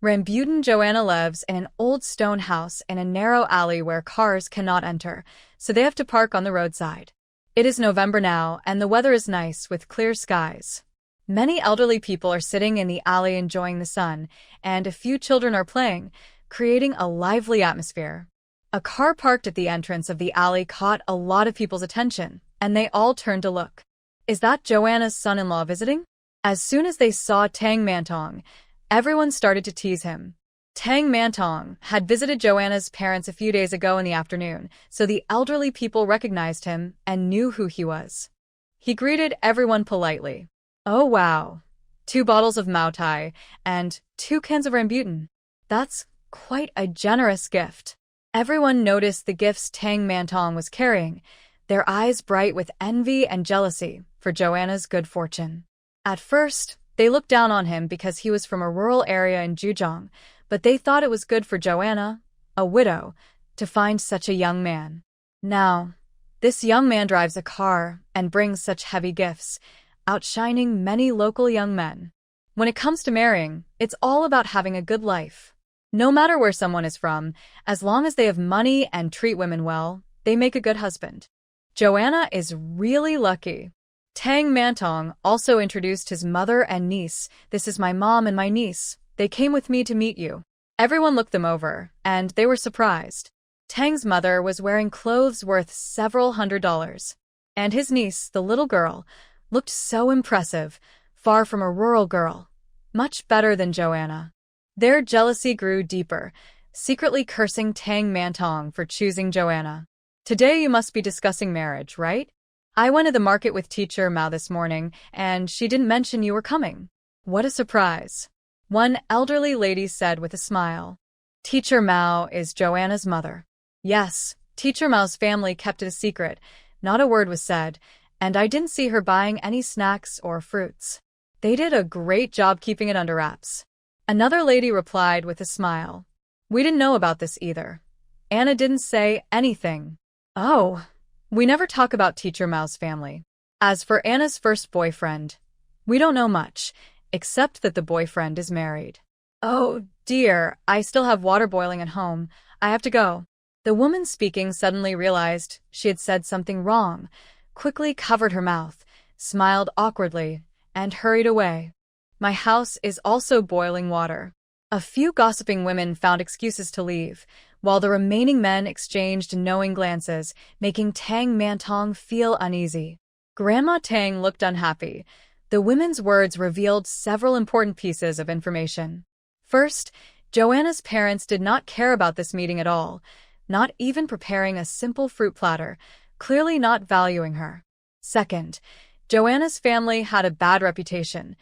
Rambutan Joanna lives in an old stone house in a narrow alley where cars cannot enter, so they have to park on the roadside. It is November now, and the weather is nice with clear skies. Many elderly people are sitting in the alley enjoying the sun, and a few children are playing, creating a lively atmosphere. A car parked at the entrance of the alley caught a lot of people's attention, and they all turned to look. Is that Joanna's son-in-law visiting? As soon as they saw Tang Mantong, everyone started to tease him. Tang Mantong had visited Joanna's parents a few days ago in the afternoon, so the elderly people recognized him and knew who he was. He greeted everyone politely. Oh wow, 2 bottles of Mao Tai and 2 cans of Rambutan. That's quite a generous gift. Everyone noticed the gifts Tang Mantong was carrying, their eyes bright with envy and jealousy for Joanna's good fortune. At first, they looked down on him because he was from a rural area in Zhejiang, but they thought it was good for Joanna, a widow, to find such a young man. Now, this young man drives a car and brings such heavy gifts, outshining many local young men. When it comes to marrying, it's all about having a good life. No matter where someone is from, as long as they have money and treat women well, they make a good husband. Joanna is really lucky. Tang Mantong also introduced his mother and niece. This is my mom and my niece. They came with me to meet you. Everyone looked them over, and they were surprised. Tang's mother was wearing clothes worth several $100s. And his niece, the little girl, looked so impressive, far from a rural girl. Much better than Joanna. Their jealousy grew deeper, secretly cursing Tang Mantong for choosing Joanna. Today you must be discussing marriage, right? I went to the market with Teacher Mao this morning, and she didn't mention you were coming. What a surprise. One elderly lady said with a smile. Teacher Mao is Joanna's mother. Yes, Teacher Mao's family kept it a secret. Not a word was said, and I didn't see her buying any snacks or fruits. They did a great job keeping it under wraps. Another lady replied with a smile. We didn't know about this either. Anna didn't say anything. Oh, we never talk about Teacher Mao's family. As for Anna's first boyfriend, we don't know much, except that the boyfriend is married. Oh, dear, I still have water boiling at home. I have to go. The woman speaking suddenly realized she had said something wrong, quickly covered her mouth, smiled awkwardly, and hurried away. My house is also boiling water. A few gossiping women found excuses to leave, while the remaining men exchanged knowing glances, making Tang Mantong feel uneasy. Grandma Tang looked unhappy. The women's words revealed several important pieces of information. First, Joanna's parents did not care about this meeting at all, not even preparing a simple fruit platter, clearly not valuing her. Second, Joanna's family had a bad reputation.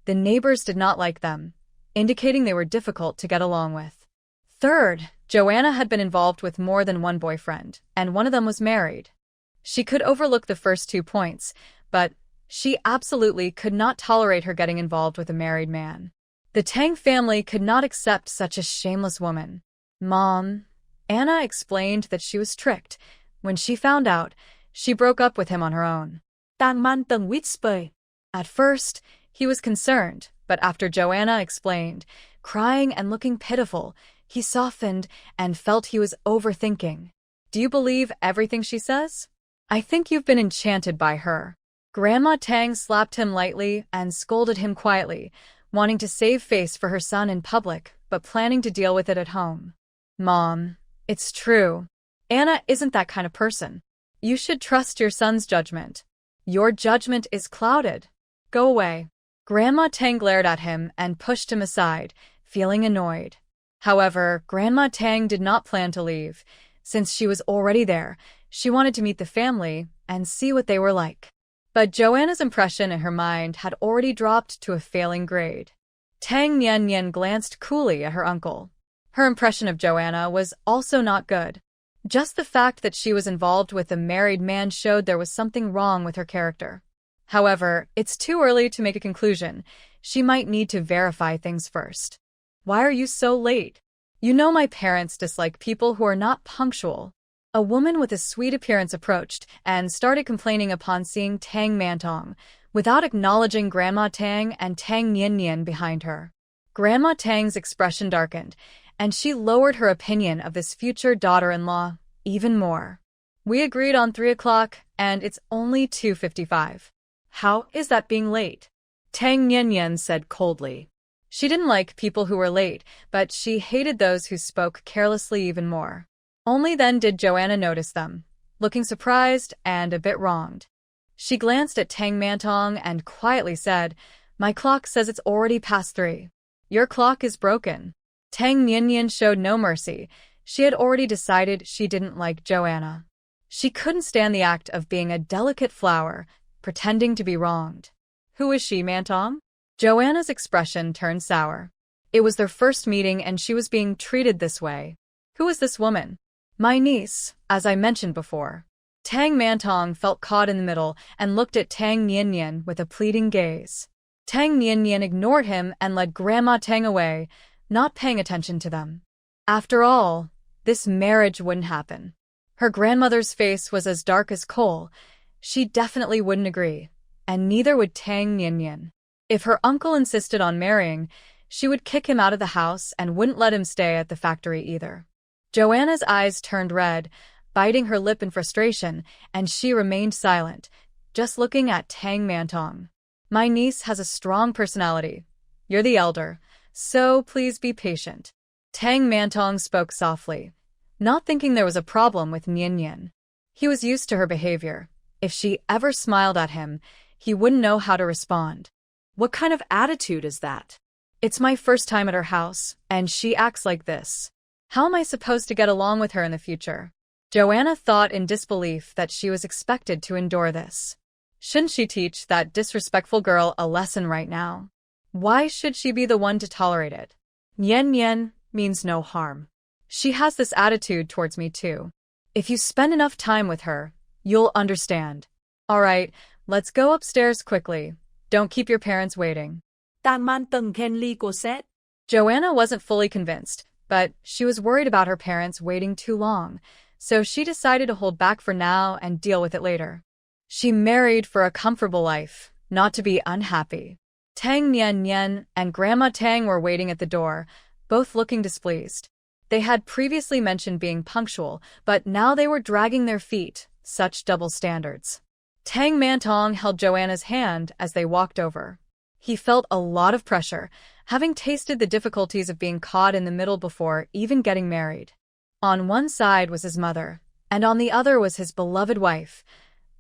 The neighbors did not like them, indicating they were difficult to get along with. Third, Joanna had been involved with more than one boyfriend, and one of them was married. She could overlook the first 2 points, but she absolutely could not tolerate her getting involved with a married man. The Tang family could not accept such a shameless woman. Mom, Anna explained that she was tricked. When she found out, she broke up with him on her own. Tang Man Teng whispered. At first, he was concerned, but after Joanna explained, crying and looking pitiful, he softened and felt he was overthinking. Do you believe everything she says? I think you've been enchanted by her. Grandma Tang slapped him lightly and scolded him quietly, wanting to save face for her son in public, but planning to deal with it at home. Mom, it's true. Anna isn't that kind of person. You should trust your son's judgment. Your judgment is clouded. Go away. Grandma Tang glared at him and pushed him aside, feeling annoyed. However, Grandma Tang did not plan to leave. Since she was already there, she wanted to meet the family and see what they were like. But Joanna's impression in her mind had already dropped to a failing grade. Tang Nian glanced coolly at her uncle. Her impression of Joanna was also not good. Just the fact that she was involved with a married man showed there was something wrong with her character. However, it's too early to make a conclusion. She might need to verify things first. Why are you so late? You know my parents dislike people who are not punctual. A woman with a sweet appearance approached and started complaining upon seeing Tang Mantong, without acknowledging Grandma Tang and Tang Nian behind her. Grandma Tang's expression darkened, and she lowered her opinion of this future daughter-in-law even more. We agreed on 3 o'clock, and it's only 2:55. How is that being late? Tang Nian said coldly. She didn't like people who were late, but she hated those who spoke carelessly even more. Only then did Joanna notice them, looking surprised and a bit wronged. She glanced at Tang Mantong and quietly said, "My clock says it's already past 3. Your clock is broken." Tang Nian showed no mercy. She had already decided she didn't like Joanna. She couldn't stand the act of being a delicate flower, pretending to be wronged. Who is she, Mantong? Joanna's expression turned sour. It was their first meeting and she was being treated this way. Who is this woman? My niece, as I mentioned before. Tang Mantong felt caught in the middle and looked at Tang Nian with a pleading gaze. Tang Nian ignored him and led Grandma Tang away, not paying attention to them. After all, this marriage wouldn't happen. Her grandmother's face was as dark as coal. She definitely wouldn't agree, and neither would Tang Nian. If her uncle insisted on marrying, she would kick him out of the house and wouldn't let him stay at the factory either. Joanna's eyes turned red, biting her lip in frustration, and she remained silent, just looking at Tang Mantong. My niece has a strong personality. You're the elder, so please be patient. Tang Mantong spoke softly, not thinking there was a problem with Nian. He was used to her behavior. If she ever smiled at him, he wouldn't know how to respond. What kind of attitude is that? It's my first time at her house, and she acts like this. How am I supposed to get along with her in the future? Joanna thought in disbelief that she was expected to endure this. Shouldn't she teach that disrespectful girl a lesson right now? Why should she be the one to tolerate it? Nian means no harm. She has this attitude towards me too. If you spend enough time with her, you'll understand. All right, let's go upstairs quickly. Don't keep your parents waiting. Tang Man Teng Kenly cô said. Joanna wasn't fully convinced, but she was worried about her parents waiting too long, so she decided to hold back for now and deal with it later. She married for a comfortable life, not to be unhappy. Tang Nian Nian and Grandma Tang were waiting at the door, both looking displeased. They had previously mentioned being punctual, but now they were dragging their feet. Such double standards. Tang Mantong held Joanna's hand as they walked over. He felt a lot of pressure, having tasted the difficulties of being caught in the middle before even getting married. On one side was his mother, and on the other was his beloved wife.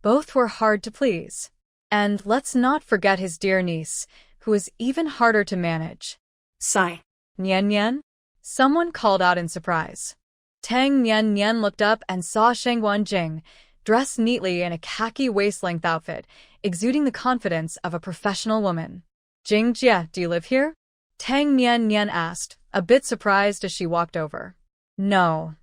Both were hard to please. And let's not forget his dear niece, who was even harder to manage. Sigh. Nian Nian? Someone called out in surprise. Tang Nian Nian looked up and saw Shengguan Jing, dressed neatly in a khaki waist-length outfit, exuding the confidence of a professional woman. Jing Jie, do you live here? Tang Nian Nian asked, a bit surprised as she walked over. No.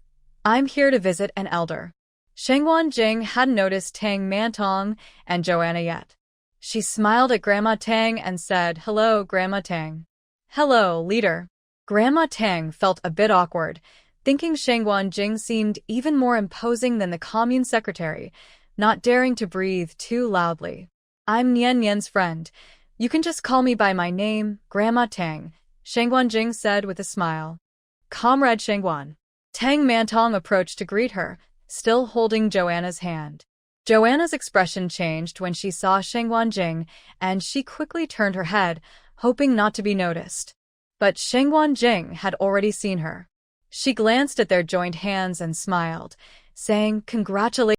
I'm here to visit an elder. Shengguan Jing hadn't noticed Tang Mantong and Joanna yet. She smiled at Grandma Tang and said, Hello, Grandma Tang. Hello, leader. Grandma Tang felt a bit awkward, thinking Shengguan Jing seemed even more imposing than the commune secretary, not daring to breathe too loudly. I'm Nian Nian's friend. You can just call me by my name, Grandma Tang, Shengguan Jing said with a smile. Comrade Shengguan. Tang Mantong approached to greet her, still holding Joanna's hand. Joanna's expression changed when she saw Shengguan Jing, and she quickly turned her head, hoping not to be noticed. But Shengguan Jing had already seen her. She glanced at their joined hands and smiled, saying, Congratulations.